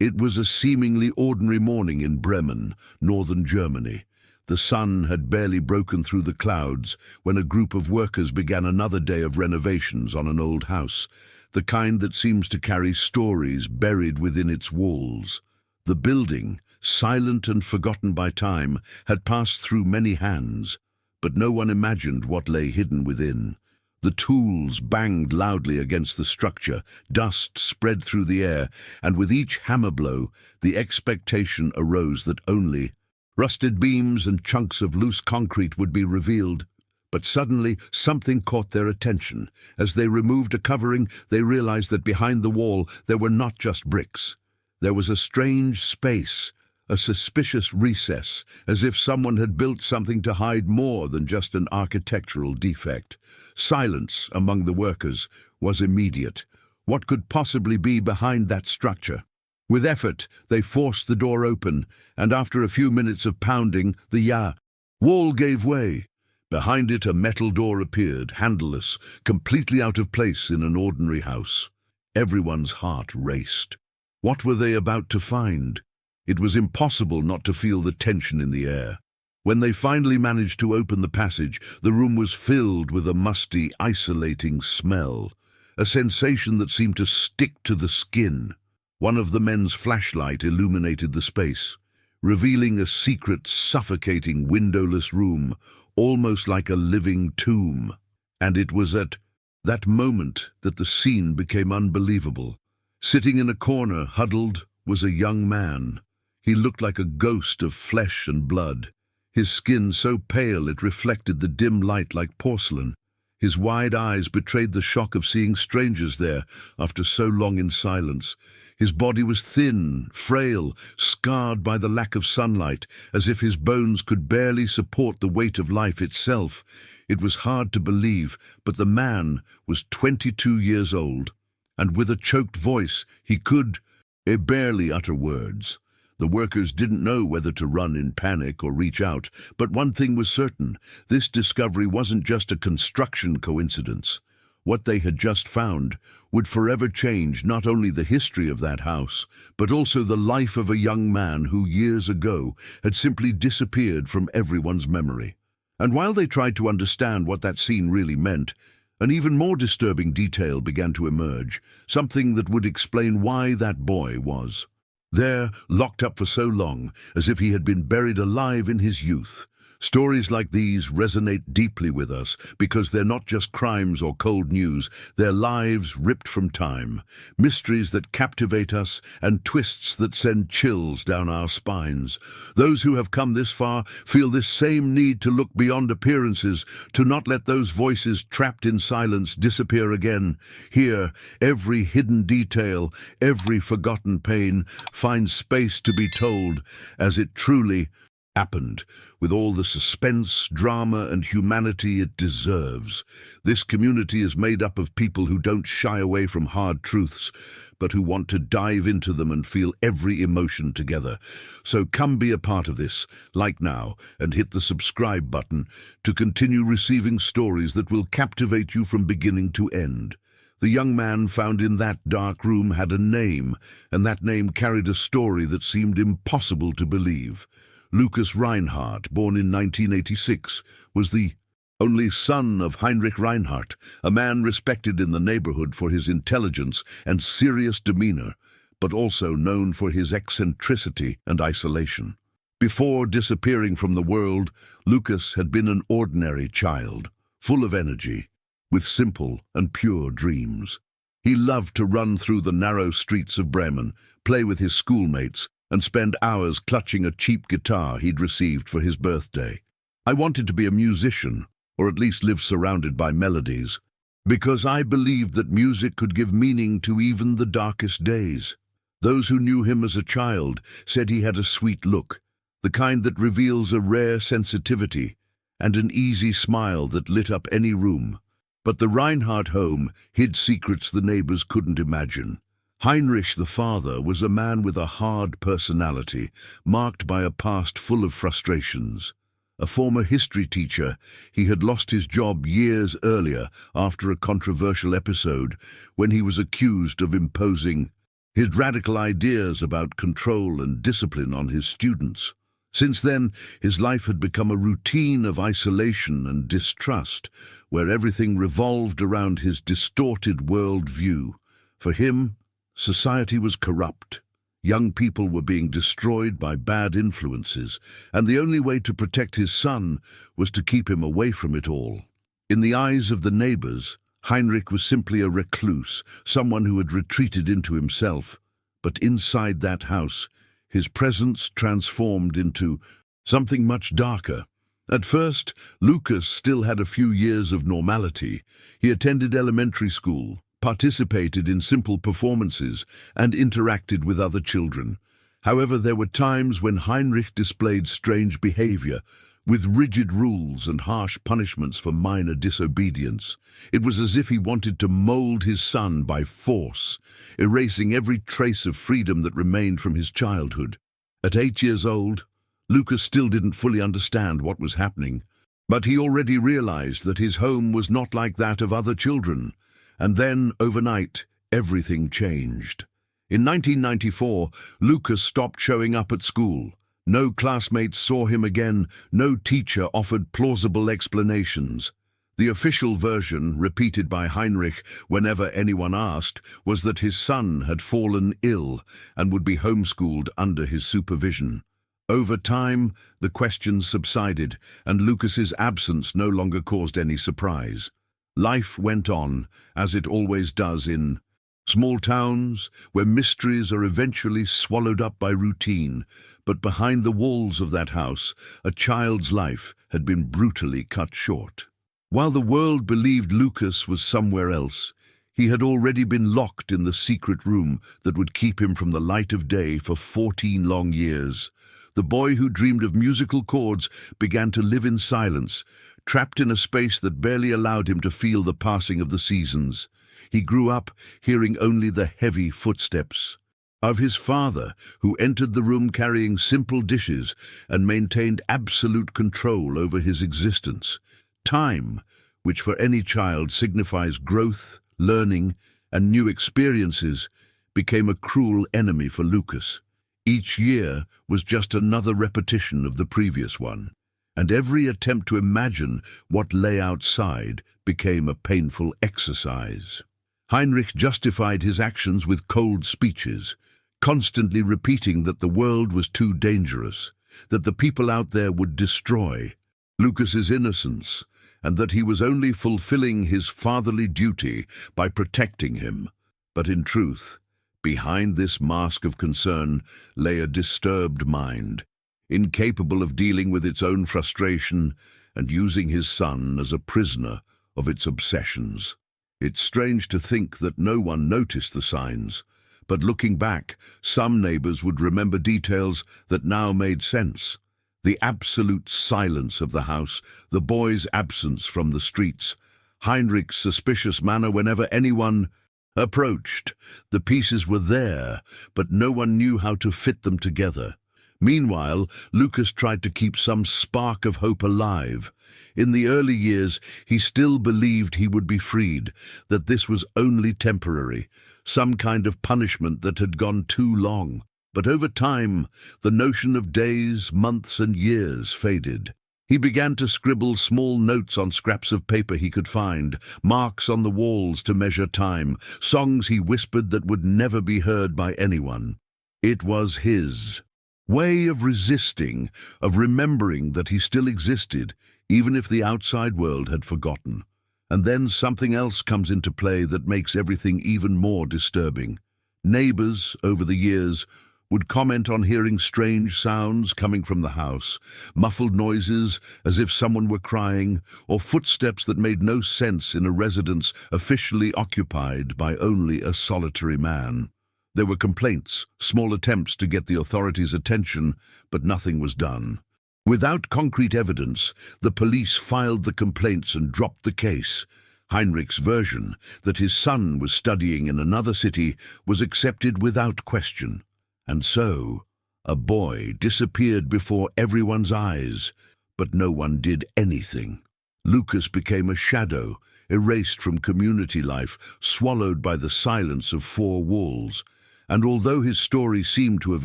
It was a seemingly ordinary morning in Bremen, northern Germany. The sun had barely broken through the clouds when a group of workers began another day of renovations on an old house, the kind that seems to carry stories buried within its walls. The building, silent and forgotten by time, had passed through many hands, but no one imagined what lay hidden within. The tools banged loudly against the structure, dust spread through the air, and with each hammer blow, the expectation arose that only rusted beams and chunks of loose concrete would be revealed. But suddenly, something caught their attention. As they removed a covering, they realized that behind the wall there were not just bricks. There was a strange space, a suspicious recess, as if someone had built something to hide more than just an architectural defect. Silence among the workers was immediate. What could possibly be behind that structure? With effort, they forced the door open, and after a few minutes of pounding, the wall gave way. Behind it, a metal door appeared, handleless, completely out of place in an ordinary house. Everyone's heart raced. What were they about to find? It was impossible not to feel the tension in the air. When they finally managed to open the passage, the room was filled with a musty, isolating smell, a sensation that seemed to stick to the skin. One of the men's flashlight illuminated the space, revealing a secret, suffocating, windowless room, almost like a living tomb. And it was at that moment that the scene became unbelievable. Sitting in a corner, huddled, was a young man. He looked like a ghost of flesh and blood, his skin so pale it reflected the dim light like porcelain. His wide eyes betrayed the shock of seeing strangers there after so long in silence. His body was thin, frail, scarred by the lack of sunlight, as if his bones could barely support the weight of life itself. It was hard to believe, but the man was 22 years old, and with a choked voice he could barely utter words. The workers didn't know whether to run in panic or reach out, but one thing was certain: this discovery wasn't just a construction coincidence. What they had just found would forever change not only the history of that house, but also the life of a young man who years ago had simply disappeared from everyone's memory. And while they tried to understand what that scene really meant, an even more disturbing detail began to emerge, something that would explain why that boy was there, locked up for so long, as if he had been buried alive in his youth. Stories like these resonate deeply with us because they're not just crimes or cold news, they're lives ripped from time, mysteries that captivate us and twists that send chills down our spines. Those who have come this far feel this same need to look beyond appearances, to not let those voices trapped in silence disappear again. Here, every hidden detail, every forgotten pain finds space to be told as it truly happened, with all the suspense, drama, and humanity it deserves. This community is made up of people who don't shy away from hard truths, but who want to dive into them and feel every emotion together. So come be a part of this, like now, and hit the subscribe button to continue receiving stories that will captivate you from beginning to end. The young man found in that dark room had a name, and that name carried a story that seemed impossible to believe. Lucas Reinhardt, born in 1986, was the only son of Heinrich Reinhardt, a man respected in the neighborhood for his intelligence and serious demeanor, but also known for his eccentricity and isolation. Before disappearing from the world, Lucas had been an ordinary child, full of energy, with simple and pure dreams. He loved to run through the narrow streets of Bremen, play with his schoolmates, and spend hours clutching a cheap guitar he'd received for his birthday. I wanted to be a musician, or at least live surrounded by melodies, because I believed that music could give meaning to even the darkest days. Those who knew him as a child said he had a sweet look, the kind that reveals a rare sensitivity, and an easy smile that lit up any room. But the Reinhardt home hid secrets the neighbors couldn't imagine. Heinrich, the father, was a man with a hard personality, marked by a past full of frustrations. A former history teacher, he had lost his job years earlier after a controversial episode when he was accused of imposing his radical ideas about control and discipline on his students. Since then, his life had become a routine of isolation and distrust, where everything revolved around his distorted world view. For him, society was corrupt. Young people were being destroyed by bad influences, and the only way to protect his son was to keep him away from it all. In the eyes of the neighbors, Heinrich was simply a recluse, someone who had retreated into himself. But inside that house, his presence transformed into something much darker. At first, Lucas still had a few years of normality. He attended elementary school, participated in simple performances, and interacted with other children. However, there were times when Heinrich displayed strange behavior, with rigid rules and harsh punishments for minor disobedience. It was as if he wanted to mold his son by force, erasing every trace of freedom that remained from his childhood. At 8 years old, Lucas still didn't fully understand what was happening, but he already realized that his home was not like that of other children. And then, overnight, everything changed. In 1994, Lucas stopped showing up at school. No classmates saw him again, no teacher offered plausible explanations. The official version, repeated by Heinrich whenever anyone asked, was that his son had fallen ill and would be homeschooled under his supervision. Over time, the questions subsided, and Lucas's absence no longer caused any surprise. Life went on, as it always does in small towns, where mysteries are eventually swallowed up by routine. But behind the walls of that house, a child's life had been brutally cut short. While the world believed Lucas was somewhere else, he had already been locked in the secret room that would keep him from the light of day for 14 long years. The boy who dreamed of musical chords began to live in silence, trapped in a space that barely allowed him to feel the passing of the seasons. He grew up hearing only the heavy footsteps of his father, who entered the room carrying simple dishes and maintained absolute control over his existence. Time, which for any child signifies growth, learning, and new experiences, became a cruel enemy for Lucas. Each year was just another repetition of the previous one, and every attempt to imagine what lay outside became a painful exercise. Heinrich justified his actions with cold speeches, constantly repeating that the world was too dangerous, that the people out there would destroy Lucas's innocence, and that he was only fulfilling his fatherly duty by protecting him. But in truth, behind this mask of concern lay a disturbed mind, incapable of dealing with its own frustration and using his son as a prisoner of its obsessions. It's strange to think that no one noticed the signs, but looking back, some neighbors would remember details that now made sense. The absolute silence of the house, the boy's absence from the streets, Heinrich's suspicious manner whenever anyone approached. The pieces were there, but no one knew how to fit them together. Meanwhile, Lucas tried to keep some spark of hope alive. In the early years, he still believed he would be freed, that this was only temporary, some kind of punishment that had gone too long. But over time, the notion of days, months, and years faded. He began to scribble small notes on scraps of paper he could find, marks on the walls to measure time, songs he whispered that would never be heard by anyone. It was his way of resisting, of remembering that he still existed, even if the outside world had forgotten. And then something else comes into play that makes everything even more disturbing. Neighbors, over the years, would comment on hearing strange sounds coming from the house, muffled noises as if someone were crying, or footsteps that made no sense in a residence officially occupied by only a solitary man. There were complaints, small attempts to get the authorities' attention, but nothing was done. Without concrete evidence, the police filed the complaints and dropped the case. Heinrich's version, that his son was studying in another city, was accepted without question. And so, a boy disappeared before everyone's eyes, but no one did anything. Lucas became a shadow, erased from community life, swallowed by the silence of four walls. And although his story seemed to have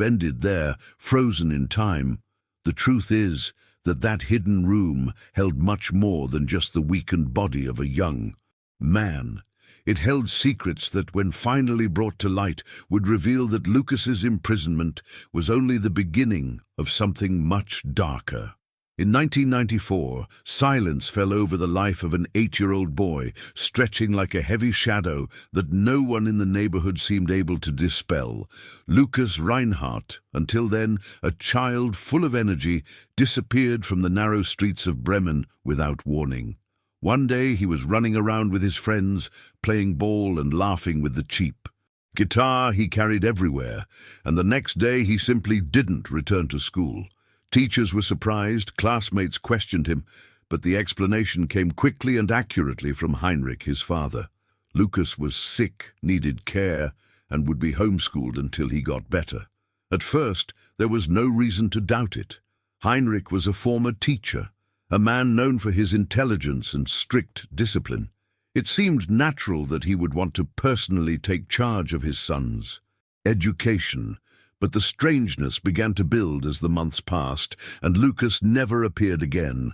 ended there, frozen in time, the truth is that that hidden room held much more than just the weakened body of a young man. It held secrets that, when finally brought to light, would reveal that Lucas's imprisonment was only the beginning of something much darker. In 1994, silence fell over the life of an 8-year-old boy, stretching like a heavy shadow that no one in the neighborhood seemed able to dispel. Lucas Reinhardt, until then a child full of energy, disappeared from the narrow streets of Bremen without warning. One day he was running around with his friends, playing ball and laughing with the cheap guitar he carried everywhere, and the next day he simply didn't return to school. Teachers were surprised, classmates questioned him, but the explanation came quickly and accurately from Heinrich, his father. Lucas was sick, needed care, and would be homeschooled until he got better. At first, there was no reason to doubt it. Heinrich was a former teacher, a man known for his intelligence and strict discipline. It seemed natural that he would want to personally take charge of his son's education. But the strangeness began to build as the months passed, and Lucas never appeared again.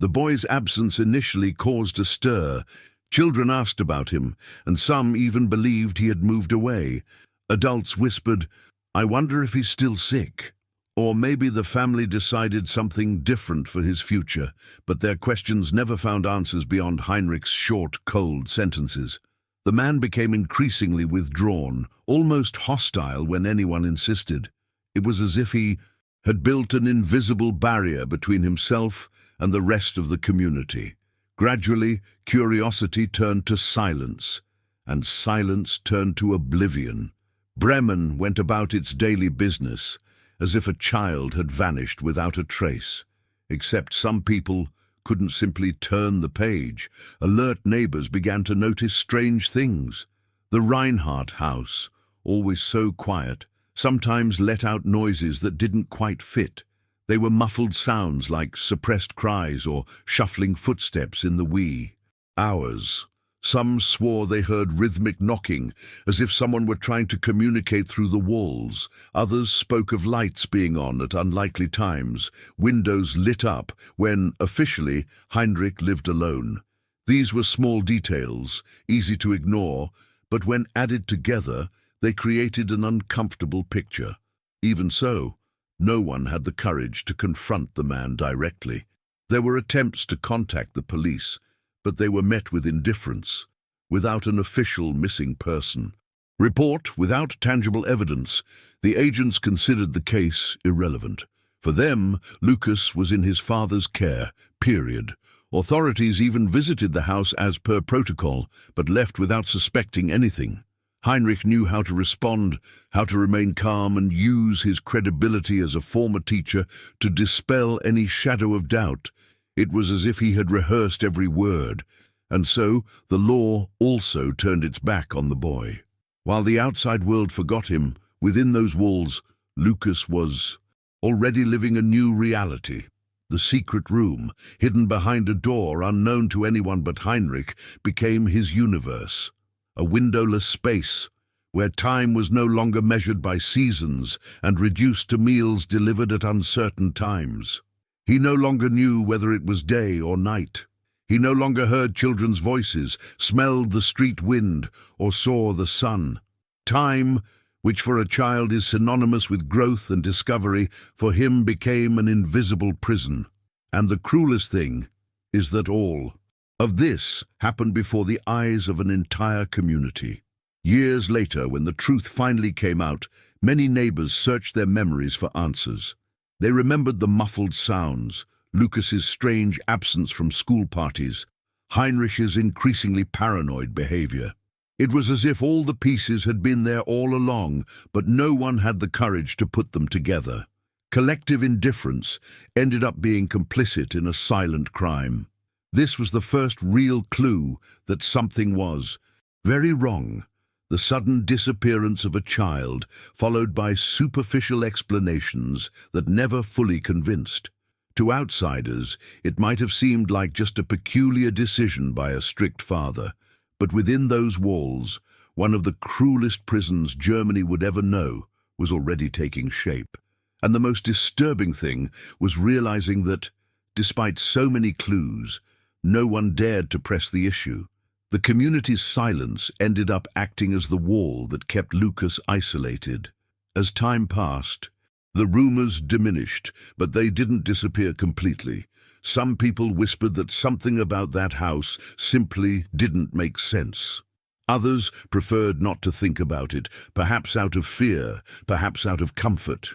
The boy's absence initially caused a stir. Children asked about him, and some even believed he had moved away. Adults whispered, "I wonder if he's still sick." Or maybe the family decided something different for his future, but their questions never found answers beyond Heinrich's short, cold sentences. The man became increasingly withdrawn, almost hostile when anyone insisted. It was as if he had built an invisible barrier between himself and the rest of the community. Gradually, curiosity turned to silence, and silence turned to oblivion. Bremen went about its daily business, as if a child had vanished without a trace. Except some people couldn't simply turn the page. Alert neighbors began to notice strange things. The Reinhardt house, always so quiet, sometimes let out noises that didn't quite fit. They were muffled sounds like suppressed cries or shuffling footsteps in the wee hours. Some swore they heard rhythmic knocking, as if someone were trying to communicate through the walls. Others spoke of lights being on at unlikely times, windows lit up when, officially, Heinrich lived alone. These were small details, easy to ignore, but when added together, they created an uncomfortable picture. Even so, no one had the courage to confront the man directly. There were attempts to contact the police, but they were met with indifference, without an official missing person report. Without tangible evidence, the agents considered the case irrelevant. For them, Lucas was in his father's care, period. Authorities even visited the house as per protocol, but left without suspecting anything. Heinrich knew how to respond, how to remain calm, and use his credibility as a former teacher to dispel any shadow of doubt. It was as if he had rehearsed every word, and so the law also turned its back on the boy. While the outside world forgot him, within those walls, Lucas was already living a new reality. The secret room, hidden behind a door unknown to anyone but Heinrich, became his universe. A windowless space, where time was no longer measured by seasons and reduced to meals delivered at uncertain times. He no longer knew whether it was day or night. He no longer heard children's voices, smelled the street wind, or saw the sun. Time, which for a child is synonymous with growth and discovery, for him became an invisible prison. And the cruelest thing is that all of this happened before the eyes of an entire community. Years later, when the truth finally came out, many neighbors searched their memories for answers. They remembered the muffled sounds, Lucas's strange absence from school parties, Heinrich's increasingly paranoid behavior. It was as if all the pieces had been there all along, but no one had the courage to put them together. Collective indifference ended up being complicit in a silent crime. This was the first real clue that something was very wrong. The sudden disappearance of a child, followed by superficial explanations that never fully convinced. To outsiders, it might have seemed like just a peculiar decision by a strict father, but within those walls, One of the cruelest prisons Germany would ever know was already taking shape. And the most disturbing thing was realizing that, despite so many clues, no one dared to press the issue. The community's silence ended up acting as the wall that kept Lucas isolated. As time passed, the rumors diminished, but they didn't disappear completely. Some people whispered that something about that house simply didn't make sense. Others preferred not to think about it, perhaps out of fear, perhaps out of comfort.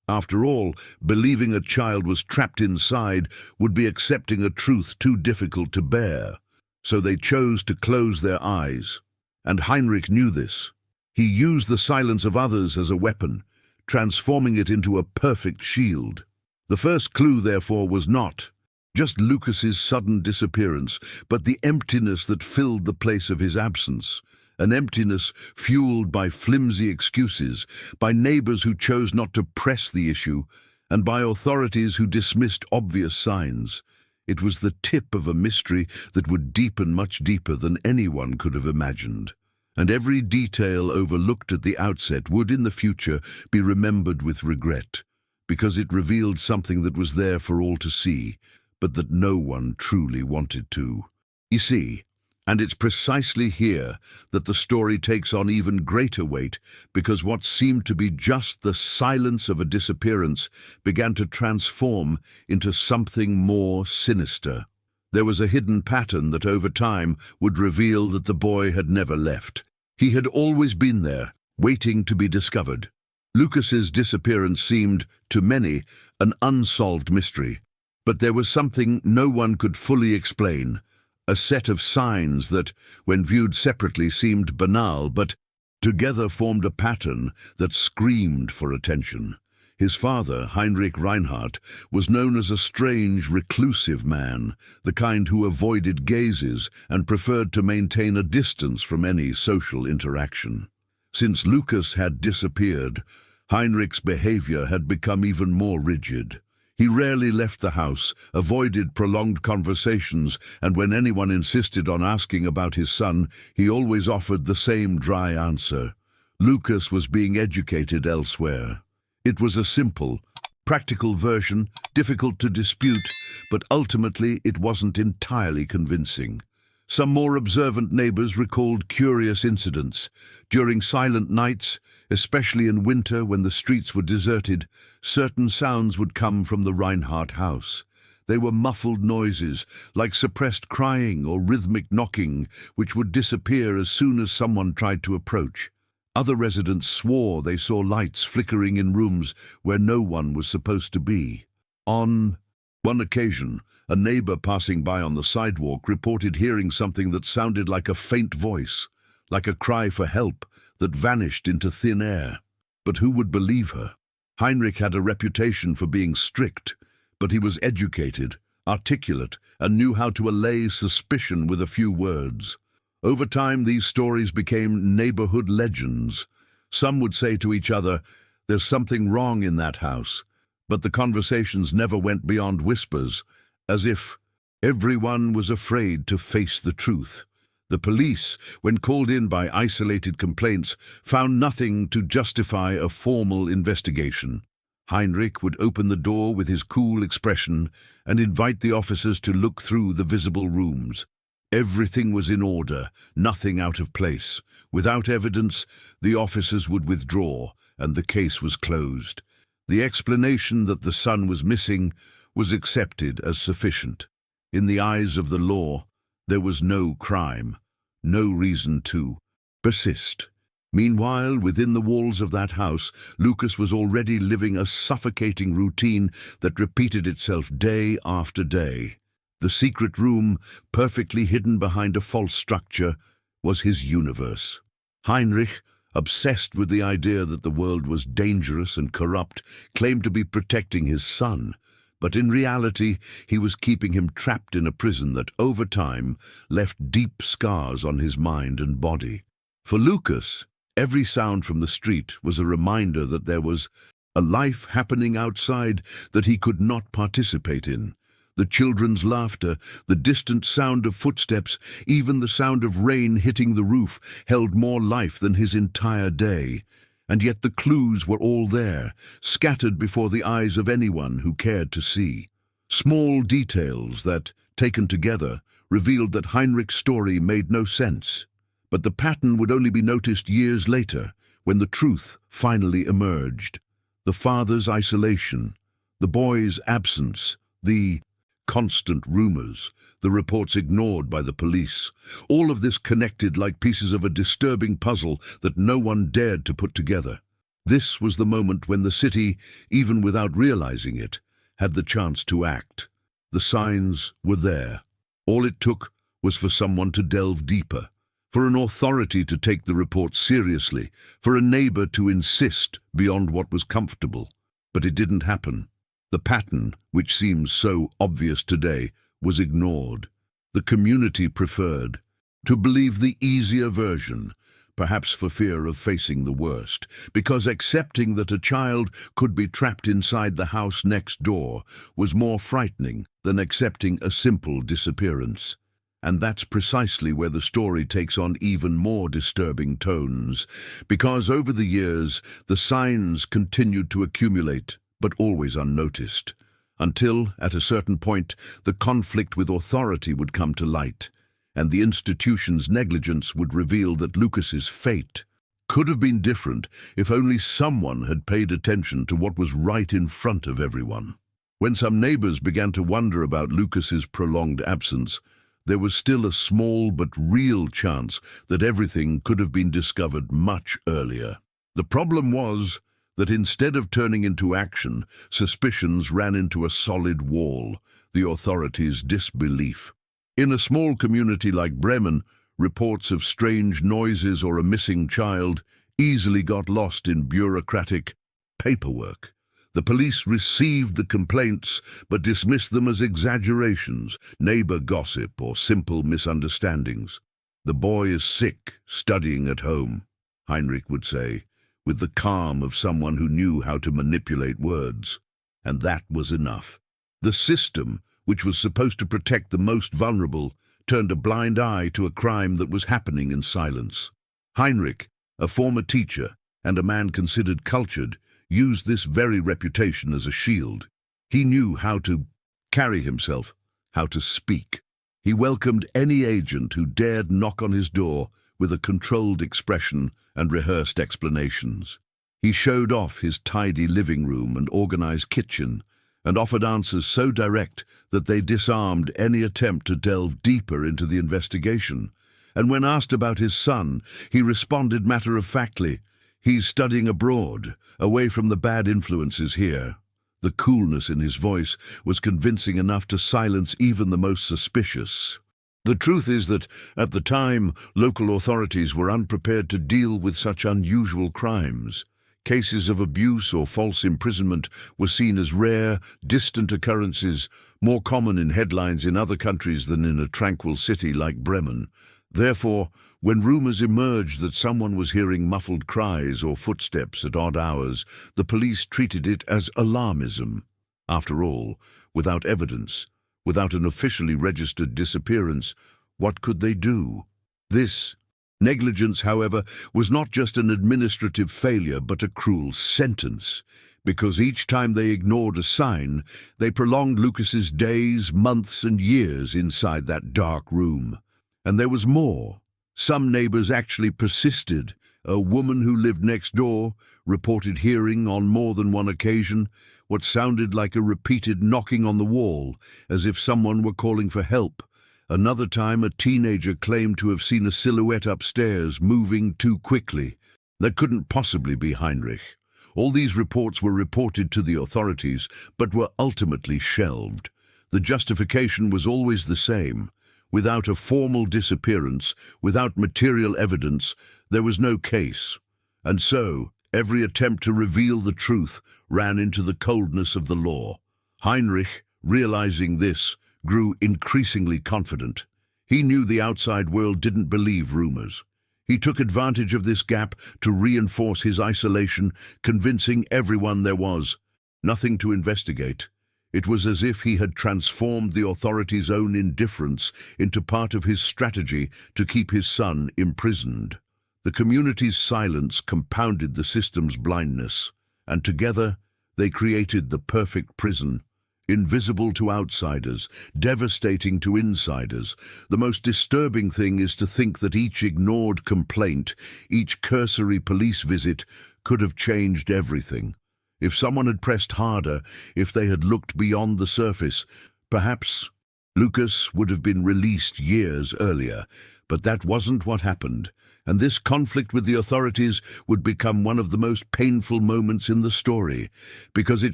After all, believing a child was trapped inside would be accepting a truth too difficult to bear. So they chose to close their eyes. And Heinrich knew this. He used the silence of others as a weapon, transforming it into a perfect shield. The first clue, therefore, was not just Lucas's sudden disappearance, but the emptiness that filled the place of his absence. An emptiness fueled by flimsy excuses, by neighbors who chose not to press the issue, and by authorities who dismissed obvious signs. It was the tip of a mystery that would deepen much deeper than anyone could have imagined. And every detail overlooked at the outset would, in the future, be remembered with regret, because it revealed something that was there for all to see, but that no one truly wanted to. You see, and it's precisely here that the story takes on even greater weight, because what seemed to be just the silence of a disappearance began to transform into something more sinister. There was a hidden pattern that over time would reveal that the boy had never left. He had always been there, waiting to be discovered. Lucas's disappearance seemed, to many, an unsolved mystery. But there was something no one could fully explain, a set of signs that, when viewed separately, seemed banal, but together formed a pattern that screamed for attention. His father, Heinrich Reinhardt, was known as a strange, reclusive man, the kind who avoided gazes and preferred to maintain a distance from any social interaction. Since Lucas had disappeared, Heinrich's behavior had become even more rigid. He rarely left the house, avoided prolonged conversations, and when anyone insisted on asking about his son, he always offered the same dry answer. Lucas was being educated elsewhere. It was a simple, practical version, difficult to dispute, but ultimately it wasn't entirely convincing. Some more observant neighbors recalled curious incidents. During silent nights, especially in winter when the streets were deserted, certain sounds would come from the Reinhardt house. They were muffled noises, like suppressed crying or rhythmic knocking, which would disappear as soon as someone tried to approach. Other residents swore they saw lights flickering in rooms where no one was supposed to be. On one occasion, a neighbor passing by on the sidewalk reported hearing something that sounded like a faint voice, like a cry for help that vanished into thin air. But who would believe her? Heinrich had a reputation for being strict, but he was educated, articulate, and knew how to allay suspicion with a few words. Over time, these stories became neighborhood legends. Some would say to each other, "There's something wrong in that house," but the conversations never went beyond whispers, as if everyone was afraid to face the truth. The police, when called in by isolated complaints, found nothing to justify a formal investigation. Heinrich would open the door with his cool expression and invite the officers to look through the visible rooms. Everything was in order, nothing out of place. Without evidence, the officers would withdraw, and the case was closed. The explanation that the son was missing was accepted as sufficient. In the eyes of the law, there was no crime, no reason to persist. Meanwhile, within the walls of that house, Lucas was already living a suffocating routine that repeated itself day after day. The secret room, perfectly hidden behind a false structure, was his universe. Heinrich, obsessed with the idea that the world was dangerous and corrupt, claimed to be protecting his son, but in reality he was keeping him trapped in a prison that, over time, left deep scars on his mind and body. For Lucas, every sound from the street was a reminder that there was a life happening outside that he could not participate in. The children's laughter, the distant sound of footsteps, even the sound of rain hitting the roof held more life than his entire day. And yet the clues were all there, scattered before the eyes of anyone who cared to see. Small details that, taken together, revealed that Heinrich's story made no sense. But the pattern would only be noticed years later, when the truth finally emerged. The father's isolation, the boy's absence, the constant rumors, the reports ignored by the police. All of this connected like pieces of a disturbing puzzle that no one dared to put together. This was the moment when the city, even without realizing it, had the chance to act. The signs were there. All it took was for someone to delve deeper, for an authority to take the report seriously, for a neighbor to insist beyond what was comfortable. But it didn't happen. The pattern, which seems so obvious today, was ignored. The community preferred to believe the easier version, perhaps for fear of facing the worst, because accepting that a child could be trapped inside the house next door was more frightening than accepting a simple disappearance. And that's precisely where the story takes on even more disturbing tones, because over the years the signs continued to accumulate, but always unnoticed, until, at a certain point, the conflict with authority would come to light, and the institution's negligence would reveal that Lucas's fate could have been different if only someone had paid attention to what was right in front of everyone. When some neighbors began to wonder about Lucas's prolonged absence, there was still a small but real chance that everything could have been discovered much earlier. The problem was that instead of turning into action, suspicions ran into a solid wall, the authorities' disbelief. In a small community like Bremen, reports of strange noises or a missing child easily got lost in bureaucratic paperwork. The police received the complaints but dismissed them as exaggerations, neighbor gossip, or simple misunderstandings. "The boy is sick, studying at home," Heinrich would say, with the calm of someone who knew how to manipulate words. And that was enough. The system, which was supposed to protect the most vulnerable, turned a blind eye to a crime that was happening in silence. Heinrich, a former teacher and a man considered cultured, used this very reputation as a shield. He knew how to carry himself, how to speak. He welcomed any agent who dared knock on his door with a controlled expression and rehearsed explanations. He showed off his tidy living room and organized kitchen, and offered answers so direct that they disarmed any attempt to delve deeper into the investigation. And when asked about his son, he responded matter-of-factly, "He's studying abroad, away from the bad influences here." The coolness in his voice was convincing enough to silence even the most suspicious. The truth is that, at the time, local authorities were unprepared to deal with such unusual crimes. Cases of abuse or false imprisonment were seen as rare, distant occurrences, more common in headlines in other countries than in a tranquil city like Bremen. Therefore, when rumors emerged that someone was hearing muffled cries or footsteps at odd hours, the police treated it as alarmism. After all, without evidence, without an officially registered disappearance, what could they do? This negligence, however, was not just an administrative failure but a cruel sentence, because each time they ignored a sign, they prolonged Lucas's days, months, and years inside that dark room. And there was more. Some neighbors actually persisted. A woman who lived next door reported hearing on more than one occasion what sounded like a repeated knocking on the wall, as if someone were calling for help. Another time, a teenager claimed to have seen a silhouette upstairs moving too quickly. That couldn't possibly be Heinrich. All these reports were reported to the authorities, but were ultimately shelved. The justification was always the same. Without a formal disappearance, without material evidence, there was no case. And so, every attempt to reveal the truth ran into the coldness of the law. Heinrich, realizing this, grew increasingly confident. He knew the outside world didn't believe rumors. He took advantage of this gap to reinforce his isolation, convincing everyone there was nothing to investigate. It was as if he had transformed the authorities' own indifference into part of his strategy to keep his son imprisoned. The community's silence compounded the system's blindness, and together they created the perfect prison, invisible to outsiders, devastating to insiders. The most disturbing thing is to think that each ignored complaint, each cursory police visit, could have changed everything. If someone had pressed harder, if they had looked beyond the surface, perhaps Lucas would have been released years earlier. But that wasn't what happened, and this conflict with the authorities would become one of the most painful moments in the story, because it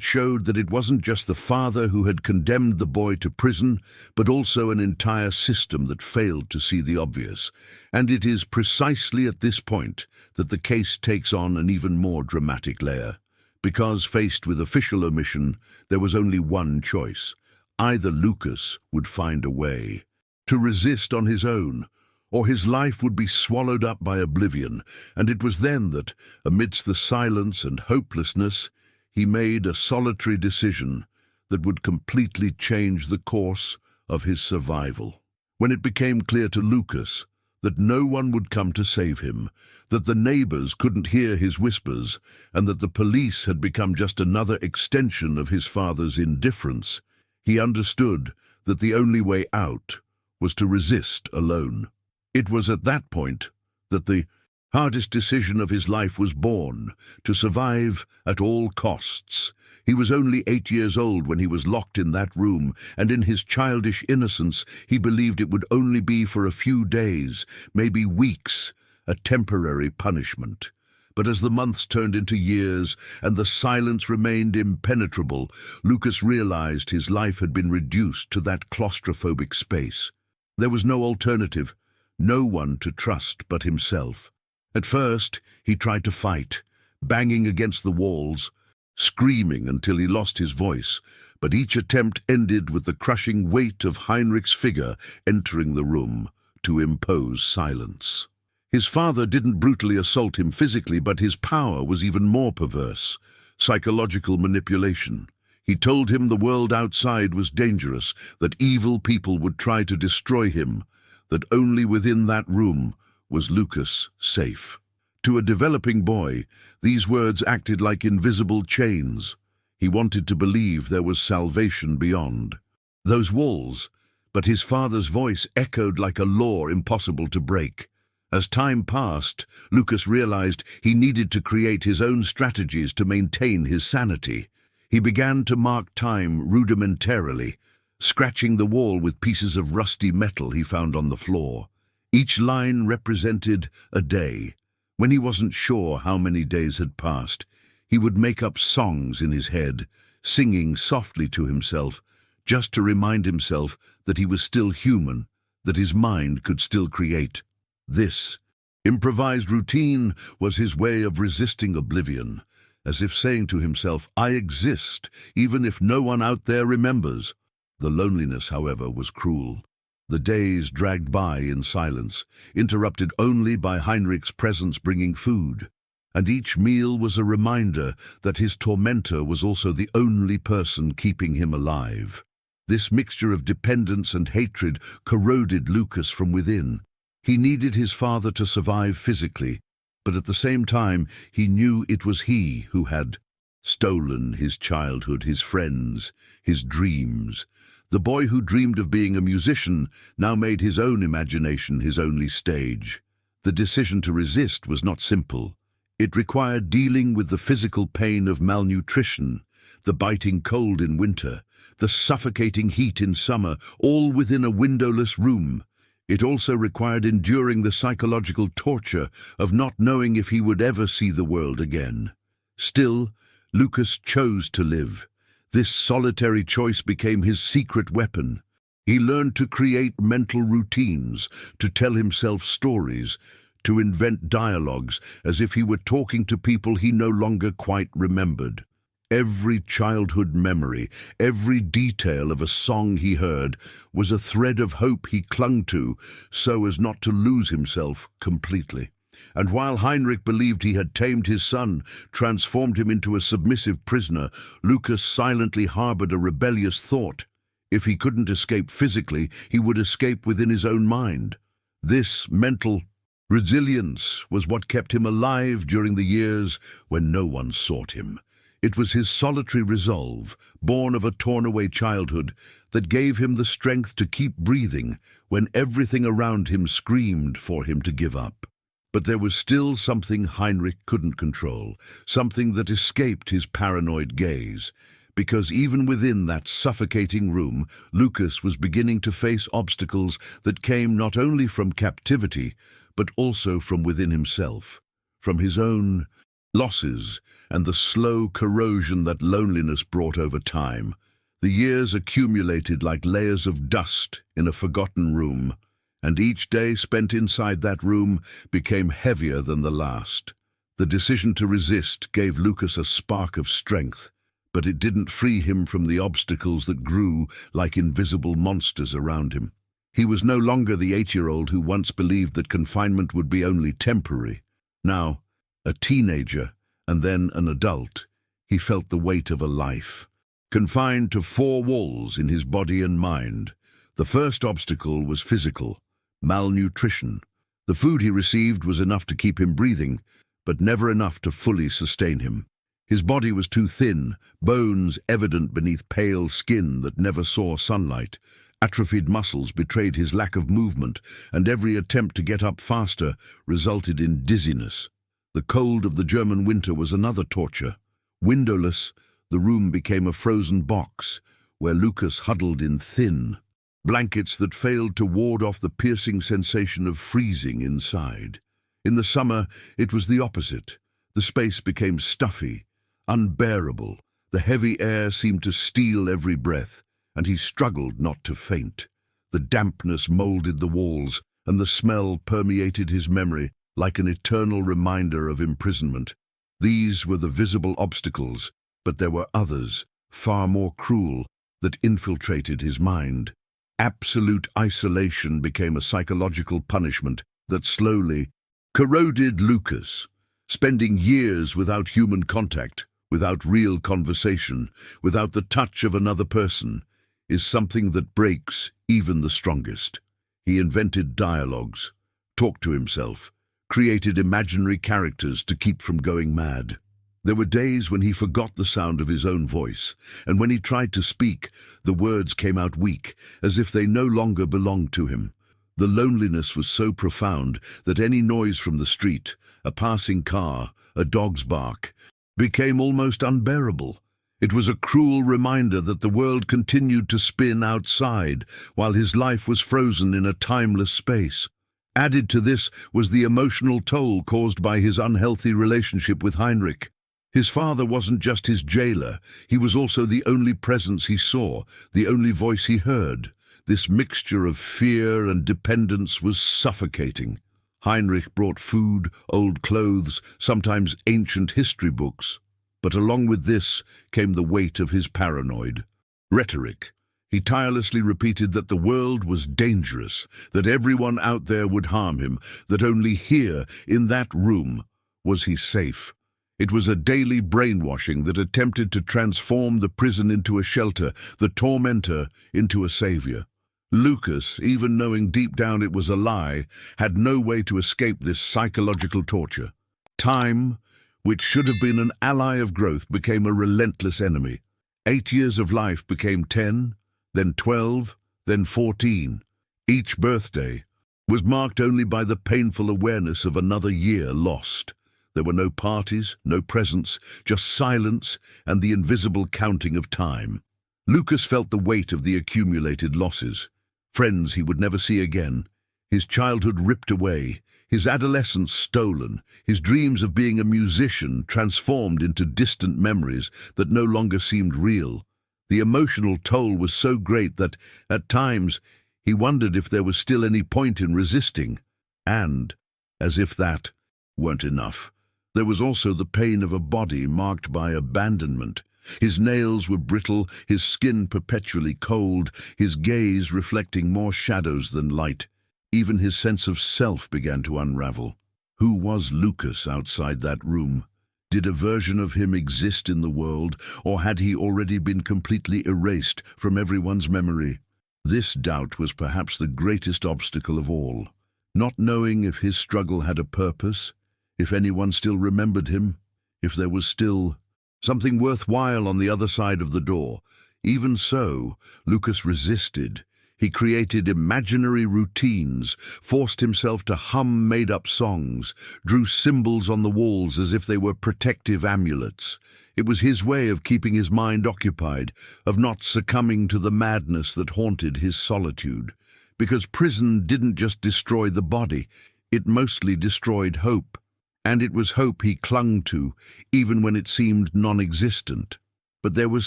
showed that it wasn't just the father who had condemned the boy to prison, but also an entire system that failed to see the obvious. And it is precisely at this point that the case takes on an even more dramatic layer. Because faced with official omission, there was only one choice. Either Lucas would find a way to resist on his own, or his life would be swallowed up by oblivion. And it was then that, amidst the silence and hopelessness, he made a solitary decision that would completely change the course of his survival. When it became clear to Lucas that no one would come to save him, that the neighbors couldn't hear his whispers, and that the police had become just another extension of his father's indifference, he understood that the only way out was to resist alone. It was at that point that the hardest decision of his life was born: to survive at all costs. He was only 8 years old when he was locked in that room, and in his childish innocence he believed it would only be for a few days, maybe weeks, a temporary punishment. But as the months turned into years and the silence remained impenetrable, Lucas realized his life had been reduced to that claustrophobic space. There was no alternative, no one to trust but himself. At first, he tried to fight, banging against the walls, screaming until he lost his voice, but each attempt ended with the crushing weight of Heinrich's figure entering the room to impose silence. His father didn't brutally assault him physically, but his power was even more perverse: psychological manipulation. He told him the world outside was dangerous, that evil people would try to destroy him, that only within that room was Lucas safe. To a developing boy, these words acted like invisible chains. He wanted to believe there was salvation beyond those walls, but his father's voice echoed like a law impossible to break. As time passed, Lucas realized he needed to create his own strategies to maintain his sanity. He began to mark time rudimentarily, scratching the wall with pieces of rusty metal he found on the floor. Each line represented a day. When he wasn't sure how many days had passed, he would make up songs in his head, singing softly to himself, just to remind himself that he was still human, that his mind could still create. This improvised routine was his way of resisting oblivion, as if saying to himself, "I exist, even if no one out there remembers." The loneliness, however, was cruel. The days dragged by in silence, interrupted only by Heinrich's presence bringing food, and each meal was a reminder that his tormentor was also the only person keeping him alive. This mixture of dependence and hatred corroded Lucas from within. He needed his father to survive physically, but at the same time he knew it was he who had stolen his childhood, his friends, his dreams. The boy who dreamed of being a musician now made his own imagination his only stage. The decision to resist was not simple. It required dealing with the physical pain of malnutrition, the biting cold in winter, the suffocating heat in summer, all within a windowless room. It also required enduring the psychological torture of not knowing if he would ever see the world again. Still, Lucas chose to live. This solitary choice became his secret weapon. He learned to create mental routines, to tell himself stories, to invent dialogues as if he were talking to people he no longer quite remembered. Every childhood memory, every detail of a song he heard, was a thread of hope he clung to so as not to lose himself completely. And while Heinrich believed he had tamed his son, transformed him into a submissive prisoner, Lucas silently harbored a rebellious thought. If he couldn't escape physically, he would escape within his own mind. This mental resilience was what kept him alive during the years when no one sought him. It was his solitary resolve, born of a torn-away childhood, that gave him the strength to keep breathing when everything around him screamed for him to give up. But there was still something Heinrich couldn't control, something that escaped his paranoid gaze. Because even within that suffocating room, Lucas was beginning to face obstacles that came not only from captivity, but also from within himself, from his own losses and the slow corrosion that loneliness brought over time. The years accumulated like layers of dust in a forgotten room, and each day spent inside that room became heavier than the last. The decision to resist gave Lucas a spark of strength, but it didn't free him from the obstacles that grew like invisible monsters around him. He was no longer the 8-year-old who once believed that confinement would be only temporary. Now, a teenager and then an adult, he felt the weight of a life, confined to 4 walls in his body and mind. The first obstacle was physical, malnutrition. The food he received was enough to keep him breathing, but never enough to fully sustain him. His body was too thin, bones evident beneath pale skin that never saw sunlight. Atrophied muscles betrayed his lack of movement, and every attempt to get up faster resulted in dizziness. The cold of the German winter was another torture. Windowless, the room became a frozen box, where Lucas huddled in thin blankets that failed to ward off the piercing sensation of freezing inside. In the summer, it was the opposite. The space became stuffy, unbearable. The heavy air seemed to steal every breath, and he struggled not to faint. The dampness molded the walls, and the smell permeated his memory like an eternal reminder of imprisonment. These were the visible obstacles, but there were others, far more cruel, that infiltrated his mind. Absolute isolation became a psychological punishment that slowly corroded Lucas. Spending years without human contact, without real conversation, without the touch of another person, is something that breaks even the strongest. He invented dialogues, talked to himself, created imaginary characters to keep from going mad. There were days when he forgot the sound of his own voice, and when he tried to speak, the words came out weak, as if they no longer belonged to him. The loneliness was so profound that any noise from the street, a passing car, a dog's bark, became almost unbearable. It was a cruel reminder that the world continued to spin outside, while his life was frozen in a timeless space. Added to this was the emotional toll caused by his unhealthy relationship with Heinrich. His father wasn't just his jailer, he was also the only presence he saw, the only voice he heard. This mixture of fear and dependence was suffocating. Heinrich brought food, old clothes, sometimes ancient history books. But along with this came the weight of his paranoid rhetoric. He tirelessly repeated that the world was dangerous, that everyone out there would harm him, that only here, in that room, was he safe. It was a daily brainwashing that attempted to transform the prison into a shelter, the tormentor into a savior. Lucas, even knowing deep down it was a lie, had no way to escape this psychological torture. Time, which should have been an ally of growth, became a relentless enemy. 8 years of life became 10, then 12, then 14. Each birthday was marked only by the painful awareness of another year lost. There were no parties, no presents, just silence and the invisible counting of time. Lucas felt the weight of the accumulated losses. Friends he would never see again, his childhood ripped away, his adolescence stolen, his dreams of being a musician transformed into distant memories that no longer seemed real. The emotional toll was so great that, at times, he wondered if there was still any point in resisting. And, as if that weren't enough, there was also the pain of a body marked by abandonment. His nails were brittle, his skin perpetually cold, his gaze reflecting more shadows than light. Even his sense of self began to unravel. Who was Lucas outside that room? Did a version of him exist in the world, or had he already been completely erased from everyone's memory? This doubt was perhaps the greatest obstacle of all. Not knowing if his struggle had a purpose, if anyone still remembered him, if there was still something worthwhile on the other side of the door. Even so, Lucas resisted. He created imaginary routines, forced himself to hum made-up songs, drew symbols on the walls as if they were protective amulets. It was his way of keeping his mind occupied, of not succumbing to the madness that haunted his solitude. Because prison didn't just destroy the body, it mostly destroyed hope. And it was hope he clung to, even when it seemed non-existent. But there was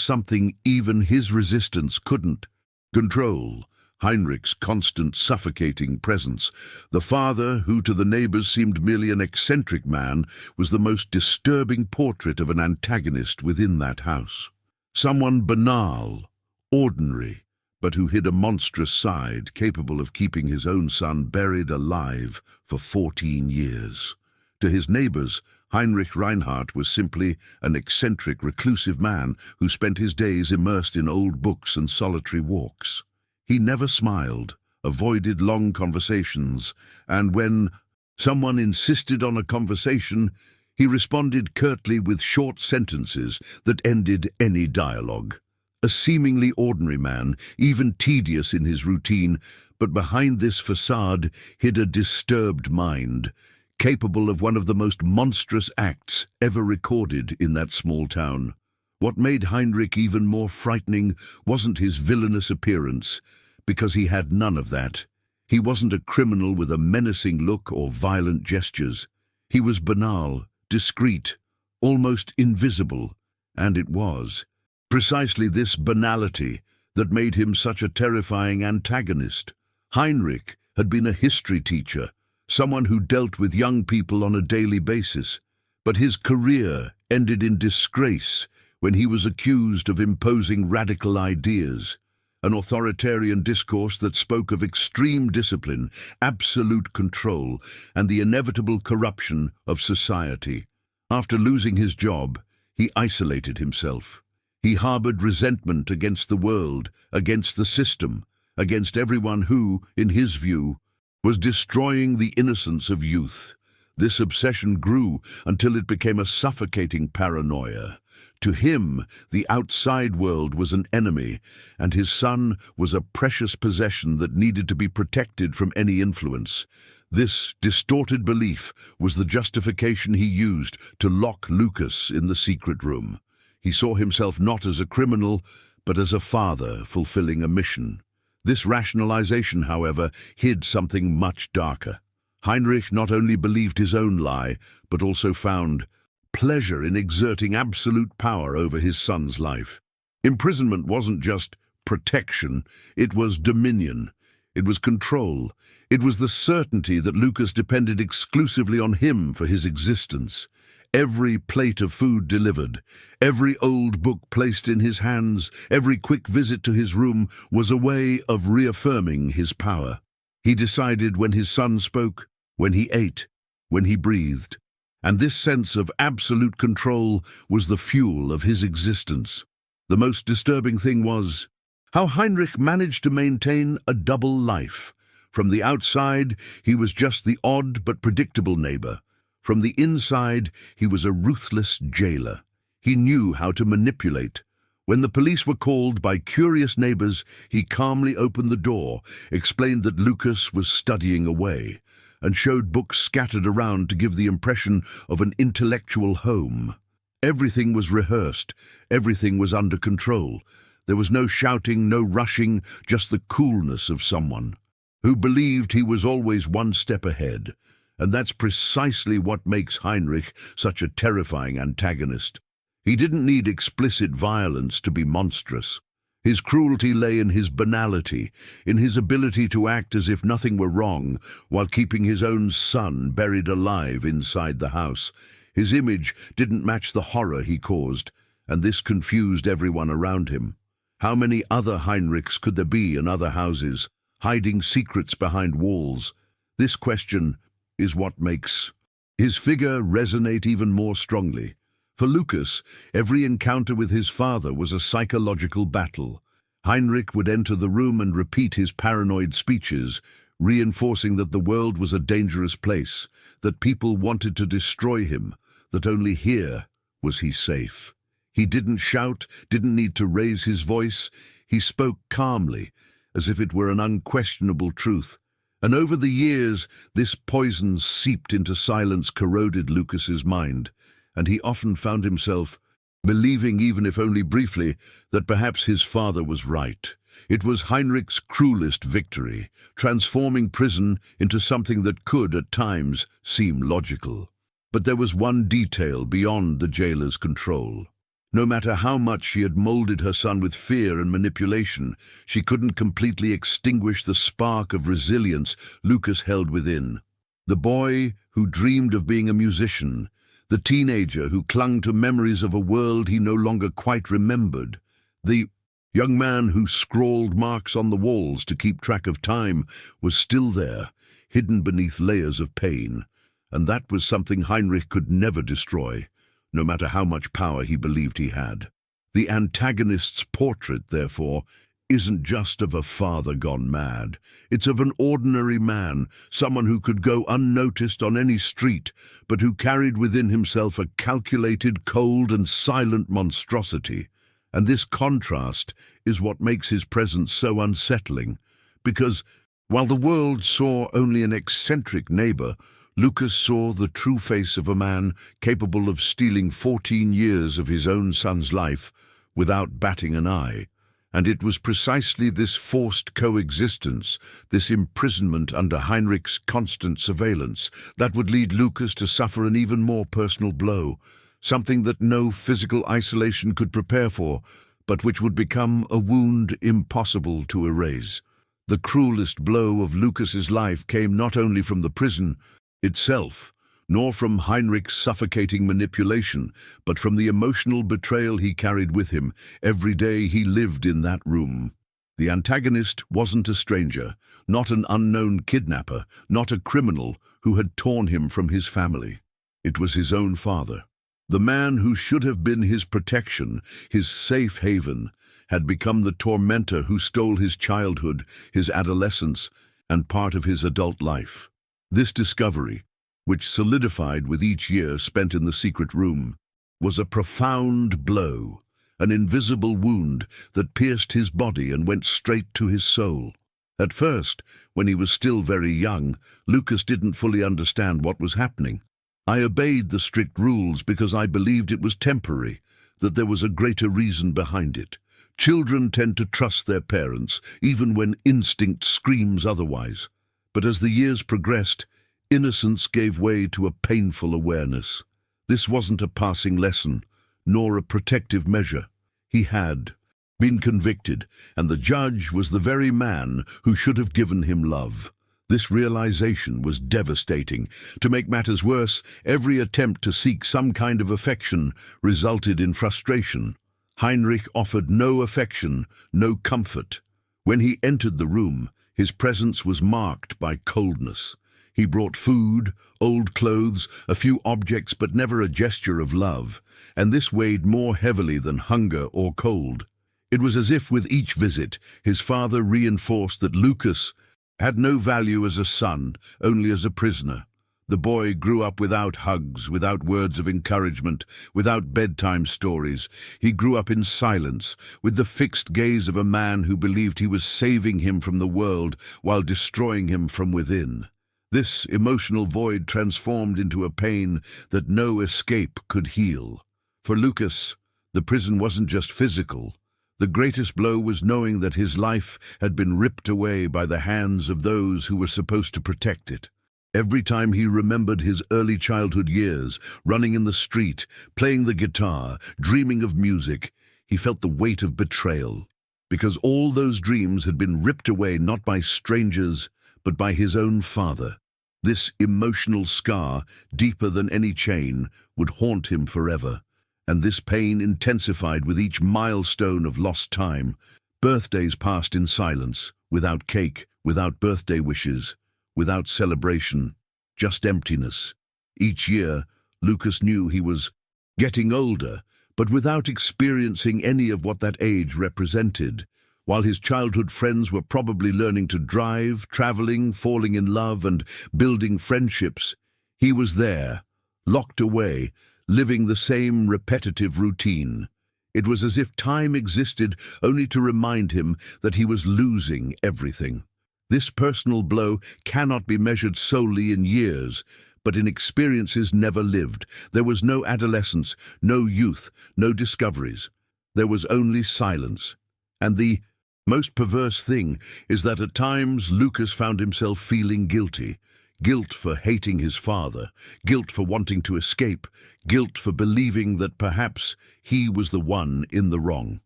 something even his resistance couldn't. Control. Heinrich's constant suffocating presence. The father, who to the neighbors seemed merely an eccentric man, was the most disturbing portrait of an antagonist within that house. Someone banal, ordinary, but who hid a monstrous side capable of keeping his own son buried alive for 14 years. To his neighbors, Heinrich Reinhardt was simply an eccentric, reclusive man who spent his days immersed in old books and solitary walks. He never smiled, avoided long conversations, and when someone insisted on a conversation, he responded curtly with short sentences that ended any dialogue. A seemingly ordinary man, even tedious in his routine, but behind this facade hid a disturbed mind, capable of one of the most monstrous acts ever recorded in that small town. What made Heinrich even more frightening wasn't his villainous appearance, because he had none of that. He wasn't a criminal with a menacing look or violent gestures. He was banal, discreet, almost invisible, and it was precisely this banality that made him such a terrifying antagonist. Heinrich had been a history teacher, someone who dealt with young people on a daily basis, but his career ended in disgrace when he was accused of imposing radical ideas, an authoritarian discourse that spoke of extreme discipline, absolute control, and the inevitable corruption of society. After losing his job, he isolated himself. He harbored resentment against the world, against the system, against everyone who, in his view, was destroying the innocence of youth. This obsession grew until it became a suffocating paranoia. To him, the outside world was an enemy, and his son was a precious possession that needed to be protected from any influence. This distorted belief was the justification he used to lock Lucas in the secret room. He saw himself not as a criminal, but as a father fulfilling a mission. This rationalization, however, hid something much darker. Heinrich not only believed his own lie, but also found pleasure in exerting absolute power over his son's life. Imprisonment wasn't just protection, it was dominion. It was control. It was the certainty that Lucas depended exclusively on him for his existence. Every plate of food delivered, every old book placed in his hands, every quick visit to his room was a way of reaffirming his power. He decided when his son spoke, when he ate, when he breathed. And this sense of absolute control was the fuel of his existence. The most disturbing thing was how Heinrich managed to maintain a double life. From the outside, he was just the odd but predictable neighbor. From the inside, he was a ruthless jailer. He knew how to manipulate. When the police were called by curious neighbors, he calmly opened the door, explained that Lucas was studying away, and showed books scattered around to give the impression of an intellectual home. Everything was rehearsed. Everything was under control. There was no shouting, no rushing, just the coolness of someone who believed he was always one step ahead. And that's precisely what makes Heinrich such a terrifying antagonist. He didn't need explicit violence to be monstrous. His cruelty lay in his banality, in his ability to act as if nothing were wrong, while keeping his own son buried alive inside the house. His image didn't match the horror he caused, and this confused everyone around him. How many other Heinrichs could there be in other houses, hiding secrets behind walls? This question is what makes His figure resonate even more strongly. For Lucas, every encounter with his father was a psychological battle. Heinrich would enter the room and repeat his paranoid speeches, reinforcing that the world was a dangerous place, that people wanted to destroy him, that only here was he safe. He didn't shout, didn't need to raise his voice. He spoke calmly, as if it were an unquestionable truth. And over the years, this poison seeped into silence, corroded Lucas's mind, and he often found himself believing, even if only briefly, that perhaps his father was right. It was Heinrich's cruelest victory, transforming prison into something that could, at times, seem logical. But there was one detail beyond the jailer's control. No matter how much she had molded her son with fear and manipulation, she couldn't completely extinguish the spark of resilience Lucas held within. The boy who dreamed of being a musician, the teenager who clung to memories of a world he no longer quite remembered, the young man who scrawled marks on the walls to keep track of time, was still there, hidden beneath layers of pain. And that was something Heinrich could never destroy, no matter how much power he believed he had. The antagonist's portrait, therefore, isn't just of a father gone mad. It's of an ordinary man, someone who could go unnoticed on any street, but who carried within himself a calculated, cold, and silent monstrosity. And this contrast is what makes his presence so unsettling, because while the world saw only an eccentric neighbor, Lucas saw the true face of a man capable of stealing 14 years of his own son's life without batting an eye. And it was precisely this forced coexistence, this imprisonment under Heinrich's constant surveillance, that would lead Lucas to suffer an even more personal blow, something that no physical isolation could prepare for, but which would become a wound impossible to erase. The cruelest blow of Lucas's life came not only from the prison itself, nor from Heinrich's suffocating manipulation, but from the emotional betrayal he carried with him every day he lived in that room. The antagonist wasn't a stranger, not an unknown kidnapper, not a criminal who had torn him from his family. It was his own father. The man who should have been his protection, his safe haven, had become the tormentor who stole his childhood, his adolescence, and part of his adult life. This discovery, which solidified with each year spent in the secret room, was a profound blow, an invisible wound that pierced his body and went straight to his soul. At first, when he was still very young, Lucas didn't fully understand what was happening. I obeyed the strict rules because I believed it was temporary, that there was a greater reason behind it. Children tend to trust their parents, even when instinct screams otherwise. But as the years progressed, innocence gave way to a painful awareness. This wasn't a passing lesson, nor a protective measure. He had been convicted, and the judge was the very man who should have given him love. This realization was devastating. To make matters worse, every attempt to seek some kind of affection resulted in frustration. Heinrich offered no affection, no comfort. When he entered the room, his presence was marked by coldness. He brought food, old clothes, a few objects, but never a gesture of love, and this weighed more heavily than hunger or cold. It was as if with each visit, his father reinforced that Lucas had no value as a son, only as a prisoner. The boy grew up without hugs, without words of encouragement, without bedtime stories. He grew up in silence, with the fixed gaze of a man who believed he was saving him from the world while destroying him from within. This emotional void transformed into a pain that no escape could heal. For Lucas, the prison wasn't just physical. The greatest blow was knowing that his life had been ripped away by the hands of those who were supposed to protect it. Every time he remembered his early childhood years, running in the street, playing the guitar, dreaming of music, he felt the weight of betrayal, because all those dreams had been ripped away not by strangers, but by his own father. This emotional scar, deeper than any chain, would haunt him forever, and this pain intensified with each milestone of lost time. Birthdays passed in silence, without cake, without birthday wishes, without celebration, just emptiness. Each year, Lucas knew he was getting older, but without experiencing any of what that age represented. While his childhood friends were probably learning to drive, traveling, falling in love, and building friendships, he was there, locked away, living the same repetitive routine. It was as if time existed only to remind him that he was losing everything. This personal blow cannot be measured solely in years, but in experiences never lived. There was no adolescence, no youth, no discoveries. There was only silence. And the most perverse thing is that at times Lucas found himself feeling guilty. Guilt for hating his father, guilt for wanting to escape, guilt for believing that perhaps he was the one in the wrong.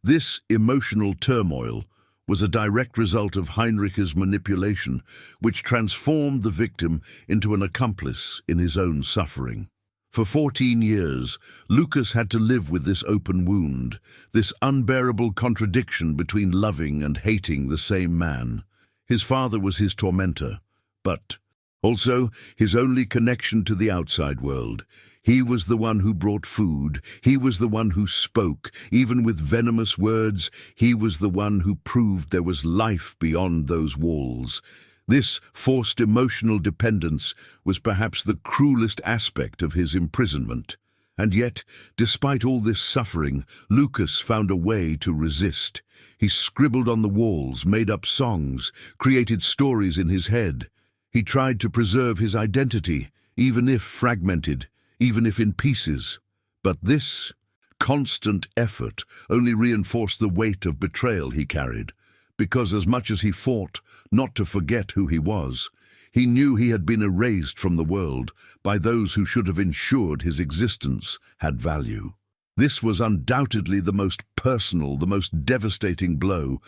This emotional turmoil was a direct result of Heinrich's manipulation, which transformed the victim into an accomplice in his own suffering. For 14 years, Lucas had to live with this open wound, this unbearable contradiction between loving and hating the same man. His father was his tormentor, but also his only connection to the outside world. He was the one who brought food. He was the one who spoke, even with venomous words. He was the one who proved there was life beyond those walls. This forced emotional dependence was perhaps the cruelest aspect of his imprisonment. And yet, despite all this suffering, Lucas found a way to resist. He scribbled on the walls, made up songs, created stories in his head. He tried to preserve his identity, even if fragmented, even if in pieces. But this constant effort only reinforced the weight of betrayal he carried, because as much as he fought not to forget who he was, he knew he had been erased from the world by those who should have ensured his existence had value. This was undoubtedly the most personal, the most devastating blow,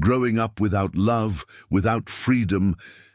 growing up without love, without freedom,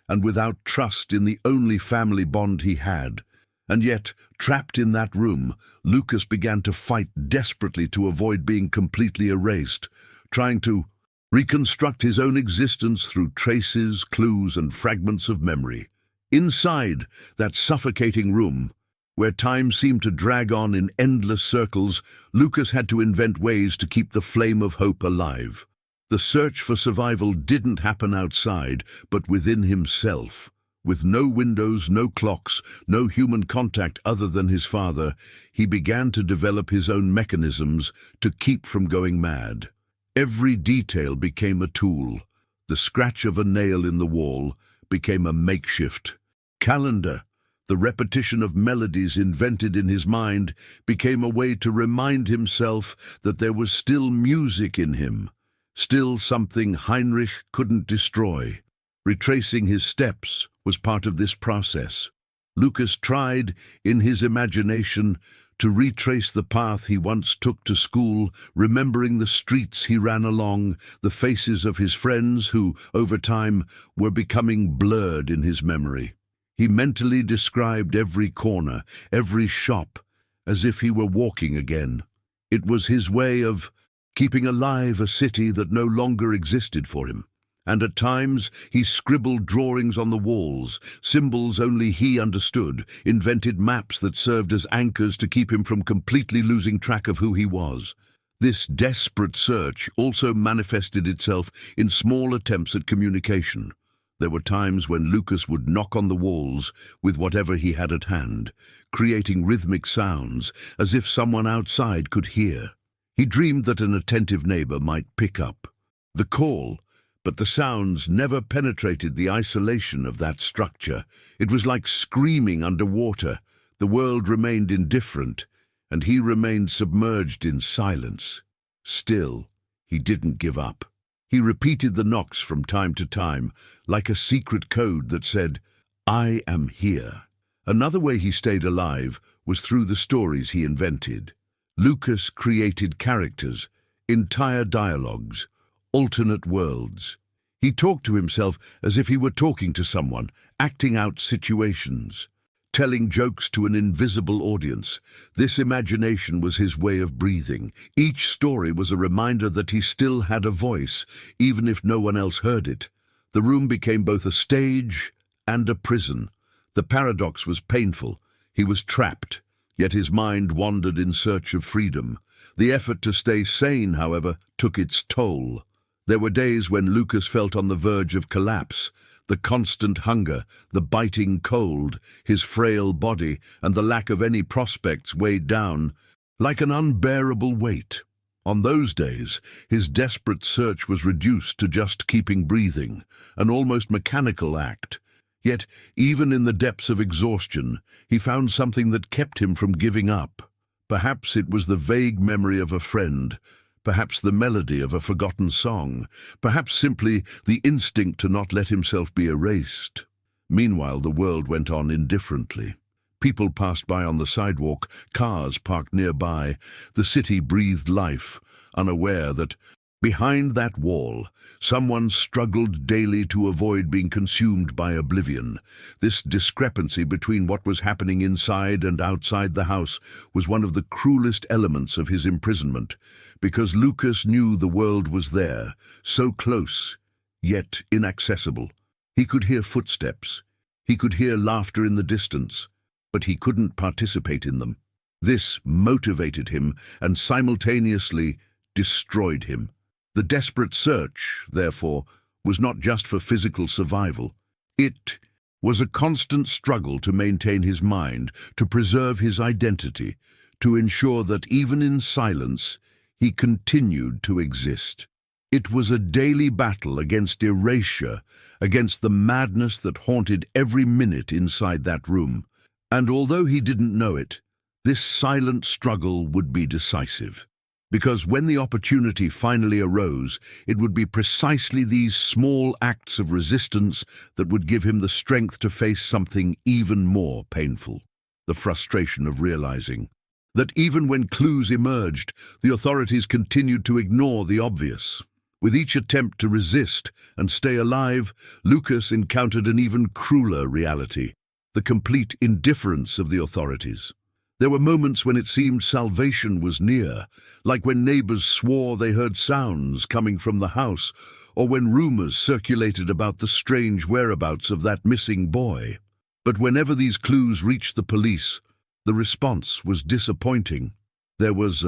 and without trust in the only family bond he had. And yet, trapped in that room, Lucas began to fight desperately to avoid being completely erased, trying to reconstruct his own existence through traces, clues, and fragments of memory. Inside that suffocating room, where time seemed to drag on in endless circles, Lucas had to invent ways to keep the flame of hope alive. The search for survival didn't happen outside, but within himself. With no windows, no clocks, no human contact other than his father, he began to develop his own mechanisms to keep from going mad. Every detail became a tool. The scratch of a nail in the wall became a makeshift calendar. The repetition of melodies invented in his mind became a way to remind himself that there was still music in him, still something Heinrich couldn't destroy. Retracing his steps was part of this process. Lucas tried, in his imagination, to retrace the path he once took to school, remembering the streets he ran along, the faces of his friends who, over time, were becoming blurred in his memory. He mentally described every corner, every shop, as if he were walking again. It was his way of keeping alive a city that no longer existed for him. And at times he scribbled drawings on the walls, symbols only he understood, invented maps that served as anchors to keep him from completely losing track of who he was. This desperate search also manifested itself in small attempts at communication. There were times when Lucas would knock on the walls with whatever he had at hand, creating rhythmic sounds as if someone outside could hear. He dreamed that an attentive neighbor might pick up the call, but the sounds never penetrated the isolation of that structure. It was like screaming underwater. The world remained indifferent, and he remained submerged in silence. Still, he didn't give up. He repeated the knocks from time to time, like a secret code that said, "I am here." Another way he stayed alive was through the stories he invented. Lucas created characters, entire dialogues, alternate worlds. He talked to himself as if he were talking to someone, acting out situations, telling jokes to an invisible audience. This imagination was his way of breathing. Each story was a reminder that he still had a voice, even if no one else heard it. The room became both a stage and a prison. The paradox was painful. He was trapped, yet his mind wandered in search of freedom. The effort to stay sane, however, took its toll. There were days when Lucas felt on the verge of collapse. The constant hunger, the biting cold, his frail body, and the lack of any prospects weighed down like an unbearable weight. On those days, his desperate search was reduced to just keeping breathing, an almost mechanical act. Yet, even in the depths of exhaustion, he found something that kept him from giving up. Perhaps it was the vague memory of a friend, perhaps the melody of a forgotten song, perhaps simply the instinct to not let himself be erased. Meanwhile, the world went on indifferently. People passed by on the sidewalk, cars parked nearby. The city breathed life, unaware that, behind that wall, someone struggled daily to avoid being consumed by oblivion. This discrepancy between what was happening inside and outside the house was one of the cruelest elements of his imprisonment, because Lucas knew the world was there, so close, yet inaccessible. He could hear footsteps. He could hear laughter in the distance, but he couldn't participate in them. This motivated him and simultaneously destroyed him. The desperate search, therefore, was not just for physical survival. It was a constant struggle to maintain his mind, to preserve his identity, to ensure that even in silence, he continued to exist. It was a daily battle against erasure, against the madness that haunted every minute inside that room. And although he didn't know it, this silent struggle would be decisive. Because when the opportunity finally arose, it would be precisely these small acts of resistance that would give him the strength to face something even more painful. The frustration of realizing that even when clues emerged, the authorities continued to ignore the obvious. With each attempt to resist and stay alive, Lucas encountered an even crueler reality: the complete indifference of the authorities. There were moments when it seemed salvation was near, like when neighbors swore they heard sounds coming from the house, or when rumors circulated about the strange whereabouts of that missing boy. But whenever these clues reached the police, the response was disappointing. There was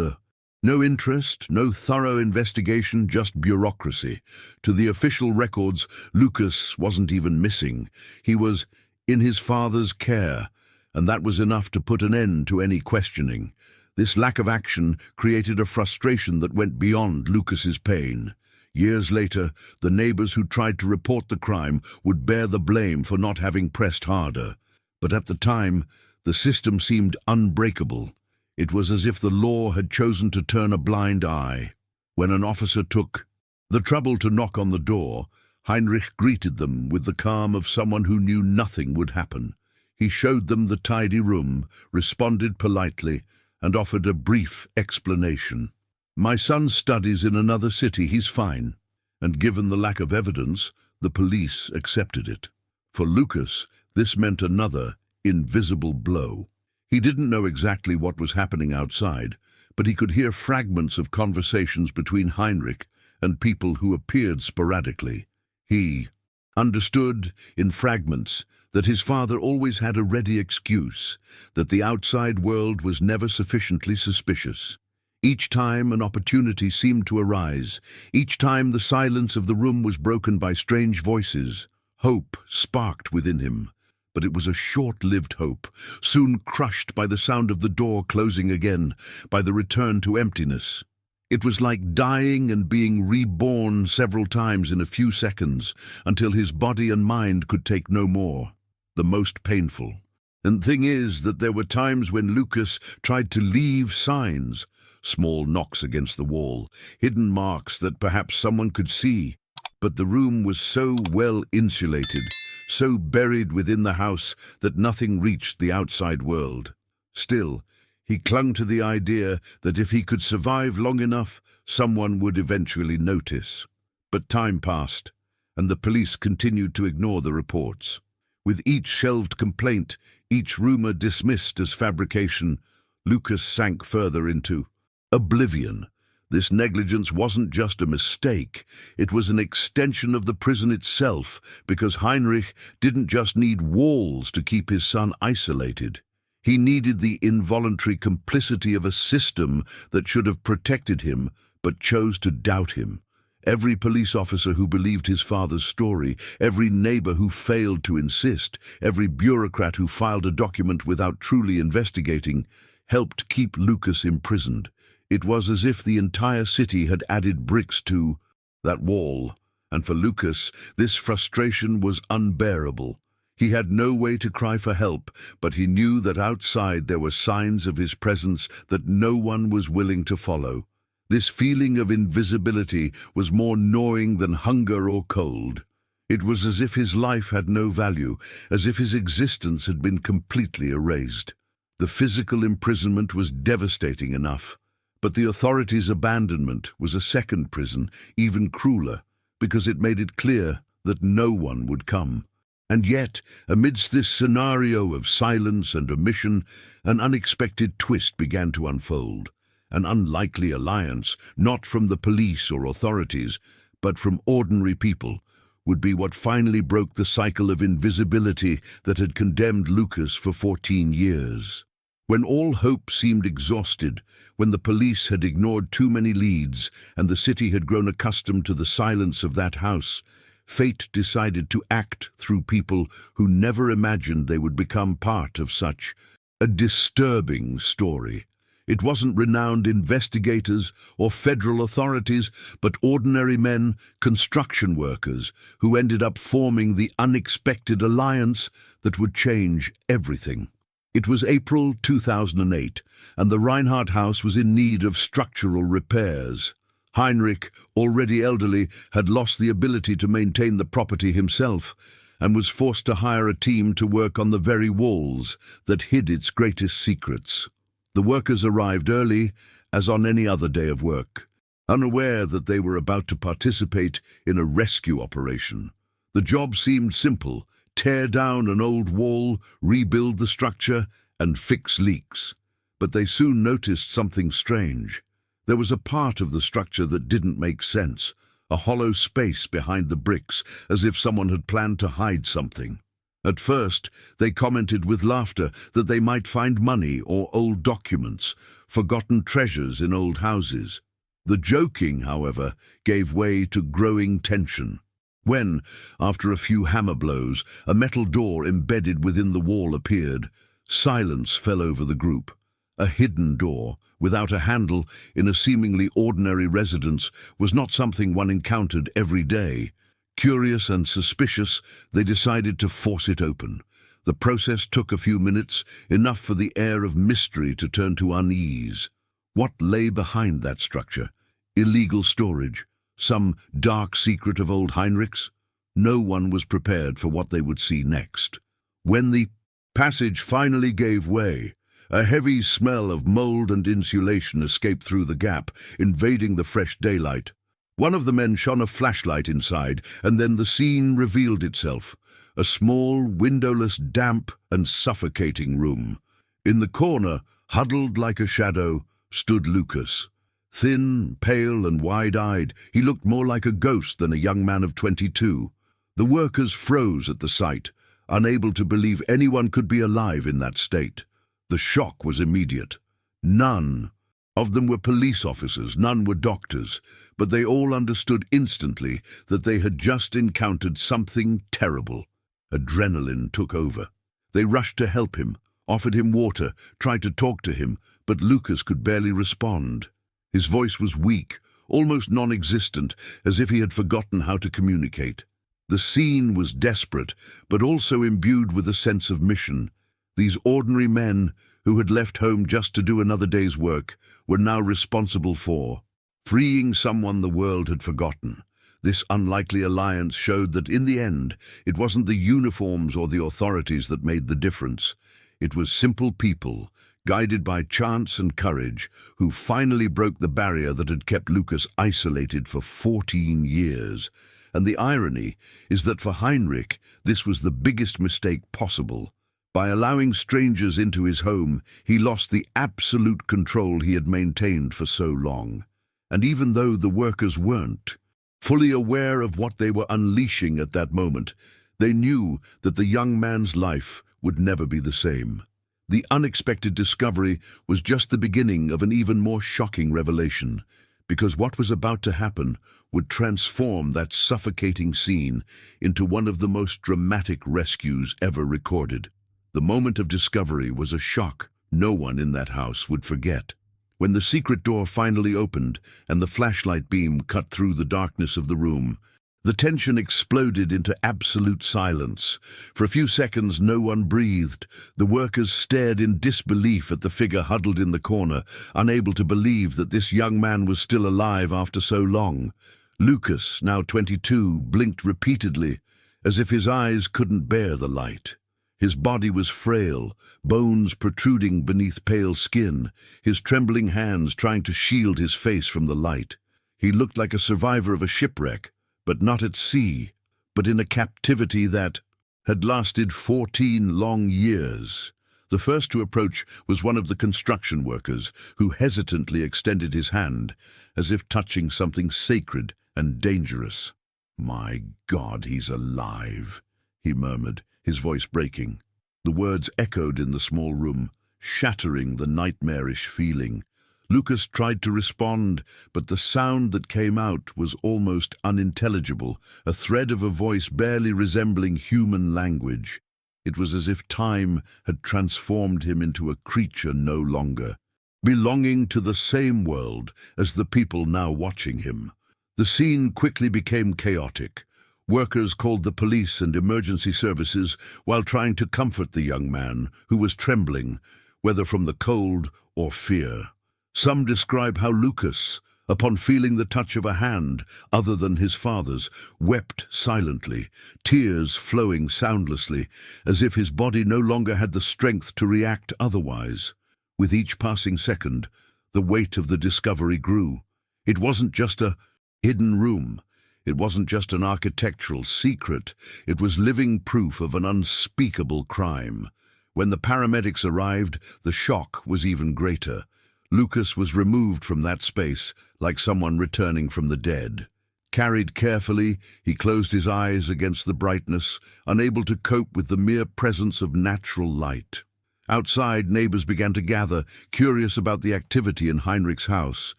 no interest, no thorough investigation, just bureaucracy. To the official records, Lucas wasn't even missing. He was in his father's care, and that was enough to put an end to any questioning. This lack of action created a frustration that went beyond Lucas's pain. Years later, the neighbors who tried to report the crime would bear the blame for not having pressed harder. But at the time, the system seemed unbreakable. It was as if the law had chosen to turn a blind eye. When an officer took the trouble to knock on the door, Heinrich greeted them with the calm of someone who knew nothing would happen. He showed them the tidy room, responded politely, and offered a brief explanation. "My son studies in another city, he's fine." And given the lack of evidence, the police accepted it. For Lucas, this meant another invisible blow. He didn't know exactly what was happening outside, but he could hear fragments of conversations between Heinrich and people who appeared sporadically. He understood, in fragments, that his father always had a ready excuse, that the outside world was never sufficiently suspicious. Each time an opportunity seemed to arise, each time the silence of the room was broken by strange voices, hope sparked within him. But it was a short-lived hope, soon crushed by the sound of the door closing again, by the return to emptiness. It was like dying and being reborn several times in a few seconds, until his body and mind could take no more. The most painful. And the thing is that there were times when Lucas tried to leave signs, small knocks against the wall, hidden marks that perhaps someone could see. But the room was so well insulated, so buried within the house that nothing reached the outside world. Still, he clung to the idea that if he could survive long enough, someone would eventually notice. But time passed, and the police continued to ignore the reports. With each shelved complaint, each rumor dismissed as fabrication, Lucas sank further into oblivion. This negligence wasn't just a mistake, it was an extension of the prison itself, because Heinrich didn't just need walls to keep his son isolated. He needed the involuntary complicity of a system that should have protected him, but chose to doubt him. Every police officer who believed his father's story, every neighbor who failed to insist, every bureaucrat who filed a document without truly investigating, helped keep Lucas imprisoned. It was as if the entire city had added bricks to that wall, and for Lucas, this frustration was unbearable. He had no way to cry for help, but he knew that outside there were signs of his presence that no one was willing to follow. This feeling of invisibility was more gnawing than hunger or cold. It was as if his life had no value, as if his existence had been completely erased. The physical imprisonment was devastating enough, but the authorities' abandonment was a second prison, even crueler, because it made it clear that no one would come. And yet, amidst this scenario of silence and omission, an unexpected twist began to unfold. An unlikely alliance, not from the police or authorities, but from ordinary people, would be what finally broke the cycle of invisibility that had condemned Lucas for 14 years. When all hope seemed exhausted, when the police had ignored too many leads, and the city had grown accustomed to the silence of that house, fate decided to act through people who never imagined they would become part of such a disturbing story. It wasn't renowned investigators or federal authorities, but ordinary men, construction workers, who ended up forming the unexpected alliance that would change everything. It was April 2008, and the Reinhardt house was in need of structural repairs. Heinrich, already elderly, had lost the ability to maintain the property himself, and was forced to hire a team to work on the very walls that hid its greatest secrets. The workers arrived early, as on any other day of work, unaware that they were about to participate in a rescue operation. The job seemed simple: tear down an old wall, rebuild the structure, and fix leaks. But they soon noticed something strange. There was a part of the structure that didn't make sense, a hollow space behind the bricks, as if someone had planned to hide something. At first, they commented with laughter that they might find money or old documents, forgotten treasures in old houses. The joking, however, gave way to growing tension. When, after a few hammer blows, a metal door embedded within the wall appeared, silence fell over the group. A hidden door, without a handle, in a seemingly ordinary residence, was not something one encountered every day. Curious and suspicious, they decided to force it open. The process took a few minutes, enough for the air of mystery to turn to unease. What lay behind that structure? Illegal storage? Some dark secret of old Heinrich's? No one was prepared for what they would see next. When the passage finally gave way, a heavy smell of mold and insulation escaped through the gap, invading the fresh daylight. One of the men shone a flashlight inside, and then the scene revealed itself. A small, windowless, damp and suffocating room. In the corner, huddled like a shadow, stood Lucas. Thin, pale and wide-eyed, he looked more like a ghost than a young man of 22. The workers froze at the sight, unable to believe anyone could be alive in that state. The shock was immediate. None of them were police officers, none were doctors, but they all understood instantly that they had just encountered something terrible. Adrenaline took over. They rushed to help him, offered him water, tried to talk to him, but Lucas could barely respond. His voice was weak, almost non-existent, as if he had forgotten how to communicate. The scene was desperate, but also imbued with a sense of mission. These ordinary men, who had left home just to do another day's work, were now responsible for freeing someone the world had forgotten. This unlikely alliance showed that in the end, it wasn't the uniforms or the authorities that made the difference. It was simple people, guided by chance and courage, who finally broke the barrier that had kept Lucas isolated for 14 years. And the irony is that for Heinrich, this was the biggest mistake possible. By allowing strangers into his home, he lost the absolute control he had maintained for so long. And even though the workers weren't fully aware of what they were unleashing at that moment, they knew that the young man's life would never be the same. The unexpected discovery was just the beginning of an even more shocking revelation, because what was about to happen would transform that suffocating scene into one of the most dramatic rescues ever recorded. The moment of discovery was a shock no one in that house would forget. When the secret door finally opened and the flashlight beam cut through the darkness of the room, the tension exploded into absolute silence. For a few seconds, no one breathed. The workers stared in disbelief at the figure huddled in the corner, unable to believe that this young man was still alive after so long. Lucas, now 22, blinked repeatedly, as if his eyes couldn't bear the light. His body was frail, bones protruding beneath pale skin, his trembling hands trying to shield his face from the light. He looked like a survivor of a shipwreck, but not at sea, but in a captivity that had lasted 14 long years. The first to approach was one of the construction workers, who hesitantly extended his hand, as if touching something sacred and dangerous. "My God, he's alive," he murmured, his voice breaking. The words echoed in the small room, shattering the nightmarish feeling. Lucas tried to respond, but the sound that came out was almost unintelligible, a thread of a voice barely resembling human language. It was as if time had transformed him into a creature no longer, belonging to the same world as the people now watching him. The scene quickly became chaotic. Workers called the police and emergency services while trying to comfort the young man, who was trembling, whether from the cold or fear. Some describe how Lucas, upon feeling the touch of a hand other than his father's, wept silently, tears flowing soundlessly, as if his body no longer had the strength to react otherwise. With each passing second, the weight of the discovery grew. It wasn't just a hidden room. It wasn't just an architectural secret. It was living proof of an unspeakable crime. When the paramedics arrived, the shock was even greater. Lucas was removed from that space like someone returning from the dead. Carried carefully, he closed his eyes against the brightness, unable to cope with the mere presence of natural light. Outside, neighbors began to gather, curious about the activity in Heinrich's house.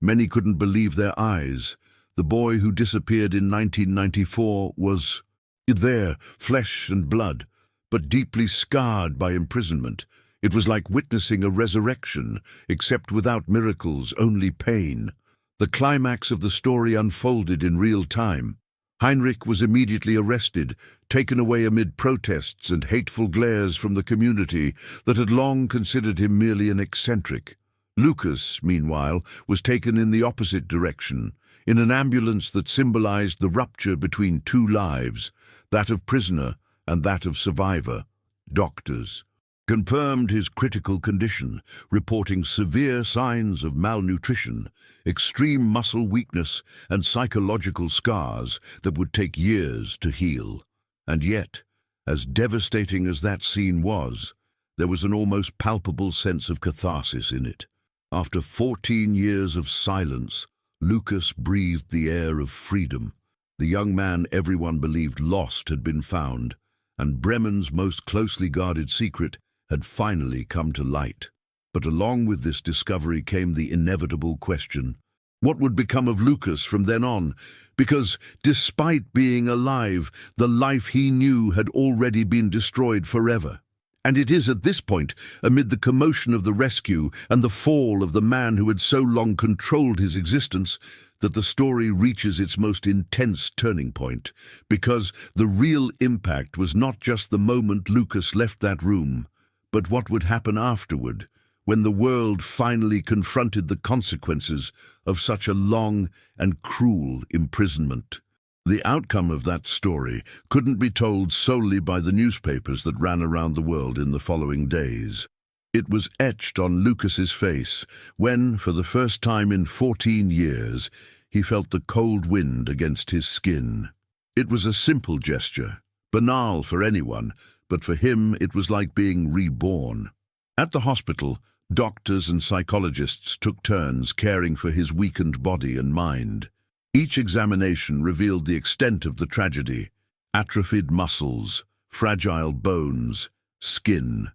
Many couldn't believe their eyes. The boy who disappeared in 1994 was there, flesh and blood, but deeply scarred by imprisonment. It was like witnessing a resurrection, except without miracles, only pain. The climax of the story unfolded in real time. Heinrich was immediately arrested, taken away amid protests and hateful glares from the community that had long considered him merely an eccentric. Lucas, meanwhile, was taken in the opposite direction, in an ambulance that symbolized the rupture between two lives, that of prisoner and that of survivor. Doctors confirmed his critical condition, reporting severe signs of malnutrition, extreme muscle weakness, and psychological scars that would take years to heal. And yet, as devastating as that scene was, there was an almost palpable sense of catharsis in it. After 14 years of silence, Lucas breathed the air of freedom. The young man everyone believed lost had been found, and Bremen's most closely guarded secret had finally come to light. But along with this discovery came the inevitable question: what would become of Lucas from then on? Because despite being alive, the life he knew had already been destroyed forever. And it is at this point, amid the commotion of the rescue and the fall of the man who had so long controlled his existence, that the story reaches its most intense turning point. Because the real impact was not just the moment Lucas left that room, but what would happen afterward, when the world finally confronted the consequences of such a long and cruel imprisonment. The outcome of that story couldn't be told solely by the newspapers that ran around the world in the following days. It was etched on Lucas's face when, for the first time in 14 years, he felt the cold wind against his skin. It was a simple gesture, banal for anyone, but for him it was like being reborn. At the hospital, doctors and psychologists took turns caring for his weakened body and mind. Each examination revealed the extent of the tragedy: atrophied muscles, fragile bones, skin.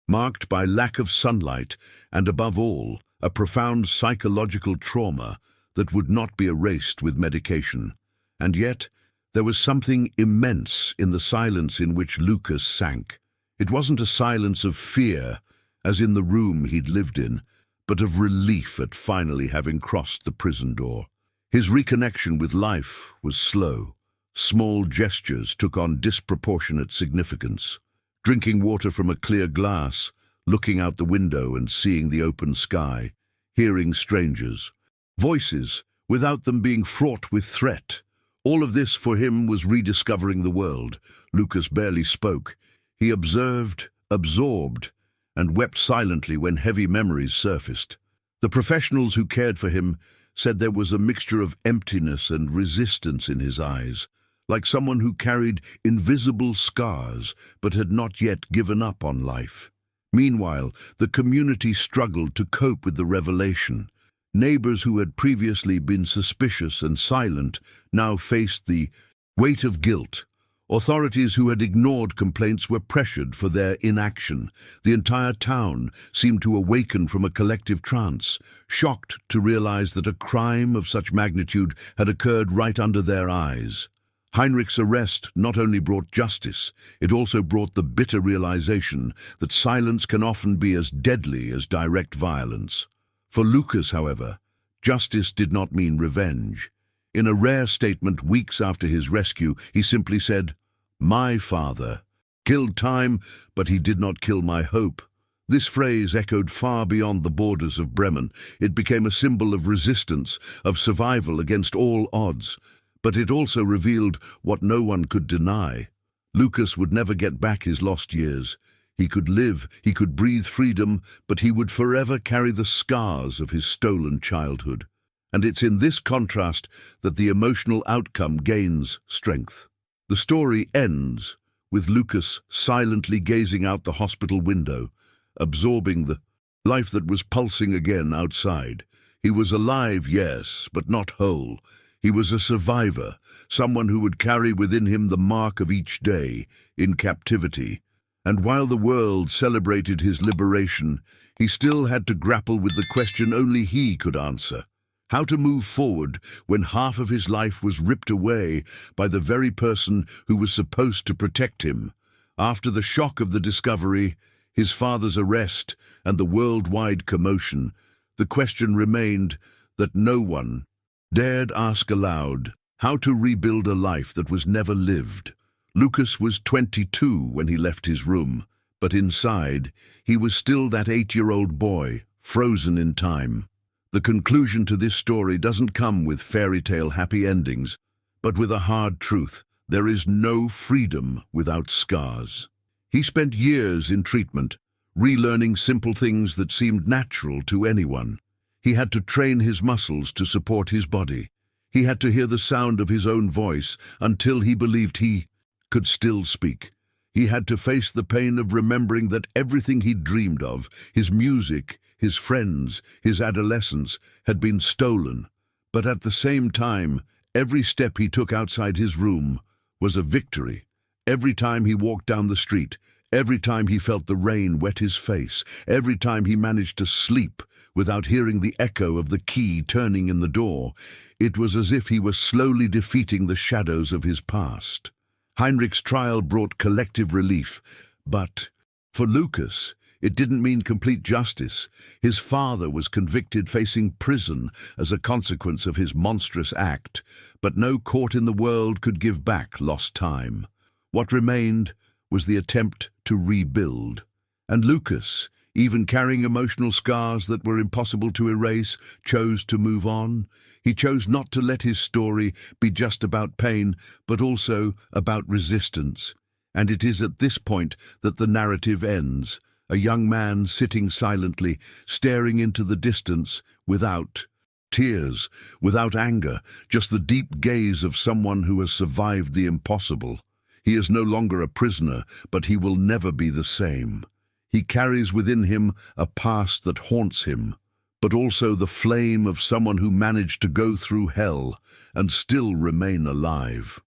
marked by lack of sunlight and, above all, a profound psychological trauma that would not be erased with medication. And yet, there was something immense in the silence in which Lucas sank. It wasn't a silence of fear, as in the room he'd lived in, but of relief at finally having crossed the prison door. His reconnection with life was slow. Small gestures took on disproportionate significance. Drinking water from a clear glass, looking out the window and seeing the open sky, hearing strangers, voices without them being fraught with threat. All of this for him was rediscovering the world. Lucas barely spoke. He observed, absorbed, and wept silently when heavy memories surfaced. The professionals who cared for him said there was a mixture of emptiness and resistance in his eyes, like someone who carried invisible scars but had not yet given up on life. Meanwhile, the community struggled to cope with the revelation. Neighbors who had previously been suspicious and silent now faced the weight of guilt. Authorities who had ignored complaints were pressured for their inaction. The entire town seemed to awaken from a collective trance, shocked to realize that a crime of such magnitude had occurred right under their eyes. Heinrich's arrest not only brought justice, it also brought the bitter realization that silence can often be as deadly as direct violence. For Lucas, however, justice did not mean revenge. In a rare statement weeks after his rescue, he simply said, "My father killed time, but he did not kill my hope." This phrase echoed far beyond the borders of Bremen. It became a symbol of resistance, of survival against all odds. But it also revealed what no one could deny. Lucas would never get back his lost years. He could live, he could breathe freedom, but he would forever carry the scars of his stolen childhood. And it's in this contrast that the emotional outcome gains strength. The story ends with Lucas silently gazing out the hospital window, absorbing the life that was pulsing again outside. He was alive, yes, but not whole. He was a survivor, someone who would carry within him the mark of each day in captivity. And while the world celebrated his liberation, he still had to grapple with the question only he could answer: how to move forward when half of his life was ripped away by the very person who was supposed to protect him. After the shock of the discovery, his father's arrest, and the worldwide commotion, the question remained that no one dared ask aloud: how to rebuild a life that was never lived. Lucas was 22 when he left his room, but inside, he was still that 8-year-old boy, frozen in time. The conclusion to this story doesn't come with fairy tale happy endings, but with a hard truth: there is no freedom without scars. He spent years in treatment, relearning simple things that seemed natural to anyone. He had to train his muscles to support his body. He had to hear the sound of his own voice until he believed he could still speak. He had to face the pain of remembering that everything he dreamed of, his music, his friends, his adolescence, had been stolen. But at the same time, every step he took outside his room was a victory. Every time he walked down the street, every time he felt the rain wet his face, every time he managed to sleep without hearing the echo of the key turning in the door, it was as if he was slowly defeating the shadows of his past. Heinrich's trial brought collective relief, but for Lucas, it didn't mean complete justice. His father was convicted, facing prison as a consequence of his monstrous act, but no court in the world could give back lost time. What remained was the attempt to rebuild. And Lucas, even carrying emotional scars that were impossible to erase, chose to move on. He chose not to let his story be just about pain, but also about resistance. And it is at this point that the narrative ends. A young man sitting silently, staring into the distance, without tears, without anger, just the deep gaze of someone who has survived the impossible. He is no longer a prisoner, but he will never be the same. He carries within him a past that haunts him, but also the flame of someone who managed to go through hell and still remain alive.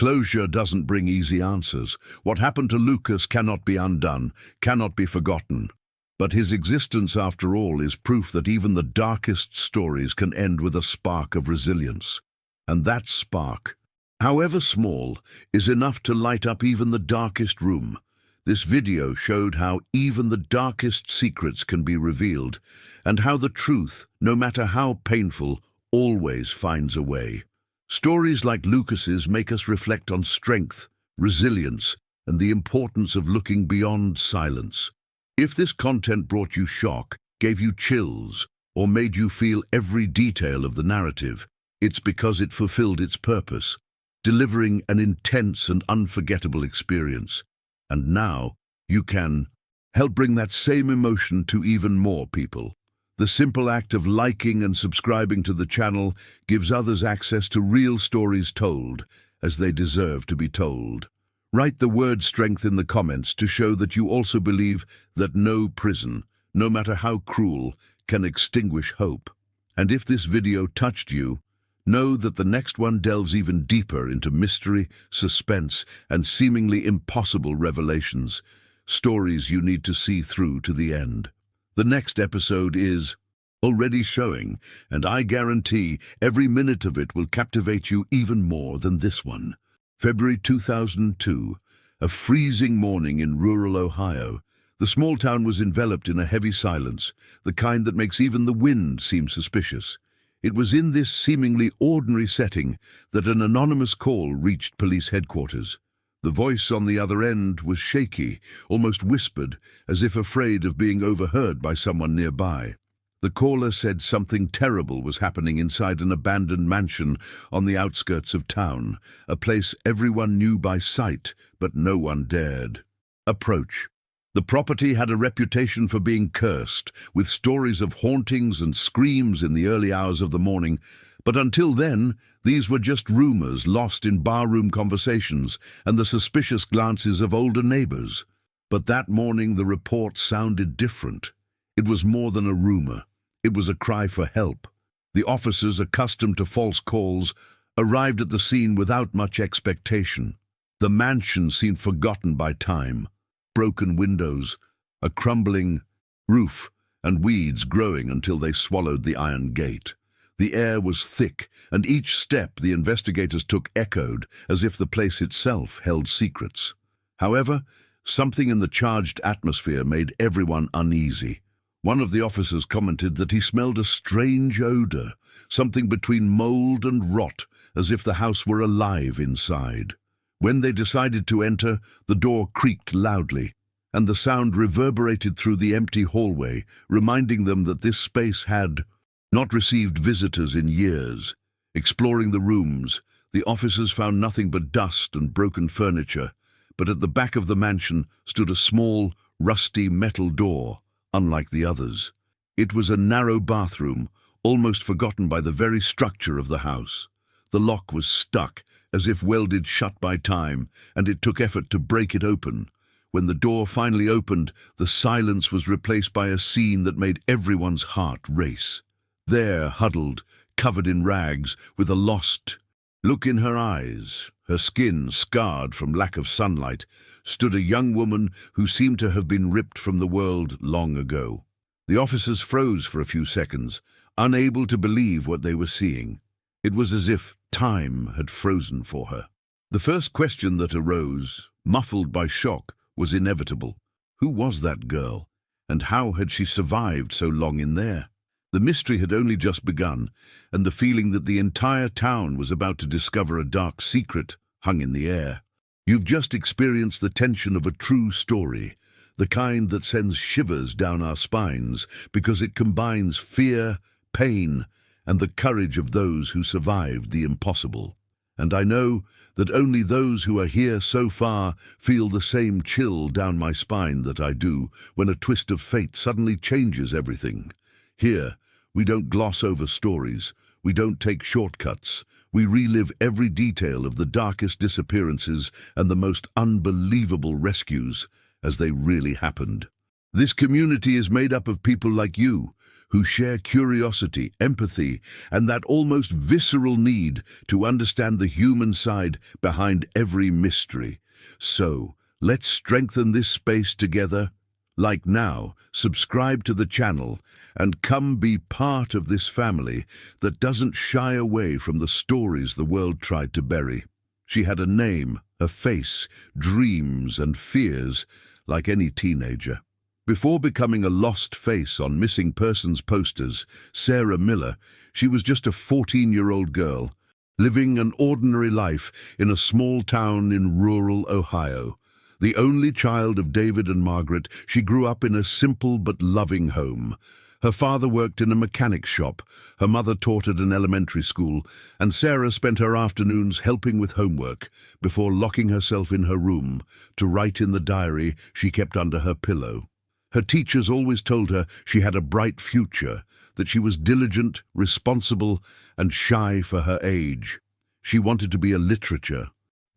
Closure doesn't bring easy answers. What happened to Lucas cannot be undone, cannot be forgotten. But his existence, after all, is proof that even the darkest stories can end with a spark of resilience. And that spark, however small, is enough to light up even the darkest room. This video showed how even the darkest secrets can be revealed, and how the truth, no matter how painful, always finds a way. Stories like Lucas's make us reflect on strength, resilience, and the importance of looking beyond silence. If this content brought you shock, gave you chills, or made you feel every detail of the narrative, it's because it fulfilled its purpose, delivering an intense and unforgettable experience. And now, you can help bring that same emotion to even more people. The simple act of liking and subscribing to the channel gives others access to real stories told as they deserve to be told. Write the word strength in the comments to show that you also believe that no prison, no matter how cruel, can extinguish hope. And if this video touched you, know that the next one delves even deeper into mystery, suspense, and seemingly impossible revelations, stories you need to see through to the end. The next episode is already showing, and I guarantee every minute of it will captivate you even more than this one. February 2002, a freezing morning in rural Ohio. The small town was enveloped in a heavy silence, the kind that makes even the wind seem suspicious. It was in this seemingly ordinary setting that an anonymous call reached police headquarters. The voice on the other end was shaky, almost whispered, as if afraid of being overheard by someone nearby. The caller said something terrible was happening inside an abandoned mansion on the outskirts of town, a place everyone knew by sight, but no one dared approach. The property had a reputation for being cursed, with stories of hauntings and screams in the early hours of the morning, but until then, these were just rumors lost in barroom conversations and the suspicious glances of older neighbors. But that morning the report sounded different. It was more than a rumor. It was a cry for help. The officers, accustomed to false calls, arrived at the scene without much expectation. The mansion seemed forgotten by time. Broken windows, a crumbling roof, and weeds growing until they swallowed the iron gate. The air was thick, and each step the investigators took echoed, as if the place itself held secrets. However, something in the charged atmosphere made everyone uneasy. One of the officers commented that he smelled a strange odor, something between mold and rot, as if the house were alive inside. When they decided to enter, the door creaked loudly, and the sound reverberated through the empty hallway, reminding them that this space had not received visitors in years. Exploring the rooms, the officers found nothing but dust and broken furniture, but at the back of the mansion stood a small, rusty metal door, unlike the others. It was a narrow bathroom, almost forgotten by the very structure of the house. The lock was stuck, as if welded shut by time, and it took effort to break it open. When the door finally opened, the silence was replaced by a scene that made everyone's heart race. There, huddled, covered in rags, with a lost look in her eyes, her skin scarred from lack of sunlight, stood a young woman who seemed to have been ripped from the world long ago. The officers froze for a few seconds, unable to believe what they were seeing. It was as if time had frozen for her. The first question that arose, muffled by shock, was inevitable. Who was that girl, and how had she survived so long in there? The mystery had only just begun, and the feeling that the entire town was about to discover a dark secret hung in the air. You've just experienced the tension of a true story, the kind that sends shivers down our spines because it combines fear, pain, and the courage of those who survived the impossible. And I know that only those who are here so far feel the same chill down my spine that I do when a twist of fate suddenly changes everything. Here, we don't gloss over stories, we don't take shortcuts, we relive every detail of the darkest disappearances and the most unbelievable rescues as they really happened. This community is made up of people like you, who share curiosity, empathy, and that almost visceral need to understand the human side behind every mystery. So, let's strengthen this space together. Like now, subscribe to the channel and come be part of this family that doesn't shy away from the stories the world tried to bury. She had a name, a face, dreams and fears like any teenager. Before becoming a lost face on missing persons posters, Sarah Miller, she was just a 14-year-old girl, living an ordinary life in a small town in rural Ohio. The only child of David and Margaret, she grew up in a simple but loving home. Her father worked in a mechanic shop, her mother taught at an elementary school, and Sarah spent her afternoons helping with homework before locking herself in her room to write in the diary she kept under her pillow. Her teachers always told her she had a bright future, that she was diligent, responsible, and shy for her age. She wanted to be a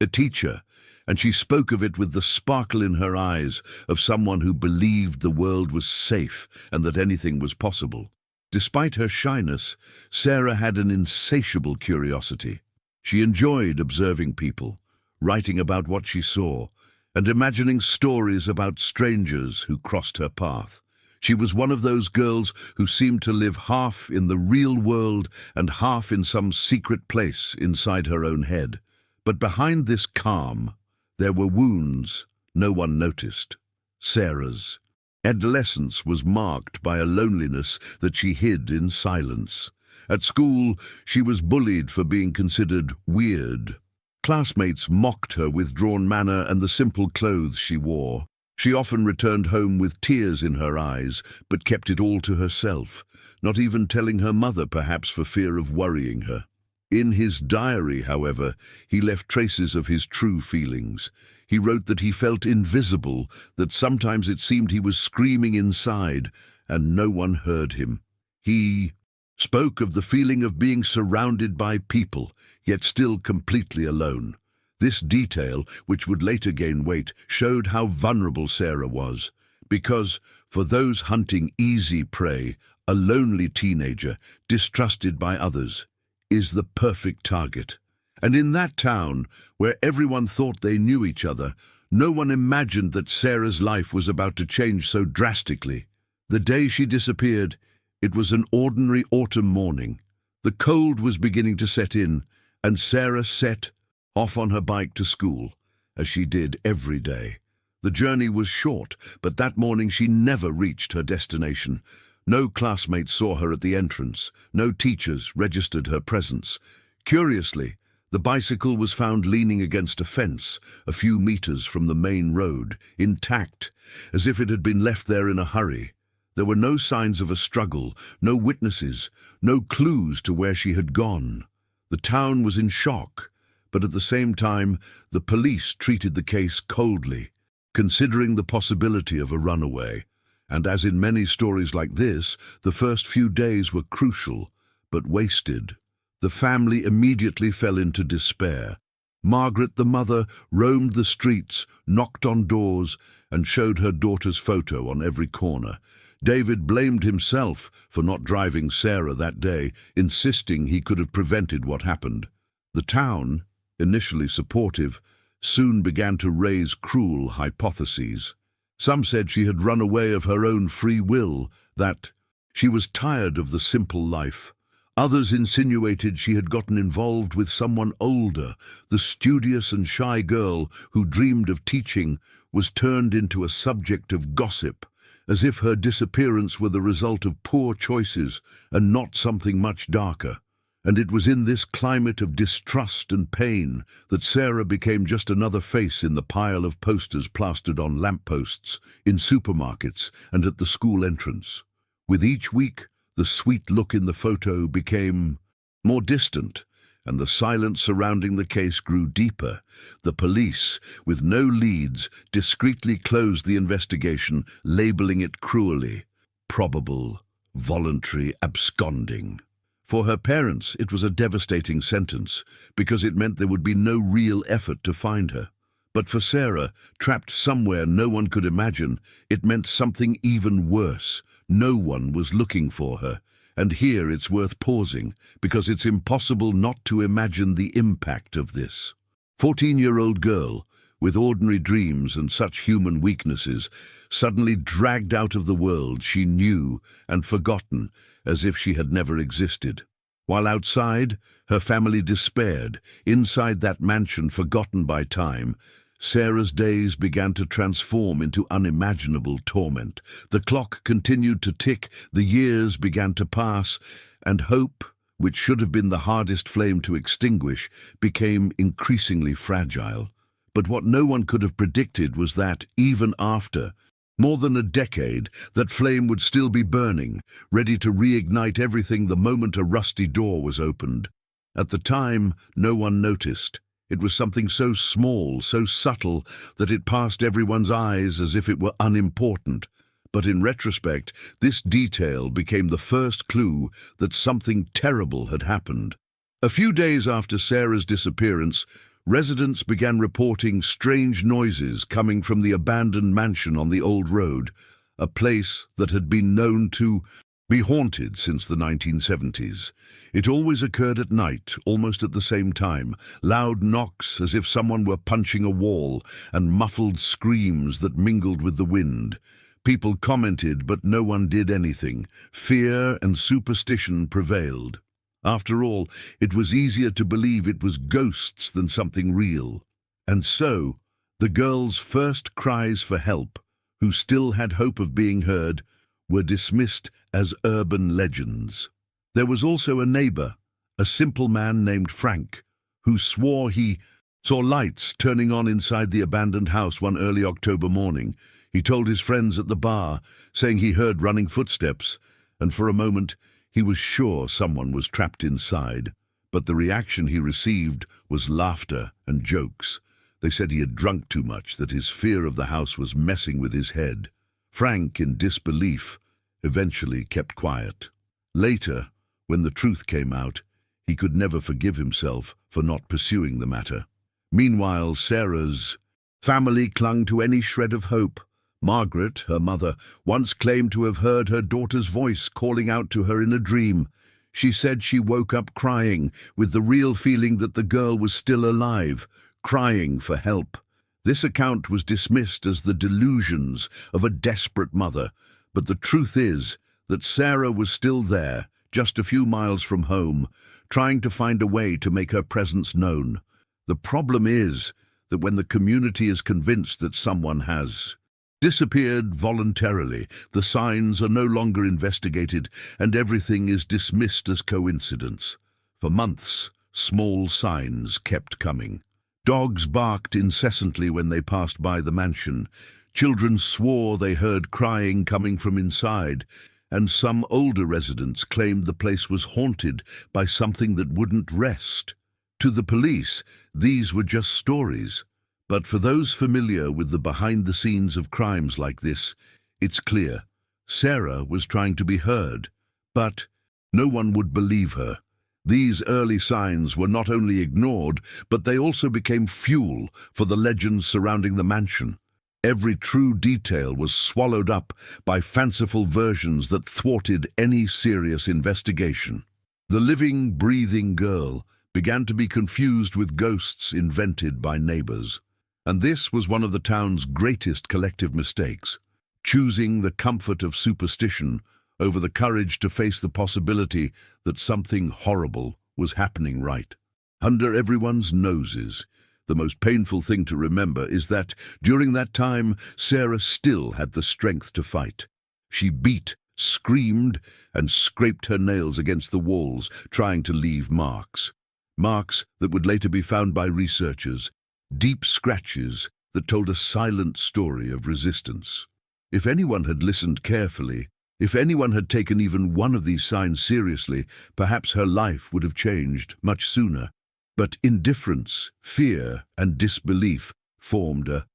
teacher, and she spoke of it with the sparkle in her eyes of someone who believed the world was safe and that anything was possible. Despite her shyness, Sarah had an insatiable curiosity. She enjoyed observing people, writing about what she saw, and imagining stories about strangers who crossed her path. She was one of those girls who seemed to live half in the real world and half in some secret place inside her own head. But behind this calm, there were wounds no one noticed. Sarah's adolescence was marked by a loneliness that she hid in silence. At school, she was bullied for being considered weird. Classmates mocked her withdrawn manner and the simple clothes she wore. She often returned home with tears in her eyes, but kept it all to herself, not even telling her mother, perhaps for fear of worrying her. In his diary, however, he left traces of his true feelings. He wrote that he felt invisible, that sometimes it seemed he was screaming inside, and no one heard him. He spoke of the feeling of being surrounded by people, yet still completely alone. This detail, which would later gain weight, showed how vulnerable Sarah was, because, for those hunting easy prey, a lonely teenager, distrusted by others, is the perfect target. And in that town, where everyone thought they knew each other, no one imagined that Sarah's life was about to change so drastically. The day she disappeared, it was an ordinary autumn morning. The cold was beginning to set in, and Sarah set off on her bike to school, as she did every day. The journey was short, but that morning she never reached her destination. No classmates saw her at the entrance. No teachers registered her presence. Curiously, the bicycle was found leaning against a fence, a few meters from the main road, intact, as if it had been left there in a hurry. There were no signs of a struggle, no witnesses, no clues to where she had gone. The town was in shock, but at the same time, the police treated the case coldly, considering the possibility of a runaway. And as in many stories like this, the first few days were crucial, but wasted. The family immediately fell into despair. Margaret, the mother, roamed the streets, knocked on doors, and showed her daughter's photo on every corner. David blamed himself for not driving Sarah that day, insisting he could have prevented what happened. The town, initially supportive, soon began to raise cruel hypotheses. Some said she had run away of her own free will, that she was tired of the simple life. Others insinuated she had gotten involved with someone older. The studious and shy girl who dreamed of teaching was turned into a subject of gossip, as if her disappearance were the result of poor choices and not something much darker. And it was in this climate of distrust and pain that Sarah became just another face in the pile of posters plastered on lampposts, in supermarkets, and at the school entrance. With each week, the sweet look in the photo became more distant, and the silence surrounding the case grew deeper. The police, with no leads, discreetly closed the investigation, labeling it cruelly probable, voluntary absconding. For her parents, it was a devastating sentence, because it meant there would be no real effort to find her. But for Sarah, trapped somewhere no one could imagine, it meant something even worse. No one was looking for her. And here it's worth pausing, because it's impossible not to imagine the impact of this. 14-year-old girl, with ordinary dreams and such human weaknesses, suddenly dragged out of the world she knew and forgotten as if she had never existed. While outside, her family despaired. Inside that mansion forgotten by time, Sarah's days began to transform into unimaginable torment. The clock continued to tick, the years began to pass, and hope, which should have been the hardest flame to extinguish, became increasingly fragile. But what no one could have predicted was that, even after more than a decade, that flame would still be burning, ready to reignite everything the moment a rusty door was opened. At the time, no one noticed. It was something so small, so subtle, that it passed everyone's eyes as if it were unimportant. But in retrospect, this detail became the first clue that something terrible had happened. A few days after Sarah's disappearance, residents began reporting strange noises coming from the abandoned mansion on the old road, a place that had been known to be haunted since the 1970s. It always occurred at night, almost at the same time, loud knocks as if someone were punching a wall, and muffled screams that mingled with the wind. People commented, but no one did anything. Fear and superstition prevailed. After all, it was easier to believe it was ghosts than something real. And so, the girl's first cries for help, who still had hope of being heard, were dismissed as urban legends. There was also a neighbor, a simple man named Frank, who swore he saw lights turning on inside the abandoned house one early October morning. He told his friends at the bar, saying he heard running footsteps, and for a moment he was sure someone was trapped inside. But the reaction he received was laughter and jokes. They said he had drunk too much, that his fear of the house was messing with his head. Frank, in disbelief, eventually kept quiet. Later, when the truth came out, he could never forgive himself for not pursuing the matter. Meanwhile, Sarah's family clung to any shred of hope. Margaret, her mother, once claimed to have heard her daughter's voice calling out to her in a dream. She said she woke up crying, with the real feeling that the girl was still alive, crying for help. This account was dismissed as the delusions of a desperate mother, but the truth is that Sarah was still there, just a few miles from home, trying to find a way to make her presence known. The problem is that when the community is convinced that someone has disappeared voluntarily, the signs are no longer investigated and everything is dismissed as coincidence. For months, small signs kept coming. Dogs barked incessantly when they passed by the mansion. Children swore they heard crying coming from inside, and some older residents claimed the place was haunted by something that wouldn't rest. To the police, these were just stories. But for those familiar with the behind-the-scenes of crimes like this, it's clear. Sarah was trying to be heard, but no one would believe her. These early signs were not only ignored, but they also became fuel for the legends surrounding the mansion. Every true detail was swallowed up by fanciful versions that thwarted any serious investigation. The living, breathing girl began to be confused with ghosts invented by neighbors. And this was one of the town's greatest collective mistakes, choosing the comfort of superstition over the courage to face the possibility that something horrible was happening right under everyone's noses. The most painful thing to remember is that, during that time, Sarah still had the strength to fight. She beat, screamed, and scraped her nails against the walls, trying to leave marks. Marks that would later be found by researchers. Deep scratches that told a silent story of resistance. If anyone had listened carefully, if anyone had taken even one of these signs seriously, perhaps her life would have changed much sooner. But indifference, fear, and disbelief formed a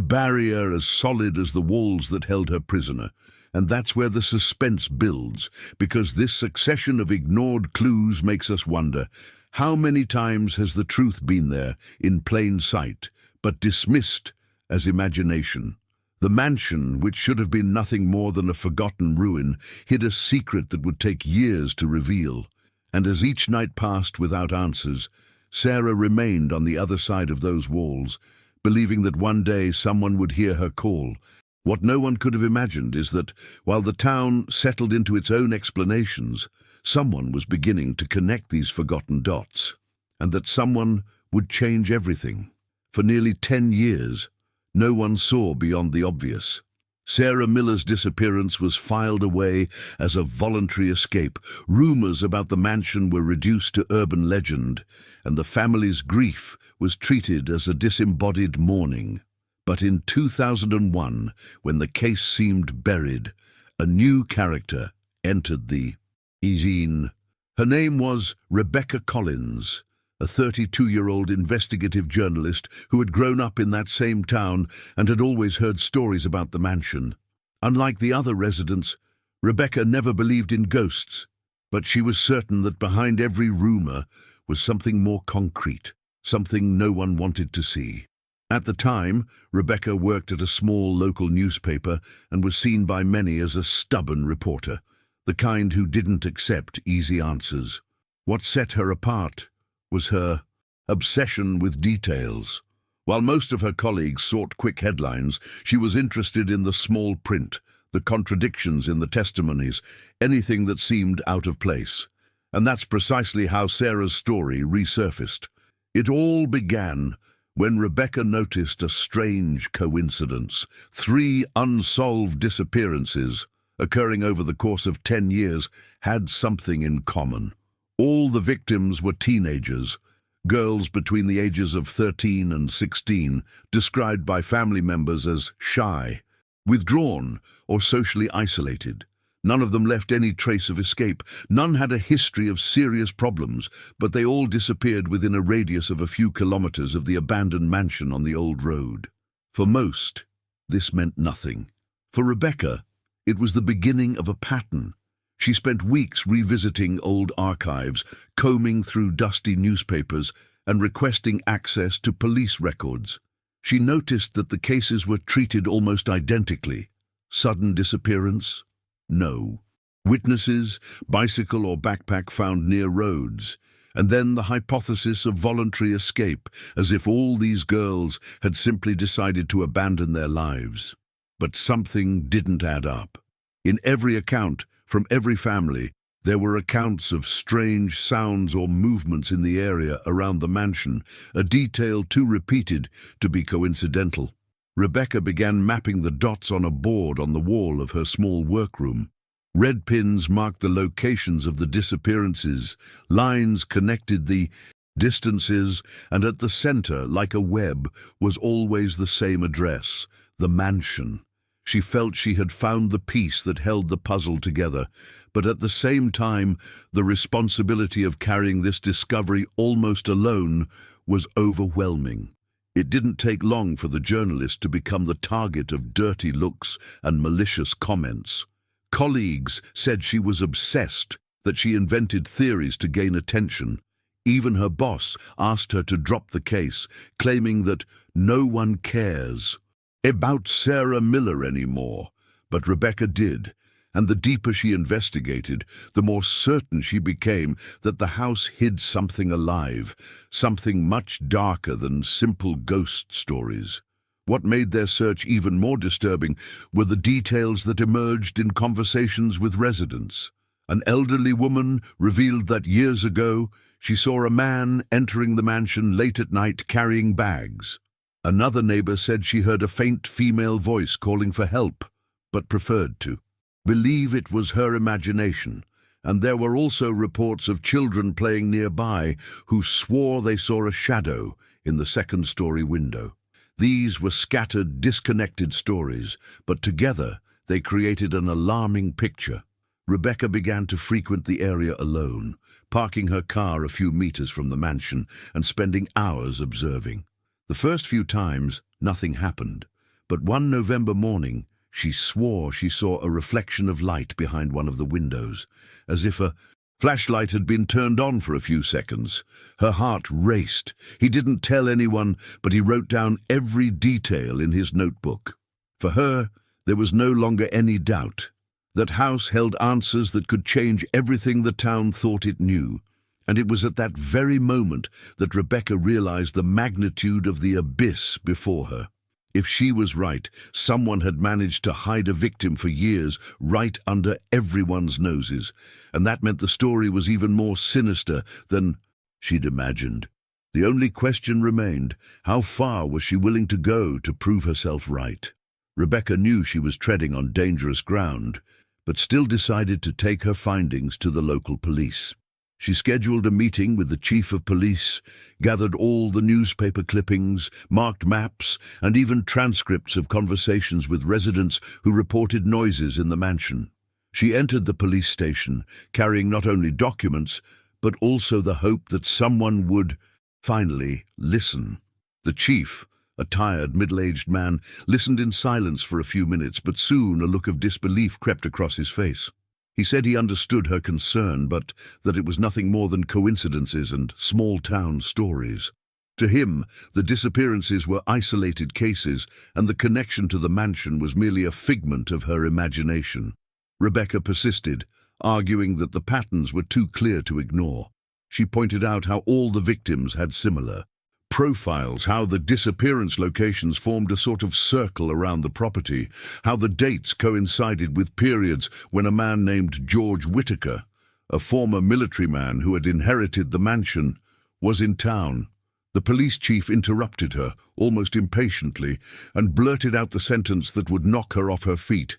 barrier as solid as the walls that held her prisoner. And that's where the suspense builds, because this succession of ignored clues makes us wonder, how many times has the truth been there, in plain sight, but dismissed as imagination. The mansion, which should have been nothing more than a forgotten ruin, hid a secret that would take years to reveal. And as each night passed without answers, Sarah remained on the other side of those walls, believing that one day someone would hear her call. What no one could have imagined is that, while the town settled into its own explanations, someone was beginning to connect these forgotten dots, and that someone would change everything. For nearly 10 years, no one saw beyond the obvious. Sarah Miller's disappearance was filed away as a voluntary escape. Rumors about the mansion were reduced to urban legend, and the family's grief was treated as a disembodied mourning. But in 2001, when the case seemed buried, a new character entered the scene. Her name was Rebecca Collins, a 32-year-old investigative journalist who had grown up in that same town and had always heard stories about the mansion. Unlike the other residents, Rebecca never believed in ghosts, but she was certain that behind every rumor was something more concrete, something no one wanted to see. At the time, Rebecca worked at a small local newspaper and was seen by many as a stubborn reporter, the kind who didn't accept easy answers. What set her apart was her obsession with details. While most of her colleagues sought quick headlines, she was interested in the small print, the contradictions in the testimonies, anything that seemed out of place. And that's precisely how Sarah's story resurfaced. It all began when Rebecca noticed a strange coincidence. 3 unsolved disappearances, occurring over the course of 10 years, had something in common. All the victims were teenagers, girls between the ages of 13 and 16, described by family members as shy, withdrawn, or socially isolated. None of them left any trace of escape. None had a history of serious problems, but they all disappeared within a radius of a few kilometers of the abandoned mansion on the old road. For most, this meant nothing. For Rebecca, it was the beginning of a pattern. She spent weeks revisiting old archives, combing through dusty newspapers, and requesting access to police records. She noticed that the cases were treated almost identically. Sudden disappearance? No. Witnesses, bicycle or backpack found near roads. And then the hypothesis of voluntary escape, as if all these girls had simply decided to abandon their lives. But something didn't add up. In every account, from every family, there were accounts of strange sounds or movements in the area around the mansion, a detail too repeated to be coincidental. Rebecca began mapping the dots on a board on the wall of her small workroom. Red pins marked the locations of the disappearances, lines connected the distances, and at the center, like a web, was always the same address, the mansion. She felt she had found the piece that held the puzzle together, but at the same time, the responsibility of carrying this discovery almost alone was overwhelming. It didn't take long for the journalist to become the target of dirty looks and malicious comments. Colleagues said she was obsessed, that she invented theories to gain attention. Even her boss asked her to drop the case, claiming that no one cares about Sarah Miller anymore. But Rebecca did, and the deeper she investigated, the more certain she became that the house hid something alive, something much darker than simple ghost stories. What made their search even more disturbing were the details that emerged in conversations with residents. An elderly woman revealed that years ago she saw a man entering the mansion late at night carrying bags. Another neighbor said she heard a faint female voice calling for help, but preferred to believe it was her imagination. And there were also reports of children playing nearby who swore they saw a shadow in the second-story window. These were scattered, disconnected stories, but together they created an alarming picture. Rebecca began to frequent the area alone, parking her car a few meters from the mansion and spending hours observing. The first few times, nothing happened, but one November morning, she swore she saw a reflection of light behind one of the windows, as if a Flashlight had been turned on for a few seconds. Her heart raced. He didn't tell anyone, but he wrote down every detail in his notebook. For her, there was no longer any doubt. That house held answers that could change everything the town thought it knew. And it was at that very moment that Rebecca realized the magnitude of the abyss before her. If she was right, someone had managed to hide a victim for years right under everyone's noses, and that meant the story was even more sinister than she'd imagined. The only question remained: how far was she willing to go to prove herself right? Rebecca knew she was treading on dangerous ground, but still decided to take her findings to the local police. She scheduled a meeting with the chief of police, gathered all the newspaper clippings, marked maps, and even transcripts of conversations with residents who reported noises in the mansion. She entered the police station, carrying not only documents, but also the hope that someone would, finally, listen. The chief, a tired, middle-aged man, listened in silence for a few minutes, but soon a look of disbelief crept across his face. He said he understood her concern, but that it was nothing more than coincidences and small-town stories. To him, the disappearances were isolated cases, and the connection to the mansion was merely a figment of her imagination. Rebecca persisted, arguing that the patterns were too clear to ignore. She pointed out how all the victims had similar profiles, how the disappearance locations formed a sort of circle around the property, how the dates coincided with periods when a man named George Whitaker, a former military man who had inherited the mansion, was in town. The police chief interrupted her, almost impatiently, and blurted out the sentence that would knock her off her feet.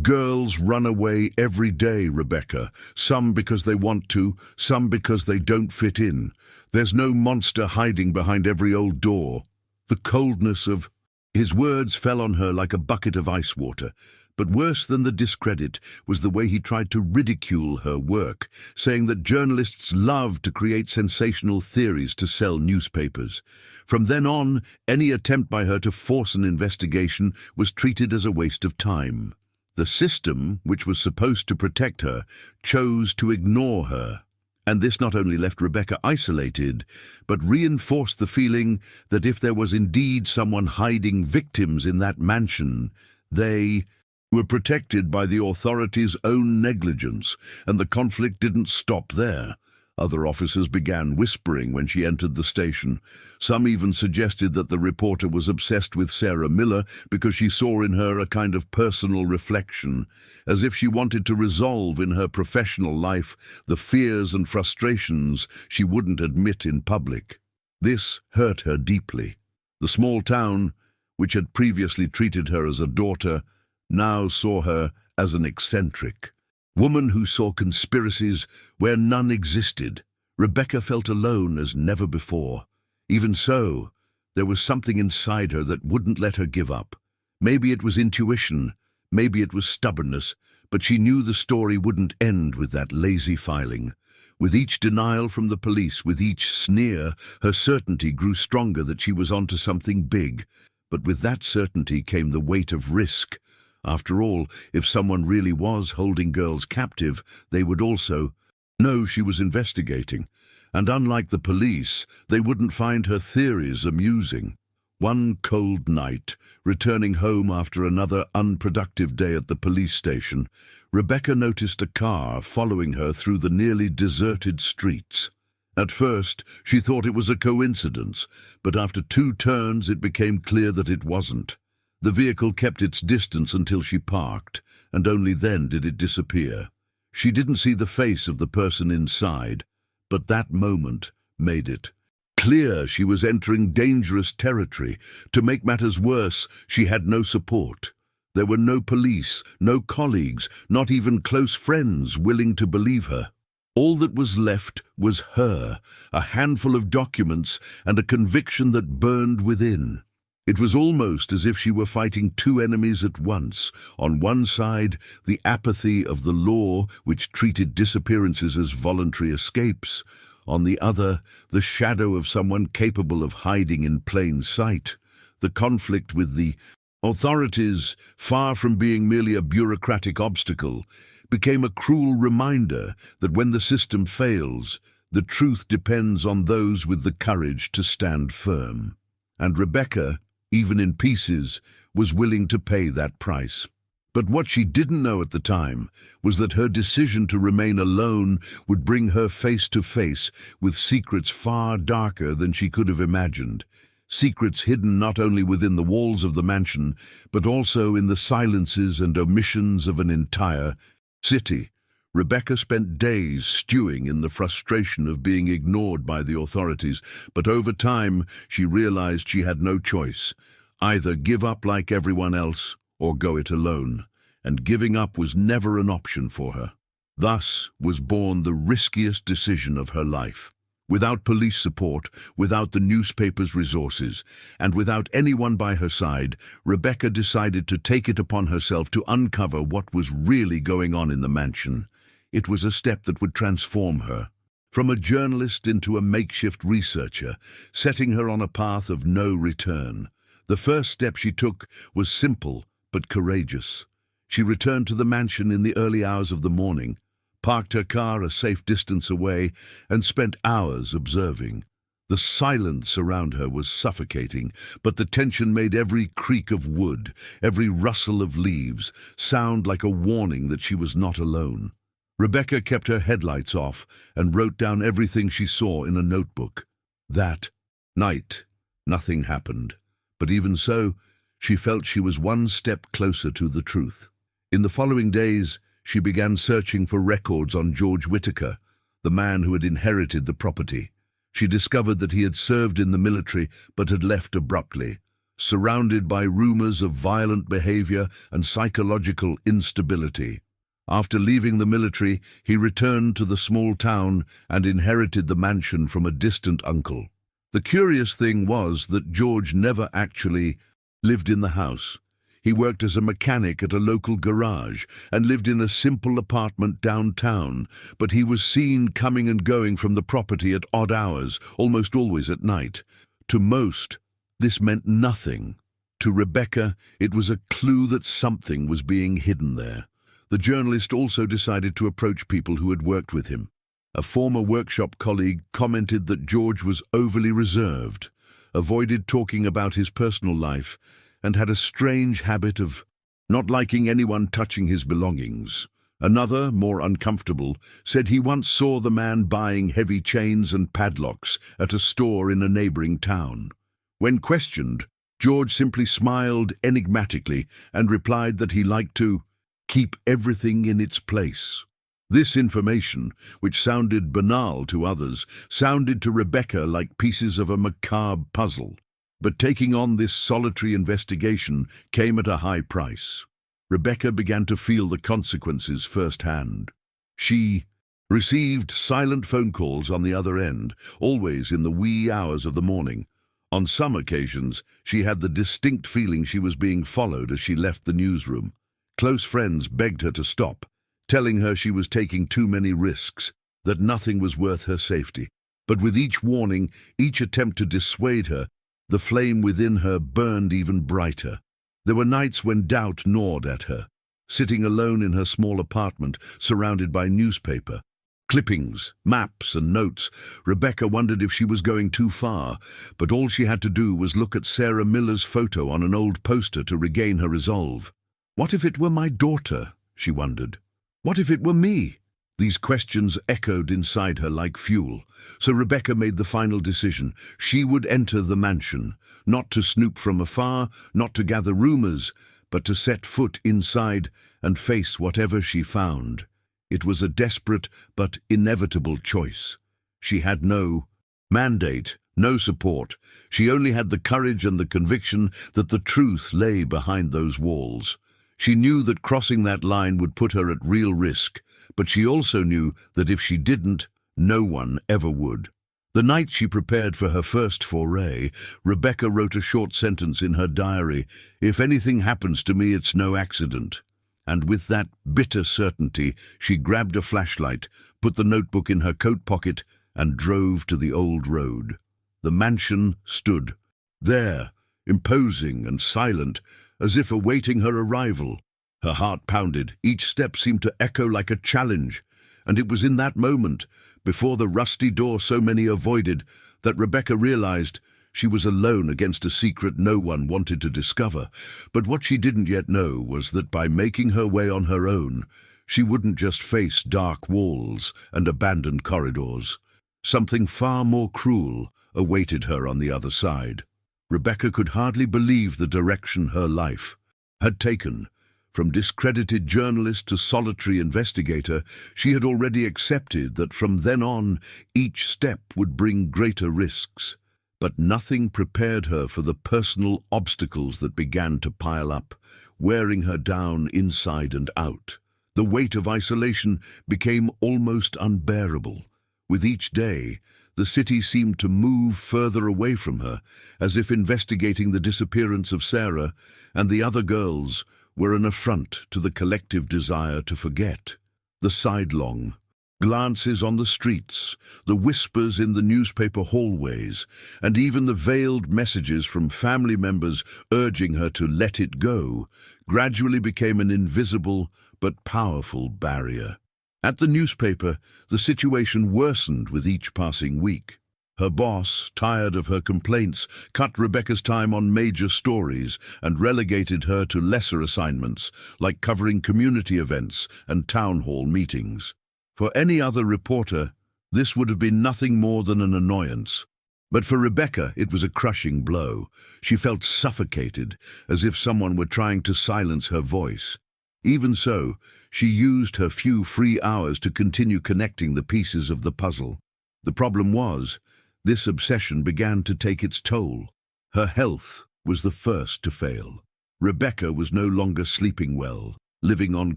"Girls run away every day, Rebecca, some because they want to, some because they don't fit in. There's no monster hiding behind every old door." The coldness of his words fell on her like a bucket of ice water. But worse than the discredit was the way he tried to ridicule her work, saying that journalists loved to create sensational theories to sell newspapers. From then on, any attempt by her to force an investigation was treated as a waste of time. The system, which was supposed to protect her, chose to ignore her. And this not only left Rebecca isolated, but reinforced the feeling that if there was indeed someone hiding victims in that mansion, they were protected by the authorities' own negligence, and the conflict didn't stop there. Other officers began whispering when she entered the station. Some even suggested that the reporter was obsessed with Sarah Miller because she saw in her a kind of personal reflection, as if she wanted to resolve in her professional life the fears and frustrations she wouldn't admit in public. This hurt her deeply. The small town, which had previously treated her as a daughter, now saw her as an eccentric woman who saw conspiracies where none existed. Rebecca felt alone as never before. Even so, there was something inside her that wouldn't let her give up. Maybe it was intuition, maybe it was stubbornness, but she knew the story wouldn't end with that lazy filing. With each denial from the police, with each sneer, her certainty grew stronger that she was onto something big. But with that certainty came the weight of risk. After all, if someone really was holding girls captive, they would also know she was investigating. And unlike the police, they wouldn't find her theories amusing. One cold night, returning home after another unproductive day at the police station, Rebecca noticed a car following her through the nearly deserted streets. At first, she thought it was a coincidence, but after 2 turns it became clear that it wasn't. The vehicle kept its distance until she parked, and only then did it disappear. She didn't see the face of the person inside, but that moment made it clear she was entering dangerous territory. To make matters worse, she had no support. There were no police, no colleagues, not even close friends willing to believe her. All that was left was her, a handful of documents, and a conviction that burned within. It was almost as if she were fighting 2 enemies at once. On one side, the apathy of the law, which treated disappearances as voluntary escapes. On the other, the shadow of someone capable of hiding in plain sight. The conflict with the authorities, far from being merely a bureaucratic obstacle, became a cruel reminder that when the system fails, the truth depends on those with the courage to stand firm. And Rebecca, even in pieces, was willing to pay that price. But what she didn't know at the time was that her decision to remain alone would bring her face to face with secrets far darker than she could have imagined. Secrets hidden not only within the walls of the mansion, but also in the silences and omissions of an entire city. Rebecca spent days stewing in the frustration of being ignored by the authorities, but over time she realized she had no choice. Either give up like everyone else, or go it alone, and giving up was never an option for her. Thus was born the riskiest decision of her life. Without police support, without the newspaper's resources, and without anyone by her side, Rebecca decided to take it upon herself to uncover what was really going on in the mansion. It was a step that would transform her. From a journalist into a makeshift researcher, setting her on a path of no return. The first step she took was simple but courageous. She returned to the mansion in the early hours of the morning, parked her car a safe distance away, and spent hours observing. The silence around her was suffocating, but the tension made every creak of wood, every rustle of leaves, sound like a warning that she was not alone. Rebecca kept her headlights off and wrote down everything she saw in a notebook. That night, nothing happened, but even so, she felt she was one step closer to the truth. In the following days, she began searching for records on George Whitaker, the man who had inherited the property. She discovered that he had served in the military but had left abruptly, surrounded by rumors of violent behavior and psychological instability. After leaving the military, he returned to the small town and inherited the mansion from a distant uncle. The curious thing was that George never actually lived in the house. He worked as a mechanic at a local garage and lived in a simple apartment downtown, but he was seen coming and going from the property at odd hours, almost always at night. To most, this meant nothing. To Rebecca, it was a clue that something was being hidden there. The journalist also decided to approach people who had worked with him. A former workshop colleague commented that George was overly reserved, avoided talking about his personal life, and had a strange habit of not liking anyone touching his belongings. Another, more uncomfortable, said he once saw the man buying heavy chains and padlocks at a store in a neighboring town. When questioned, George simply smiled enigmatically and replied that he liked to keep everything in its place. This information, which sounded banal to others, sounded to Rebecca like pieces of a macabre puzzle. But taking on this solitary investigation came at a high price. Rebecca began to feel the consequences firsthand. She received silent phone calls on the other end, always in the wee hours of the morning. On some occasions, she had the distinct feeling she was being followed as she left the newsroom. Close friends begged her to stop, telling her she was taking too many risks, that nothing was worth her safety. But with each warning, each attempt to dissuade her, the flame within her burned even brighter. There were nights when doubt gnawed at her, sitting alone in her small apartment, surrounded by newspaper, clippings, maps and notes. Rebecca wondered if she was going too far, but all she had to do was look at Sarah Miller's photo on an old poster to regain her resolve. What if it were my daughter? She wondered. What if it were me? These questions echoed inside her like fuel, so Rebecca made the final decision. She would enter the mansion, not to snoop from afar, not to gather rumors, but to set foot inside and face whatever she found. It was a desperate but inevitable choice. She had no mandate, no support. She only had the courage and the conviction that the truth lay behind those walls. She knew that crossing that line would put her at real risk, but she also knew that if she didn't, no one ever would. The night she prepared for her first foray, Rebecca wrote a short sentence in her diary: "If anything happens to me, it's no accident." And with that bitter certainty, she grabbed a flashlight, put the notebook in her coat pocket, and drove to the old road. The mansion stood there, imposing and silent, as if awaiting her arrival. Her heart pounded. Each step seemed to echo like a challenge, and it was in that moment, before the rusty door so many avoided, that Rebecca realized she was alone against a secret no one wanted to discover. But what she didn't yet know was that by making her way on her own, she wouldn't just face dark walls and abandoned corridors. Something far more cruel awaited her on the other side. Rebecca could hardly believe the direction her life had taken. From discredited journalist to solitary investigator, she had already accepted that from then on, each step would bring greater risks. But nothing prepared her for the personal obstacles that began to pile up, wearing her down inside and out. The weight of isolation became almost unbearable. With each day, the city seemed to move further away from her, as if investigating the disappearance of Sarah and the other girls were an affront to the collective desire to forget. The sidelong glances on the streets, the whispers in the newspaper hallways, and even the veiled messages from family members urging her to let it go, gradually became an invisible but powerful barrier. At the newspaper, the situation worsened with each passing week. Her boss, tired of her complaints, cut Rebecca's time on major stories and relegated her to lesser assignments, like covering community events and town hall meetings. For any other reporter, this would have been nothing more than an annoyance. But for Rebecca, it was a crushing blow. She felt suffocated, as if someone were trying to silence her voice. Even so, she used her few free hours to continue connecting the pieces of the puzzle. The problem was, this obsession began to take its toll. Her health was the first to fail. Rebecca was no longer sleeping well, living on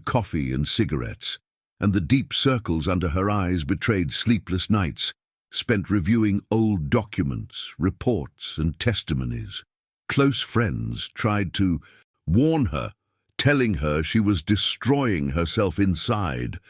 coffee and cigarettes, and the deep circles under her eyes betrayed sleepless nights, spent reviewing old documents, reports, and testimonies. Close friends tried to warn her, telling her she was destroying herself inside.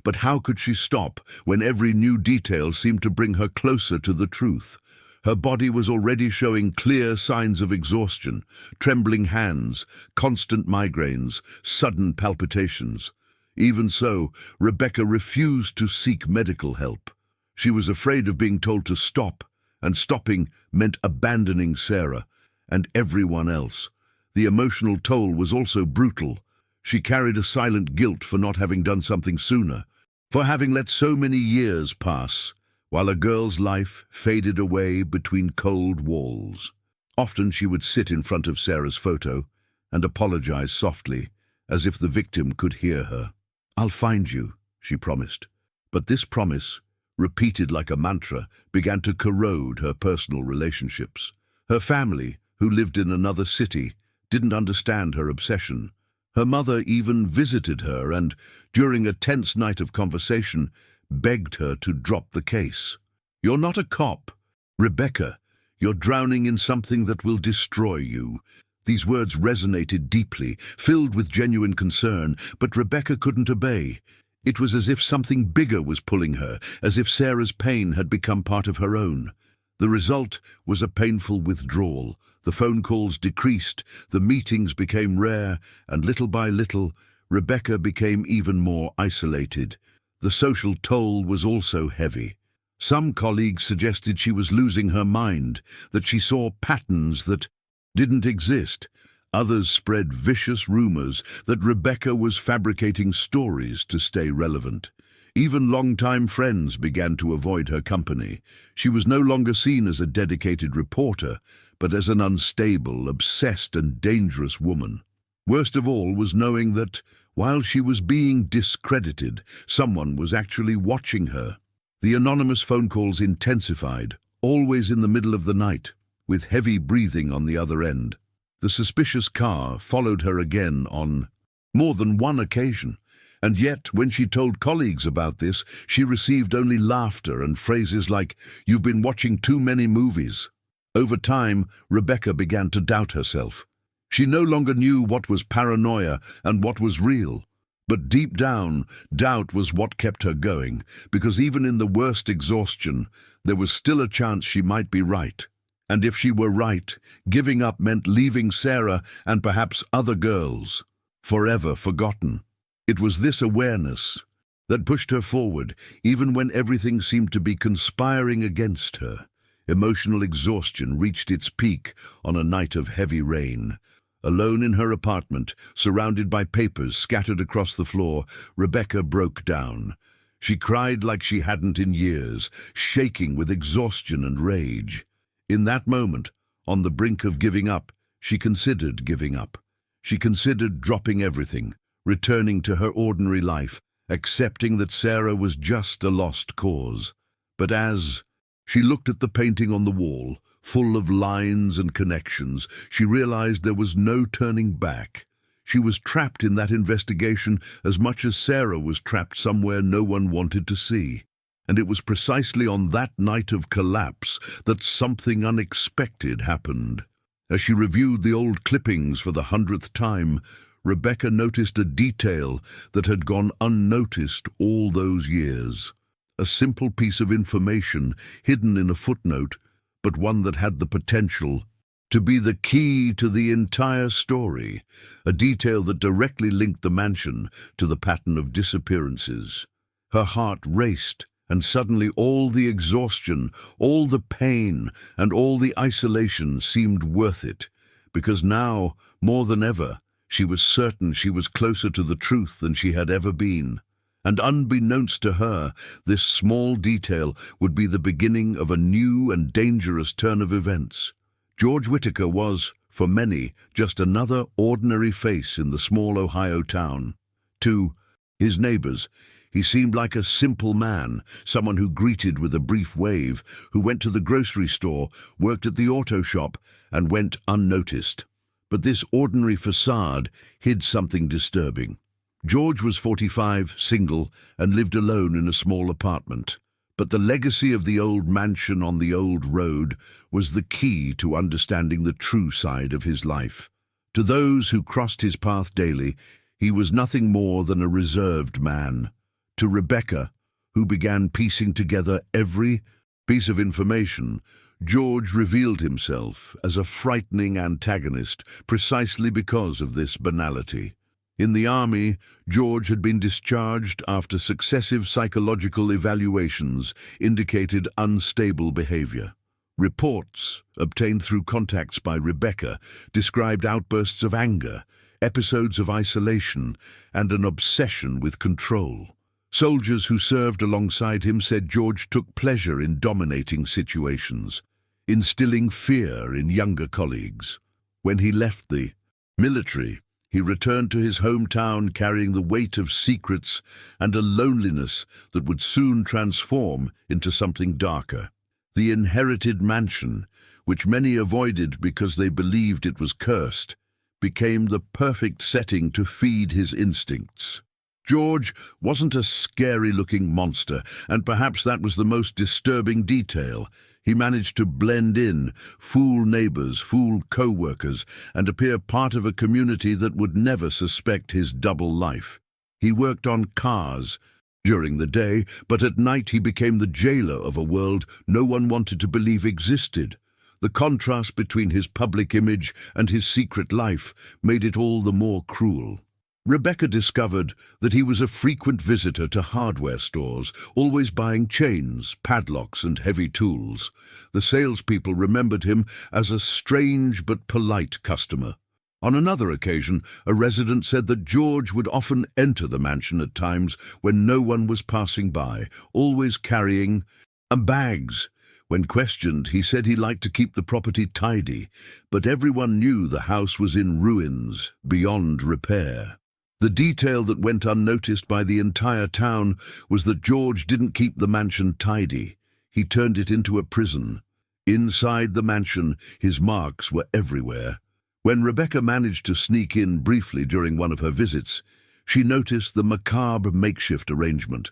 But how could she stop when every new detail seemed to bring her closer to the truth? Her body was already showing clear signs of exhaustion, trembling hands, constant migraines, sudden palpitations. Even so, Rebecca refused to seek medical help. She was afraid of being told to stop, and stopping meant abandoning Sarah and everyone else. The emotional toll was also brutal. She carried a silent guilt for not having done something sooner, for having let so many years pass, while a girl's life faded away between cold walls. Often she would sit in front of Sarah's photo and apologize softly, as if the victim could hear her. "I'll find you," she promised. But this promise, repeated like a mantra, began to corrode her personal relationships. Her family, who lived in another city, didn't understand her obsession. Her mother even visited her and, during a tense night of conversation, begged her to drop the case. "You're not a cop. Rebecca, you're drowning in something that will destroy you." These words resonated deeply, filled with genuine concern, but Rebecca couldn't obey. It was as if something bigger was pulling her, as if Sarah's pain had become part of her own. The result was a painful withdrawal. The phone calls decreased, the meetings became rare, and little by little, Rebecca became even more isolated. The social toll was also heavy. Some colleagues suggested she was losing her mind, that she saw patterns that didn't exist. Others spread vicious rumors that Rebecca was fabricating stories to stay relevant. Even longtime friends began to avoid her company. She was no longer seen as a dedicated reporter, but as an unstable, obsessed, and dangerous woman. Worst of all was knowing that, while she was being discredited, someone was actually watching her. The anonymous phone calls intensified, always in the middle of the night, with heavy breathing on the other end. The suspicious car followed her again on more than one occasion, and yet, when she told colleagues about this, she received only laughter and phrases like, "You've been watching too many movies." Over time, Rebecca began to doubt herself. She no longer knew what was paranoia and what was real. But deep down, doubt was what kept her going, because even in the worst exhaustion, there was still a chance she might be right. And if she were right, giving up meant leaving Sarah and perhaps other girls forever forgotten. It was this awareness that pushed her forward, even when everything seemed to be conspiring against her. Emotional exhaustion reached its peak on a night of heavy rain. Alone in her apartment, surrounded by papers scattered across the floor, Rebecca broke down. She cried like she hadn't in years, shaking with exhaustion and rage. In that moment, on the brink of giving up, she considered giving up. She considered dropping everything, returning to her ordinary life, accepting that Sarah was just a lost cause. But as she looked at the painting on the wall, full of lines and connections, she realized there was no turning back. She was trapped in that investigation as much as Sarah was trapped somewhere no one wanted to see. And it was precisely on that night of collapse that something unexpected happened. As she reviewed the old clippings for the 100th time, Rebecca noticed a detail that had gone unnoticed all those years. A simple piece of information hidden in a footnote, but one that had the potential to be the key to the entire story, a detail that directly linked the mansion to the pattern of disappearances. Her heart raced, and suddenly all the exhaustion, all the pain, and all the isolation seemed worth it, because now, more than ever, she was certain she was closer to the truth than she had ever been. And unbeknownst to her, this small detail would be the beginning of a new and dangerous turn of events. George Whitaker was, for many, just another ordinary face in the small Ohio town. To his neighbors, he seemed like a simple man, someone who greeted with a brief wave, who went to the grocery store, worked at the auto shop, and went unnoticed. But this ordinary facade hid something disturbing. George was 45, single, and lived alone in a small apartment. But the legacy of the old mansion on the old road was the key to understanding the true side of his life. To those who crossed his path daily, he was nothing more than a reserved man. To Rebecca, who began piecing together every piece of information, George revealed himself as a frightening antagonist precisely because of this banality. In the army, George had been discharged after successive psychological evaluations indicated unstable behavior. Reports, obtained through contacts by Rebecca, described outbursts of anger, episodes of isolation, and an obsession with control. Soldiers who served alongside him said George took pleasure in dominating situations, instilling fear in younger colleagues. When he left the military, he returned to his hometown carrying the weight of secrets and a loneliness that would soon transform into something darker. The inherited mansion, which many avoided because they believed it was cursed, became the perfect setting to feed his instincts. George wasn't a scary-looking monster, and perhaps that was the most disturbing detail. He managed to blend in, fool neighbors, fool co-workers, and appear part of a community that would never suspect his double life. He worked on cars during the day, but at night he became the jailer of a world no one wanted to believe existed. The contrast between his public image and his secret life made it all the more cruel. Rebecca discovered that he was a frequent visitor to hardware stores, always buying chains, padlocks, and heavy tools. The salespeople remembered him as a strange but polite customer. On another occasion, a resident said that George would often enter the mansion at times when no one was passing by, always carrying bags. When questioned, he said he liked to keep the property tidy, but everyone knew the house was in ruins, beyond repair. The detail that went unnoticed by the entire town was that George didn't keep the mansion tidy. He turned it into a prison. Inside the mansion, his marks were everywhere. When Rebecca managed to sneak in briefly during one of her visits, she noticed the macabre makeshift arrangement.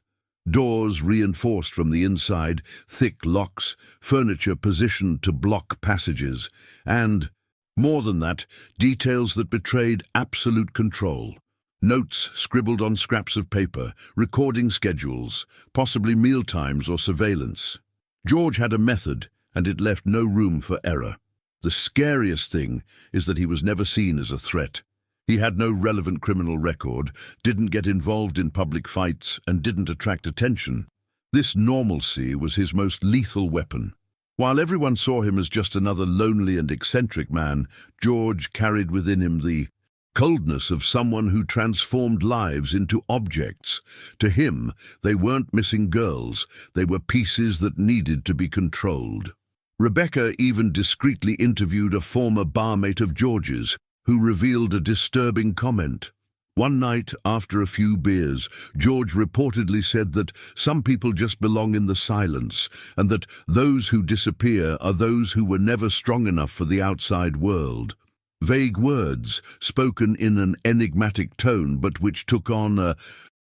Doors reinforced from the inside, thick locks, furniture positioned to block passages, and, more than that, details that betrayed absolute control. Notes scribbled on scraps of paper, recording schedules, possibly mealtimes or surveillance. George had a method, and it left no room for error. The scariest thing is that he was never seen as a threat. He had no relevant criminal record, didn't get involved in public fights, and didn't attract attention. This normalcy was his most lethal weapon. While everyone saw him as just another lonely and eccentric man, George carried within him the coldness of someone who transformed lives into objects. To him, they weren't missing girls, they were pieces that needed to be controlled. Rebecca even discreetly interviewed a former barmate of George's, who revealed a disturbing comment. One night, after a few beers, George reportedly said that some people just belong in the silence, and that those who disappear are those who were never strong enough for the outside world. Vague words, spoken in an enigmatic tone, but which took on a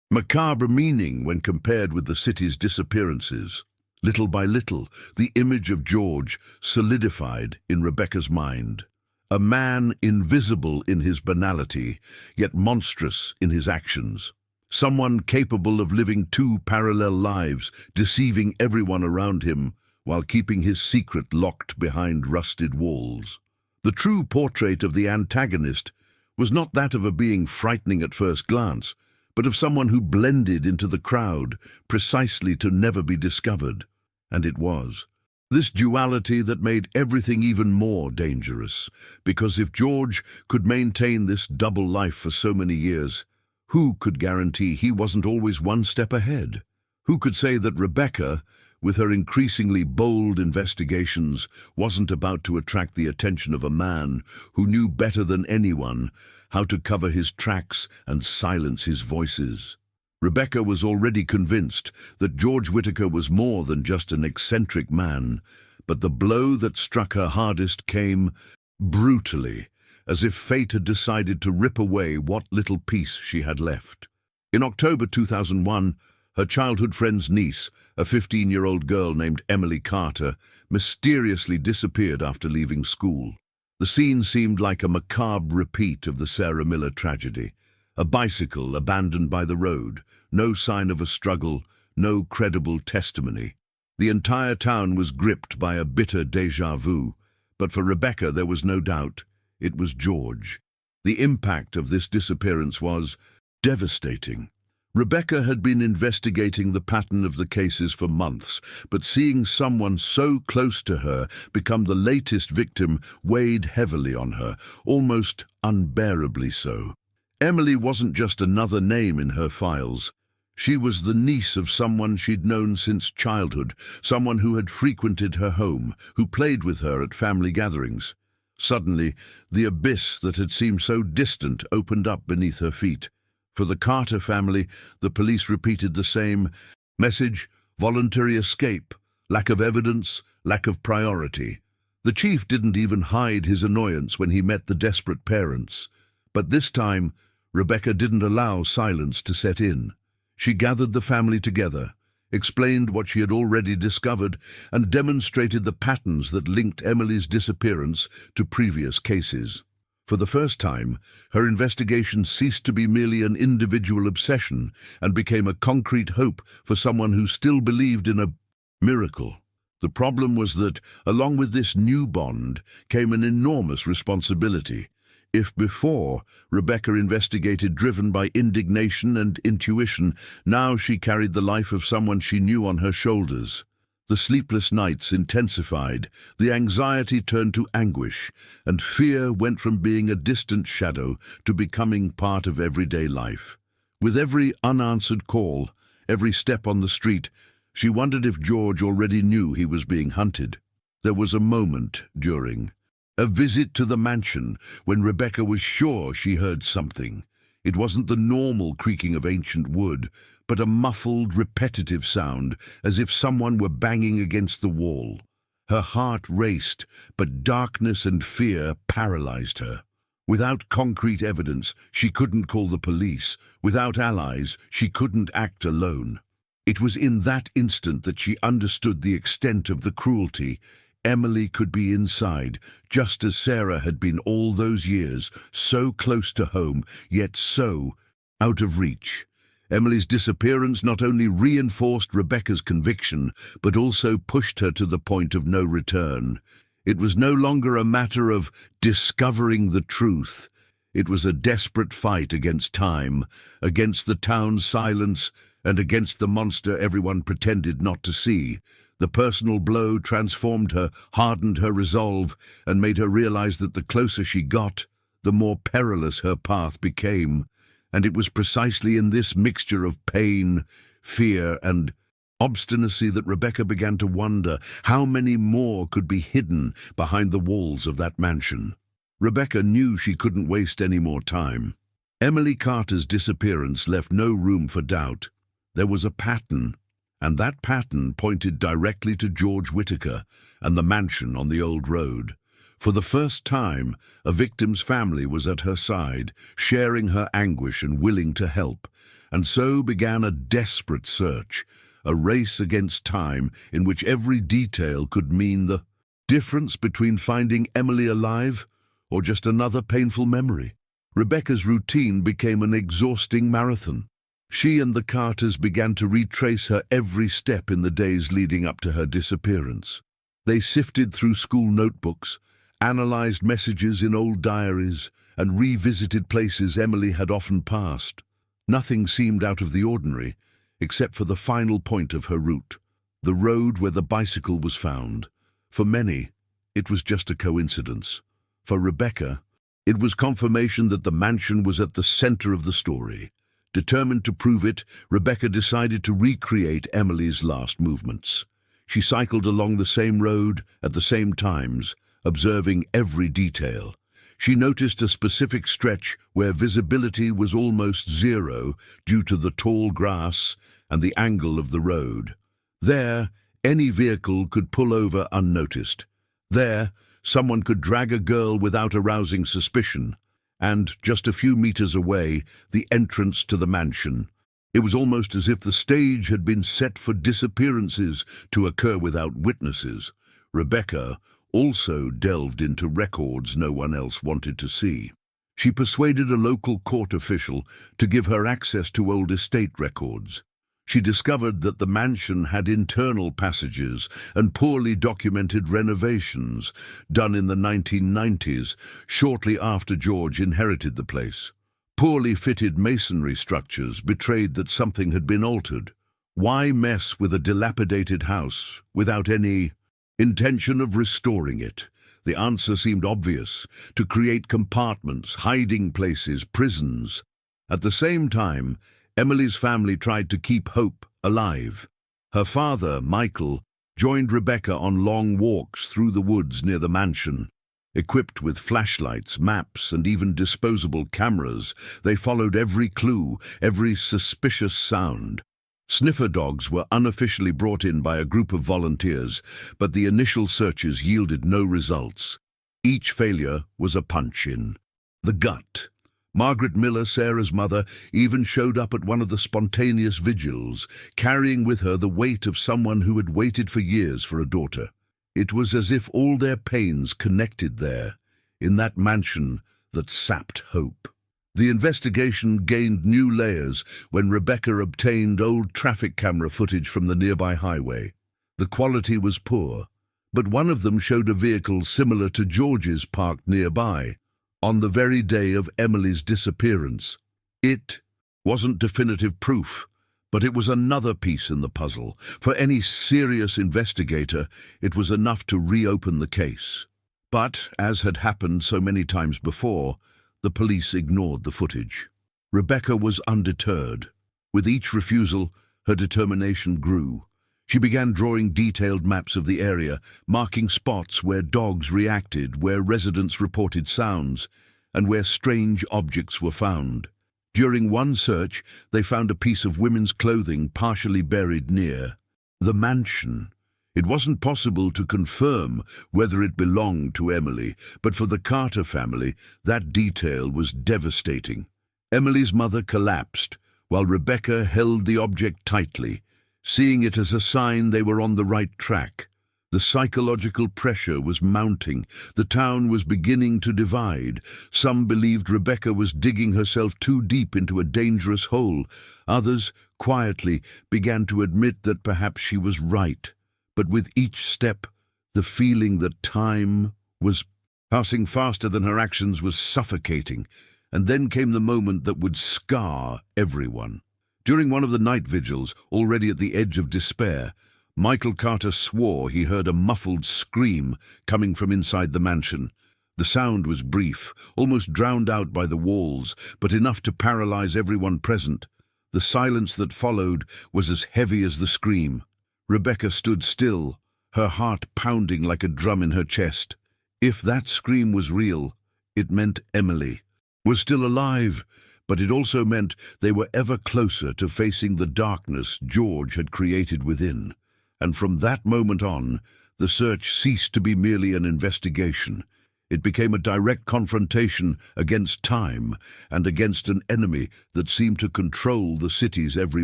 macabre meaning when compared with the city's disappearances. Little by little, the image of George solidified in Rebecca's mind. A man invisible in his banality, yet monstrous in his actions. Someone capable of living two parallel lives, deceiving everyone around him, while keeping his secret locked behind rusted walls. The true portrait of the antagonist was not that of a being frightening at first glance, but of someone who blended into the crowd, precisely to never be discovered. And it was. This duality that made everything even more dangerous, because if George could maintain this double life for so many years, who could guarantee he wasn't always one step ahead? Who could say that Rebecca, with her increasingly bold investigations, wasn't about to attract the attention of a man who knew better than anyone how to cover his tracks and silence his voices? Rebecca was already convinced that George Whitaker was more than just an eccentric man, but the blow that struck her hardest came brutally, as if fate had decided to rip away what little peace she had left. In October 2001, her childhood friend's niece, a 15-year-old girl named Emily Carter, mysteriously disappeared after leaving school. The scene seemed like a macabre repeat of the Sarah Miller tragedy. A bicycle abandoned by the road, no sign of a struggle, no credible testimony. The entire town was gripped by a bitter déjà vu, but for Rebecca there was no doubt. It was George. The impact of this disappearance was devastating. Rebecca had been investigating the pattern of the cases for months, but seeing someone so close to her become the latest victim weighed heavily on her, almost unbearably so. Emily wasn't just another name in her files. She was the niece of someone she'd known since childhood, someone who had frequented her home, who played with her at family gatherings. Suddenly, the abyss that had seemed so distant opened up beneath her feet. For the Carter family, the police repeated the same message: voluntary escape, lack of evidence, lack of priority. The chief didn't even hide his annoyance when he met the desperate parents. But this time, Rebecca didn't allow silence to set in. She gathered the family together, explained what she had already discovered, and demonstrated the patterns that linked Emily's disappearance to previous cases. For the first time, her investigation ceased to be merely an individual obsession and became a concrete hope for someone who still believed in a miracle. The problem was that, along with this new bond, came an enormous responsibility. If before, Rebecca investigated driven by indignation and intuition, now she carried the life of someone she knew on her shoulders. The sleepless nights intensified, the anxiety turned to anguish, and fear went from being a distant shadow to becoming part of everyday life. With every unanswered call, every step on the street, she wondered if George already knew he was being hunted. There was a moment during a visit to the mansion when Rebecca was sure she heard something. It wasn't the normal creaking of ancient wood, but a muffled, repetitive sound, as if someone were banging against the wall. Her heart raced, but darkness and fear paralyzed her. Without concrete evidence, she couldn't call the police. Without allies, she couldn't act alone. It was in that instant that she understood the extent of the cruelty. Emily could be inside, just as Sarah had been all those years, so close to home, yet so out of reach. Emily's disappearance not only reinforced Rebecca's conviction, but also pushed her to the point of no return. It was no longer a matter of discovering the truth. It was a desperate fight against time, against the town's silence, and against the monster everyone pretended not to see. The personal blow transformed her, hardened her resolve, and made her realize that the closer she got, the more perilous her path became. And it was precisely in this mixture of pain, fear, and obstinacy that Rebecca began to wonder how many more could be hidden behind the walls of that mansion. Rebecca knew she couldn't waste any more time. Emily Carter's disappearance left no room for doubt. There was a pattern, and that pattern pointed directly to George Whitaker and the mansion on the old road. For the first time, a victim's family was at her side, sharing her anguish and willing to help. And so began a desperate search, a race against time in which every detail could mean the difference between finding Emily alive or just another painful memory. Rebecca's routine became an exhausting marathon. She and the Carters began to retrace her every step in the days leading up to her disappearance. They sifted through school notebooks, analyzed messages in old diaries, and revisited places Emily had often passed. Nothing seemed out of the ordinary, except for the final point of her route, the road where the bicycle was found. For many, it was just a coincidence. For Rebecca, it was confirmation that the mansion was at the center of the story. Determined to prove it, Rebecca decided to recreate Emily's last movements. She cycled along the same road at the same times, observing every detail. She noticed a specific stretch where visibility was almost zero due to the tall grass and the angle of the road. There, any vehicle could pull over unnoticed. There, someone could drag a girl without arousing suspicion. And, just a few meters away, the entrance to the mansion. It was almost as if the stage had been set for disappearances to occur without witnesses. Rebecca also delved into records no one else wanted to see. She persuaded a local court official to give her access to old estate records. She discovered that the mansion had internal passages and poorly documented renovations done in the 1990s, shortly after George inherited the place. Poorly fitted masonry structures betrayed that something had been altered. Why mess with a dilapidated house without any intention of restoring it? The answer seemed obvious: to create compartments, hiding places, prisons. At the same time, Emily's family tried to keep hope alive. Her father, Michael, joined Rebecca on long walks through the woods near the mansion. Equipped with flashlights, maps, and even disposable cameras, they followed every clue, every suspicious sound. Sniffer dogs were unofficially brought in by a group of volunteers, but the initial searches yielded no results. Each failure was a punch-in. The gut. Margaret Miller, Sarah's mother, even showed up at one of the spontaneous vigils, carrying with her the weight of someone who had waited for years for a daughter. It was as if all their pains connected there, in that mansion that sapped hope. The investigation gained new layers when Rebecca obtained old traffic camera footage from the nearby highway. The quality was poor, but one of them showed a vehicle similar to George's parked nearby, on the very day of Emily's disappearance. It wasn't definitive proof, but it was another piece in the puzzle. For any serious investigator, it was enough to reopen the case. But, as had happened so many times before, the police ignored the footage. Rebecca was undeterred. With each refusal, her determination grew. She began drawing detailed maps of the area, marking spots where dogs reacted, where residents reported sounds, and where strange objects were found. During one search, they found a piece of women's clothing partially buried near the mansion. It wasn't possible to confirm whether it belonged to Emily, but for the Carter family, that detail was devastating. Emily's mother collapsed, while Rebecca held the object tightly, seeing it as a sign they were on the right track. The psychological pressure was mounting. The town was beginning to divide. Some believed Rebecca was digging herself too deep into a dangerous hole. Others, quietly, began to admit that perhaps she was right. But with each step, the feeling that time was passing faster than her actions was suffocating, And then came the moment that would scar everyone. During one of the night vigils, already at the edge of despair, Michael Carter swore he heard a muffled scream coming from inside the mansion. The sound was brief, almost drowned out by the walls, but enough to paralyze everyone present. The silence that followed was as heavy as the scream. Rebecca stood still, her heart pounding like a drum in her chest. If that scream was real, it meant Emily was still alive, but it also meant they were ever closer to facing the darkness George had created within. And from that moment on, the search ceased to be merely an investigation. It became a direct confrontation against time and against an enemy that seemed to control the city's every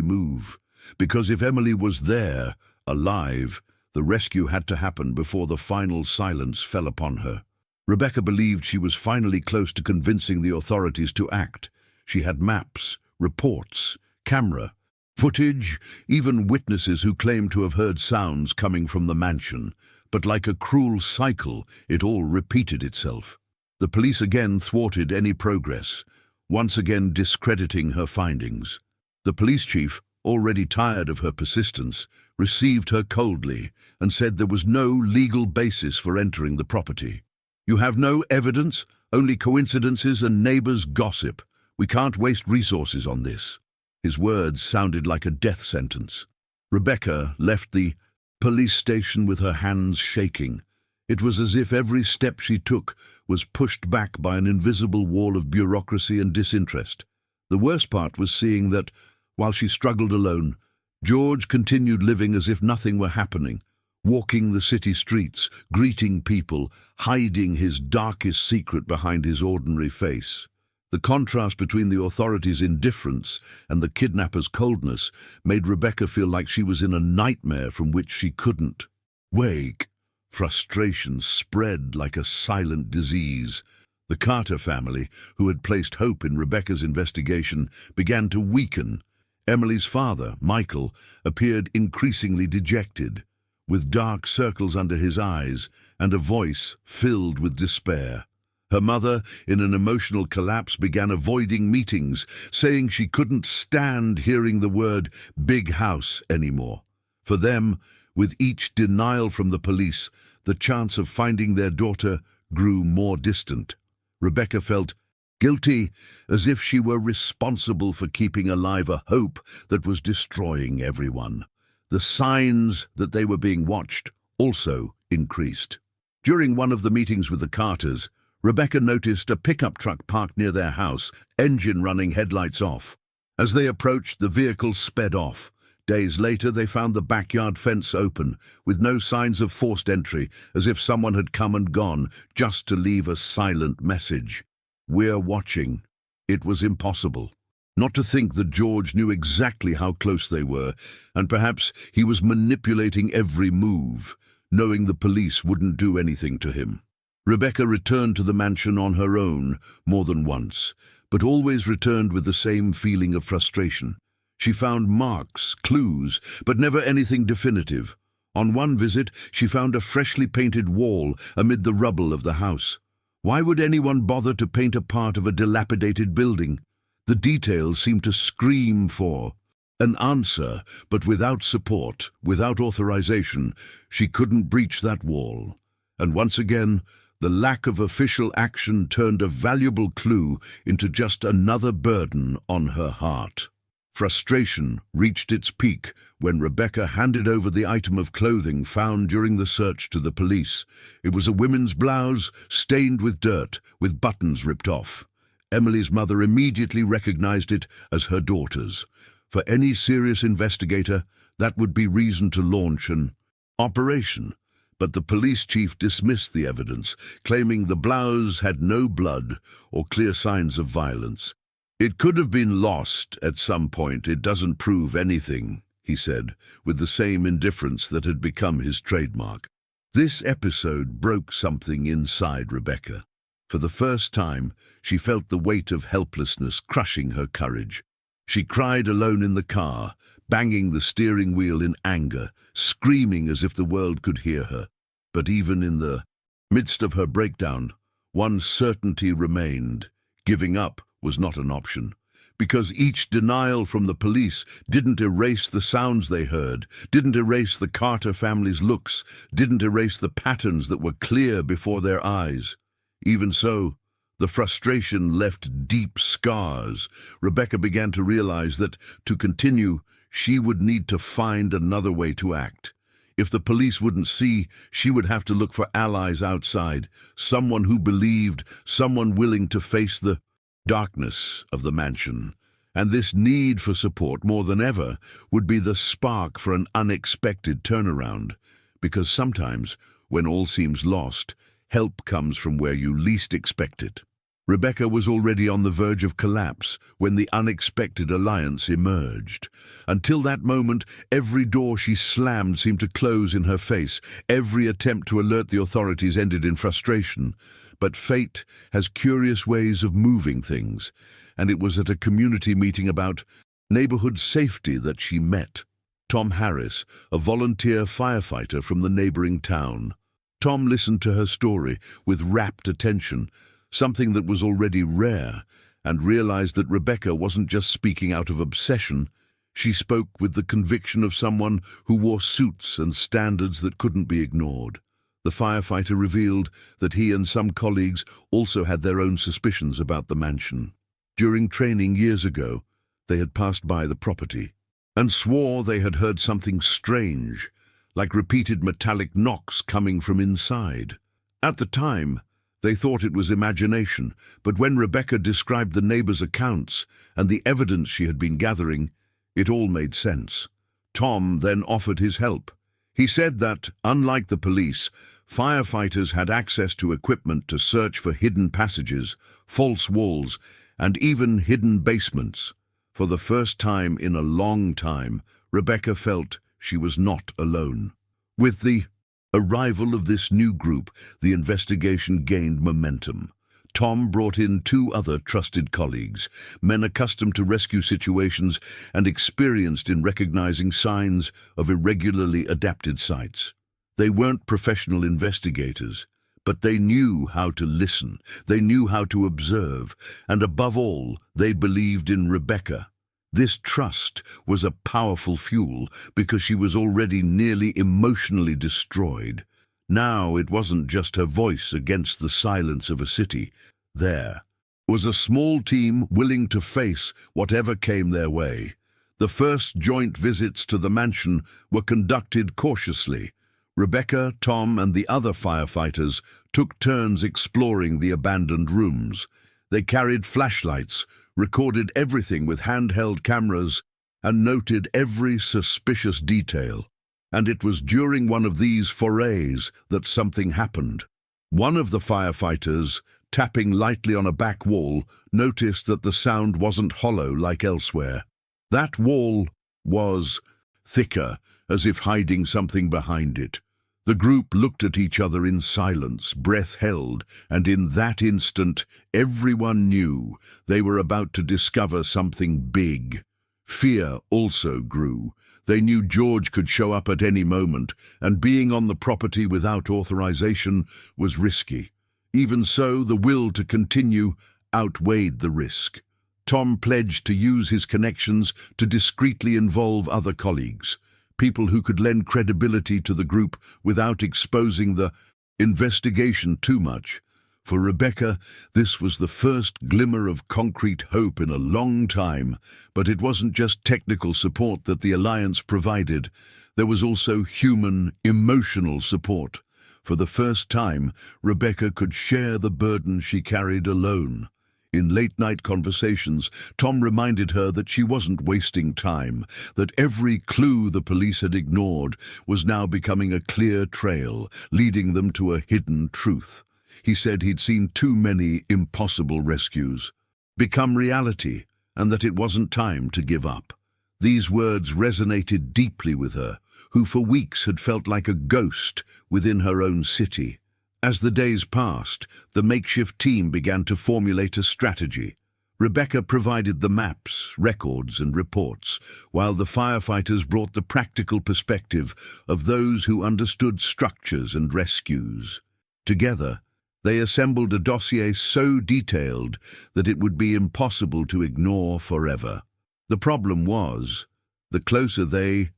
move. Because if Emily was there, alive, the rescue had to happen before the final silence fell upon her. Rebecca believed she was finally close to convincing the authorities to act. She had maps, reports, camera, footage, even witnesses who claimed to have heard sounds coming from the mansion. But like a cruel cycle, it all repeated itself. The police again thwarted any progress, once again discrediting her findings. The police chief, already tired of her persistence, received her coldly and said there was no legal basis for entering the property. "You have no evidence, only coincidences and neighbors' gossip. We can't waste resources on this." His words sounded like a death sentence. Rebecca left the police station with her hands shaking. It was as if every step she took was pushed back by an invisible wall of bureaucracy and disinterest. The worst part was seeing that, while she struggled alone, George continued living as if nothing were happening, walking the city streets, greeting people, hiding his darkest secret behind his ordinary face. The contrast between the authorities' indifference and the kidnappers' coldness made Rebecca feel like she was in a nightmare from which she couldn't wake. Frustration spread like a silent disease. The Carter family, who had placed hope in Rebecca's investigation, began to weaken. Emily's father, Michael, appeared increasingly dejected, with dark circles under his eyes and a voice filled with despair. Her mother, in an emotional collapse, began avoiding meetings, saying she couldn't stand hearing the word "big house" anymore. For them, with each denial from the police, the chance of finding their daughter grew more distant. Rebecca felt guilty, as if she were responsible for keeping alive a hope that was destroying everyone. The signs that they were being watched also increased. During one of the meetings with the Carters, Rebecca noticed a pickup truck parked near their house, engine running, headlights off. As they approached, the vehicle sped off. Days later, they found the backyard fence open, with no signs of forced entry, as if someone had come and gone, just to leave a silent message. "We're watching." It was impossible. Not to think that George knew exactly how close they were, and perhaps he was manipulating every move, knowing the police wouldn't do anything to him. Rebecca returned to the mansion on her own more than once, but always returned with the same feeling of frustration. She found marks, clues, but never anything definitive. On one visit, she found a freshly painted wall amid the rubble of the house. Why would anyone bother to paint a part of a dilapidated building? The details seemed to scream for an answer, but without support, without authorization, she couldn't breach that wall. And once again, the lack of official action turned a valuable clue into just another burden on her heart. Frustration reached its peak when Rebecca handed over the item of clothing found during the search to the police. It was a women's blouse, stained with dirt, with buttons ripped off. Emily's mother immediately recognized it as her daughter's. For any serious investigator, that would be reason to launch an operation. But the police chief dismissed the evidence, claiming the blouse had no blood or clear signs of violence. "It could have been lost at some point. It doesn't prove anything," he said, with the same indifference that had become his trademark. This episode broke something inside Rebecca. For the first time, she felt the weight of helplessness crushing her courage. She cried alone in the car, banging the steering wheel in anger, screaming as if the world could hear her. But even in the midst of her breakdown, one certainty remained: giving up was not an option, because each denial from the police didn't erase the sounds they heard, didn't erase the Carter family's looks, didn't erase the patterns that were clear before their eyes. Even so, the frustration left deep scars. Rebecca began to realize that, to continue, she would need to find another way to act. If the police wouldn't see, she would have to look for allies outside, someone who believed, someone willing to face the darkness of the mansion. And this need for support, more than ever, would be the spark for an unexpected turnaround. Because sometimes, when all seems lost, help comes from where you least expect it. Rebecca was already on the verge of collapse when the unexpected alliance emerged. Until that moment, every door she slammed seemed to close in her face. Every attempt to alert the authorities ended in frustration. But fate has curious ways of moving things, and it was at a community meeting about neighborhood safety that she met Tom Harris, a volunteer firefighter from the neighboring town. Tom listened to her story with rapt attention, something that was already rare, and realized that Rebecca wasn't just speaking out of obsession. She spoke with the conviction of someone who wore suits and standards that couldn't be ignored. The firefighter revealed that he and some colleagues also had their own suspicions about the mansion. During training years ago, they had passed by the property and swore they had heard something strange, like repeated metallic knocks coming from inside. At the time, they thought it was imagination, but when Rebecca described the neighbors' accounts and the evidence she had been gathering, it all made sense. Tom then offered his help. He said that, unlike the police, firefighters had access to equipment to search for hidden passages, false walls, and even hidden basements. For the first time in a long time, Rebecca felt she was not alone. With the arrival of this new group, the investigation gained momentum. Tom brought in two other trusted colleagues, men accustomed to rescue situations and experienced in recognizing signs of irregularly adapted sites. They weren't professional investigators, but they knew how to listen, they knew how to observe, and above all, they believed in Rebecca. This trust was a powerful fuel because she was already nearly emotionally destroyed. Now it wasn't just her voice against the silence of a city. There was a small team willing to face whatever came their way. The first joint visits to the mansion were conducted cautiously. Rebecca, Tom, and the other firefighters took turns exploring the abandoned rooms. They carried flashlights, recorded everything with handheld cameras, and noted every suspicious detail. And it was during one of these forays that something happened. One of the firefighters, tapping lightly on a back wall, noticed that the sound wasn't hollow like elsewhere. That wall was thicker, as if hiding something behind it. The group looked at each other in silence, breath held, and in that instant, everyone knew they were about to discover something big. Fear also grew. They knew George could show up at any moment, and being on the property without authorization was risky. Even so, the will to continue outweighed the risk. Tom pledged to use his connections to discreetly involve other colleagues, people who could lend credibility to the group without exposing the investigation too much. For Rebecca, this was the first glimmer of concrete hope in a long time, but it wasn't just technical support that the Alliance provided. There was also human, emotional support. For the first time, Rebecca could share the burden she carried alone. In late-night conversations, Tom reminded her that she wasn't wasting time, that every clue the police had ignored was now becoming a clear trail, leading them to a hidden truth. He said he'd seen too many impossible rescues become reality, and that it wasn't time to give up. These words resonated deeply with her, who for weeks had felt like a ghost within her own city. As the days passed, the makeshift team began to formulate a strategy. Rebecca provided the maps, records, and reports, while the firefighters brought the practical perspective of those who understood structures and rescues. Together, They assembled a dossier so detailed that it would be impossible to ignore forever. The problem was, the closer they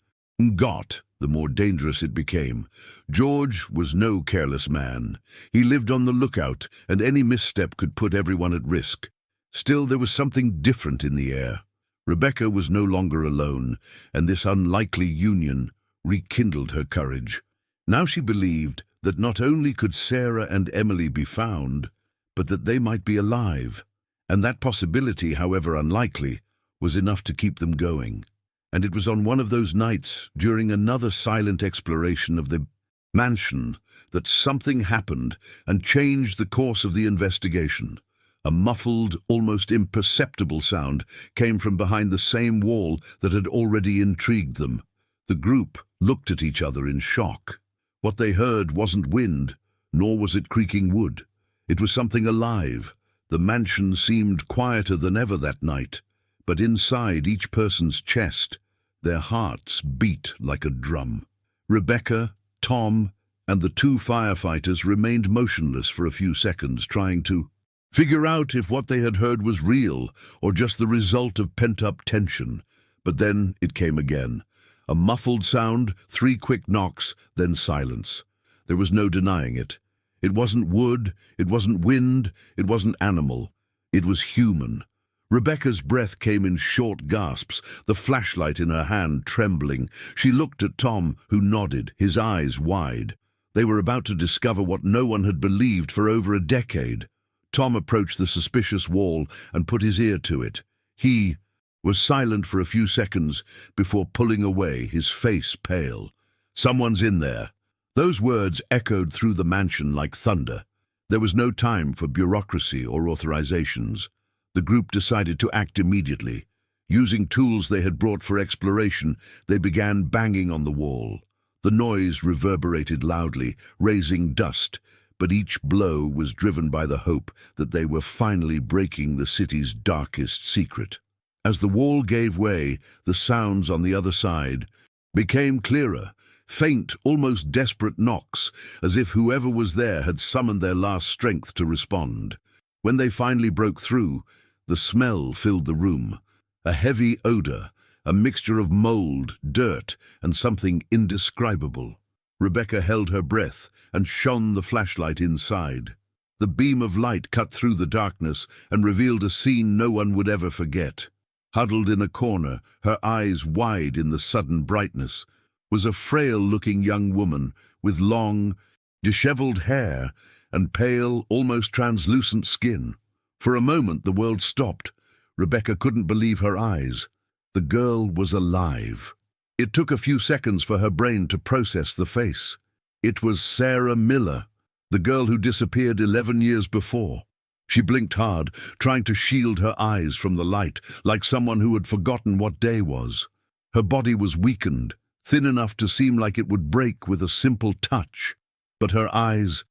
got, the more dangerous it became. George was no careless man. He lived on the lookout, and any misstep could put everyone at risk. Still, there was something different in the air. Rebecca was no longer alone, and this unlikely union rekindled her courage. Now she believed that not only could Sarah and Emily be found, but that they might be alive. And that possibility, however unlikely, was enough to keep them going. And it was on one of those nights, during another silent exploration of the mansion, that something happened and changed the course of the investigation. A muffled, almost imperceptible sound came from behind the same wall that had already intrigued them. The group looked at each other in shock. What they heard wasn't wind, nor was it creaking wood. It was something alive. The mansion seemed quieter than ever that night, but inside each person's chest, their hearts beat like a drum. Rebecca, Tom, and the two firefighters remained motionless for a few seconds, trying to figure out if what they had heard was real or just the result of pent-up tension. But then it came again. A muffled sound, 3 quick knocks, then silence. There was no denying it. It wasn't wood, it wasn't wind, it wasn't animal. It was human. Rebecca's breath came in short gasps, the flashlight in her hand trembling. She looked at Tom, who nodded, his eyes wide. They were about to discover what no one had believed for over a decade. Tom approached the suspicious wall and put his ear to it. He was silent for a few seconds before pulling away, his face pale. "Someone's in there." Those words echoed through the mansion like thunder. There was no time for bureaucracy or authorizations. The group decided to act immediately. Using tools they had brought for exploration, they began banging on the wall. The noise reverberated loudly, raising dust, but each blow was driven by the hope that they were finally breaking the city's darkest secret. As the wall gave way, the sounds on the other side became clearer, faint, almost desperate knocks, as if whoever was there had summoned their last strength to respond. When they finally broke through, the smell filled the room. A heavy odor, a mixture of mold, dirt, and something indescribable. Rebecca held her breath and shone the flashlight inside. The beam of light cut through the darkness and revealed a scene no one would ever forget. Huddled in a corner, her eyes wide in the sudden brightness, was a frail-looking young woman with long, disheveled hair and pale, almost translucent skin. For a moment the world stopped. Rebecca couldn't believe her eyes. The girl was alive. It took a few seconds for her brain to process the face. It was Sarah Miller, the girl who disappeared 11 years before. She blinked hard, trying to shield her eyes from the light, like someone who had forgotten what day was. Her body was weakened, thin enough to seem like it would break with a simple touch. But her eyes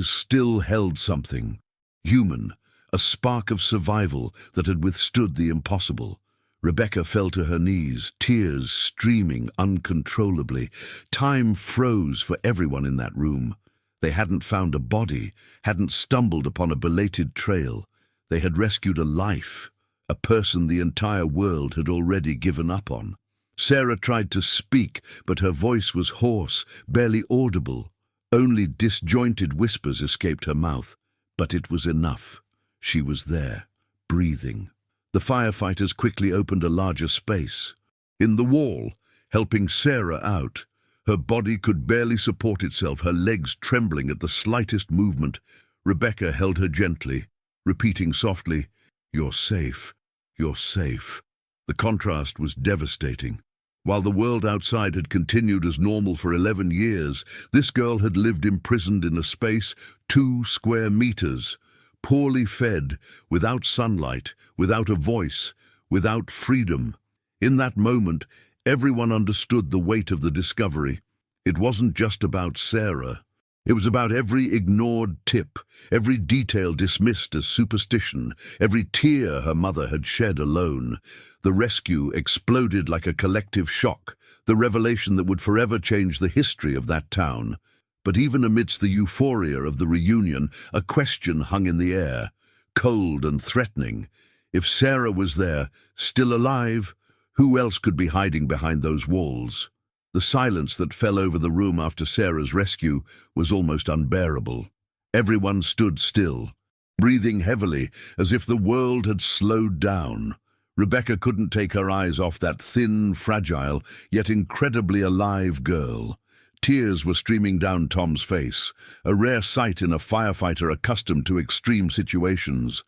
still held something. Human, a spark of survival that had withstood the impossible. Rebecca fell to her knees, tears streaming uncontrollably. Time froze for everyone in that room. They hadn't found a body, hadn't stumbled upon a belated trail. They had rescued a life, a person the entire world had already given up on. Sarah tried to speak, but her voice was hoarse, barely audible. Only disjointed whispers escaped her mouth. But it was enough. She was there, breathing. The firefighters quickly opened a larger space. In the wall, helping Sarah out. Her body could barely support itself, her legs trembling at the slightest movement. Rebecca held her gently, repeating softly, "You're safe, you're safe." The contrast was devastating. While the world outside had continued as normal for 11 years, this girl had lived imprisoned in a space 2 square meters, poorly fed, without sunlight, without a voice, without freedom. In that moment, everyone understood the weight of the discovery. It wasn't just about Sarah. It was about every ignored tip, every detail dismissed as superstition, every tear her mother had shed alone. The rescue exploded like a collective shock, the revelation that would forever change the history of that town. But even amidst the euphoria of the reunion, a question hung in the air, cold and threatening. If Sarah was there, still alive, who else could be hiding behind those walls? The silence that fell over the room after Sarah's rescue was almost unbearable. Everyone stood still, breathing heavily, as if the world had slowed down. Rebecca couldn't take her eyes off that thin, fragile, yet incredibly alive girl. Tears were streaming down Tom's face, a rare sight in a firefighter accustomed to extreme situations.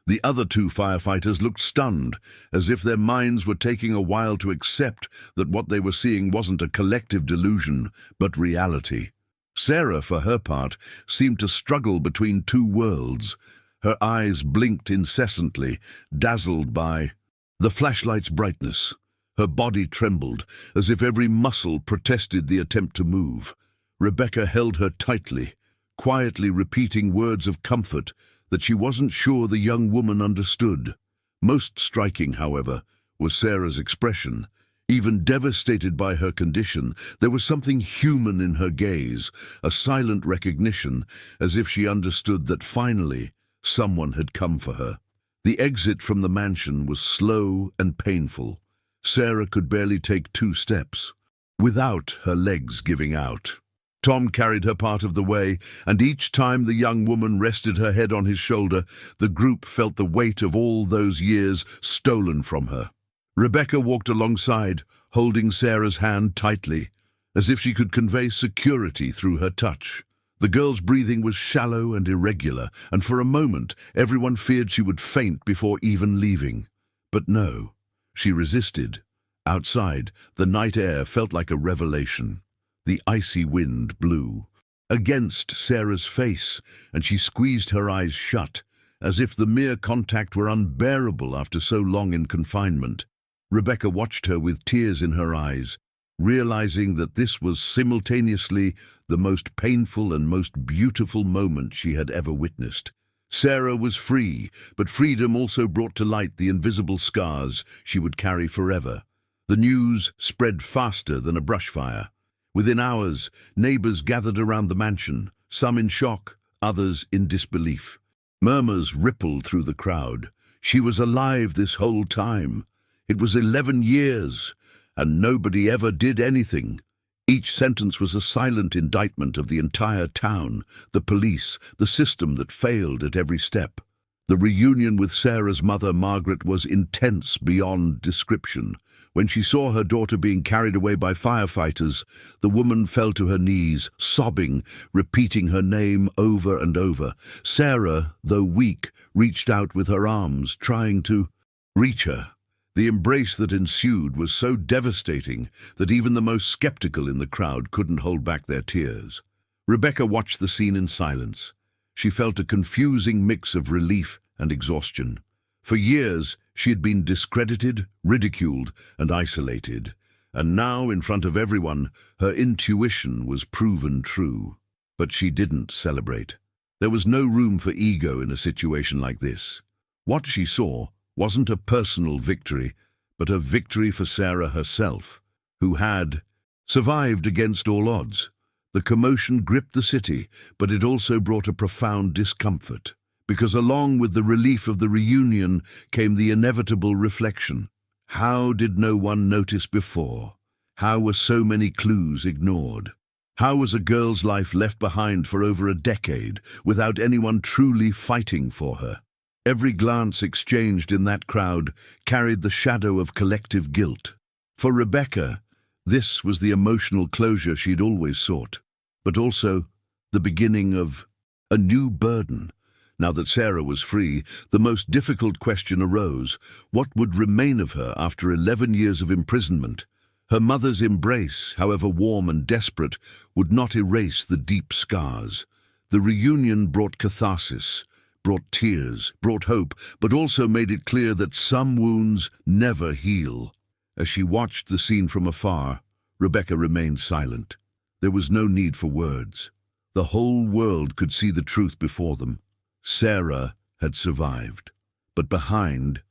The other two firefighters looked stunned, as if their minds were taking a while to accept that what they were seeing wasn't a collective delusion, but reality. Sarah, for her part, seemed to struggle between two worlds. Her eyes blinked incessantly, dazzled by the flashlight's brightness. Her body trembled, as if every muscle protested the attempt to move. Rebecca held her tightly, quietly repeating words of comfort that she wasn't sure the young woman understood. Most striking, however, was Sarah's expression. Even devastated by her condition, there was something human in her gaze, a silent recognition, as if she understood that finally someone had come for her. The exit from the mansion was slow and painful. Sarah could barely take 2 steps, without her legs giving out. Tom carried her part of the way, and each time the young woman rested her head on his shoulder, the group felt the weight of all those years stolen from her. Rebecca walked alongside, holding Sarah's hand tightly, as if she could convey security through her touch. The girl's breathing was shallow and irregular, and for a moment everyone feared she would faint before even leaving. But no. She resisted. Outside, the night air felt like a revelation. The icy wind blew against Sarah's face, and she squeezed her eyes shut, as if the mere contact were unbearable after so long in confinement. Rebecca watched her with tears in her eyes, realizing that this was simultaneously the most painful and most beautiful moment she had ever witnessed. Sarah was free, but freedom also brought to light the invisible scars she would carry forever. The news spread faster than a brush fire. Within hours, neighbors gathered around the mansion, some in shock, others in disbelief. Murmurs rippled through the crowd. She was alive this whole time. It was 11 years, and nobody ever did anything. Each sentence was a silent indictment of the entire town, the police, the system that failed at every step. The reunion with Sarah's mother, Margaret, was intense beyond description. When she saw her daughter being carried away by firefighters, the woman fell to her knees, sobbing, repeating her name over and over. Sarah, though weak, reached out with her arms, trying to reach her. The embrace that ensued was so devastating that even the most skeptical in the crowd couldn't hold back their tears. Rebecca watched the scene in silence. She felt a confusing mix of relief and exhaustion. For years, she had been discredited, ridiculed, and isolated, and now, in front of everyone, her intuition was proven true. But she didn't celebrate. There was no room for ego in a situation like this. What she saw wasn't a personal victory, but a victory for Sarah herself, who had survived against all odds. The commotion gripped the city, but it also brought a profound discomfort, because along with the relief of the reunion came the inevitable reflection. How did no one notice before? How were so many clues ignored? How was a girl's life left behind for over a decade without anyone truly fighting for her? Every glance exchanged in that crowd carried the shadow of collective guilt. For Rebecca, this was the emotional closure she'd always sought, but also the beginning of a new burden. Now that Sarah was free, the most difficult question arose: what would remain of her after 11 years of imprisonment? Her mother's embrace, however warm and desperate, would not erase the deep scars. The reunion brought catharsis, brought tears, brought hope, but also made it clear that some wounds never heal. As she watched the scene from afar, Rebecca remained silent. There was no need for words. The whole world could see the truth before them. Sarah had survived. But behind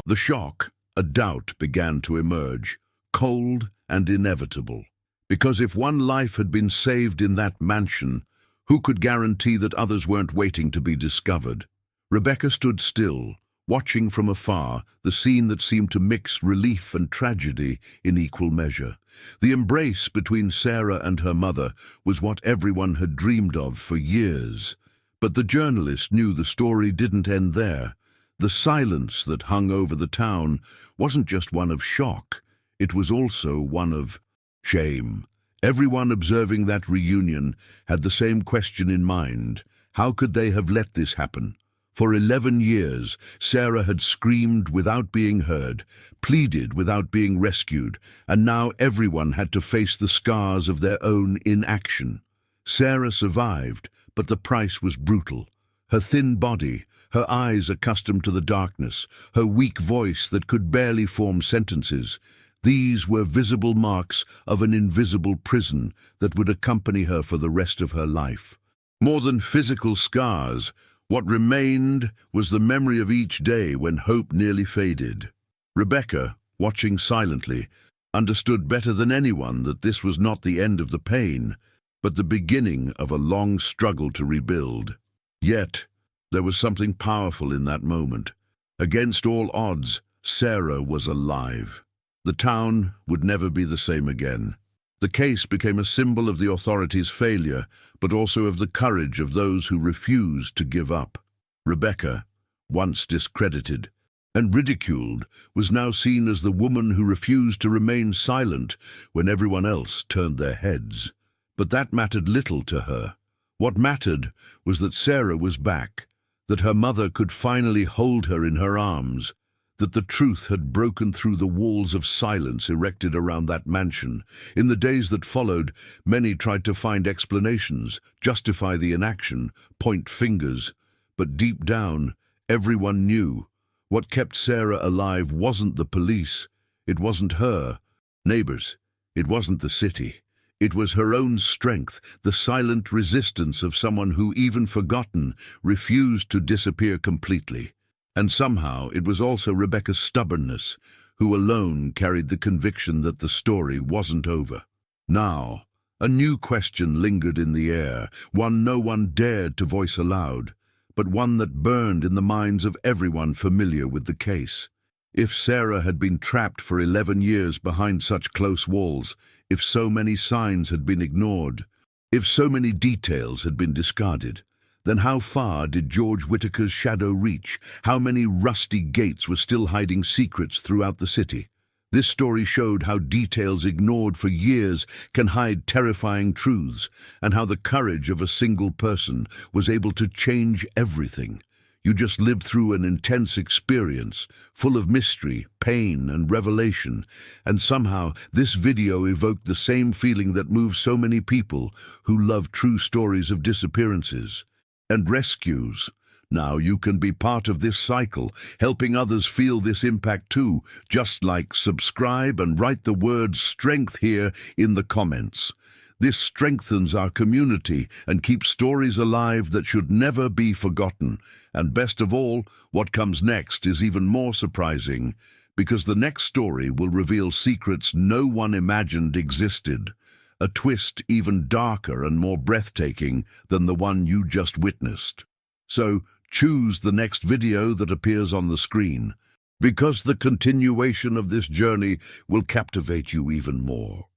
the shock, a doubt began to emerge, cold and inevitable. Because if one life had been saved in that mansion, who could guarantee that others weren't waiting to be discovered? Rebecca stood still, watching from afar the scene that seemed to mix relief and tragedy in equal measure. The embrace between Sarah and her mother was what everyone had dreamed of for years. But the journalist knew the story didn't end there. The silence that hung over the town wasn't just one of shock, it was also one of shame. Everyone observing that reunion had the same question in mind. How could they have let this happen? For 11 years, Sarah had screamed without being heard, pleaded without being rescued, and now everyone had to face the scars of their own inaction. Sarah survived, but the price was brutal. Her thin body, her eyes accustomed to the darkness, her weak voice that could barely form sentences, these were visible marks of an invisible prison that would accompany her for the rest of her life. More than physical scars, what remained was the memory of each day when hope nearly faded. Rebecca, watching silently, understood better than anyone that this was not the end of the pain, but the beginning of a long struggle to rebuild. Yet, there was something powerful in that moment. Against all odds, Sarah was alive. The town would never be the same again. The case became a symbol of the authorities' failure, but also of the courage of those who refused to give up. Rebecca, once discredited and ridiculed, was now seen as the woman who refused to remain silent when everyone else turned their heads. But that mattered little to her. What mattered was that Sarah was back, that her mother could finally hold her in her arms, that the truth had broken through the walls of silence erected around that mansion. In the days that followed, many tried to find explanations, justify the inaction, point fingers. But deep down, everyone knew. What kept Sarah alive wasn't the police. It wasn't her neighbors. It wasn't the city. It was her own strength, the silent resistance of someone who, even forgotten, refused to disappear completely. And somehow it was also Rebecca's stubbornness, who alone carried the conviction that the story wasn't over. Now, a new question lingered in the air, one no one dared to voice aloud, but one that burned in the minds of everyone familiar with the case. If Sarah had been trapped for 11 years behind such close walls, if so many signs had been ignored, if so many details had been discarded, then how far did George Whitaker's shadow reach? How many rusty gates were still hiding secrets throughout the city? This story showed how details ignored for years can hide terrifying truths, and how the courage of a single person was able to change everything. You just lived through an intense experience, full of mystery, pain, and revelation, and somehow this video evoked the same feeling that moves so many people who love true stories of disappearances and rescues. Now you can be part of this cycle, helping others feel this impact too. Just like, subscribe, and write the word strength here in the comments. This strengthens our community and keeps stories alive that should never be forgotten. And best of all, what comes next is even more surprising, because the next story will reveal secrets no one imagined existed. A twist even darker and more breathtaking than the one you just witnessed. So, choose the next video that appears on the screen, because the continuation of this journey will captivate you even more.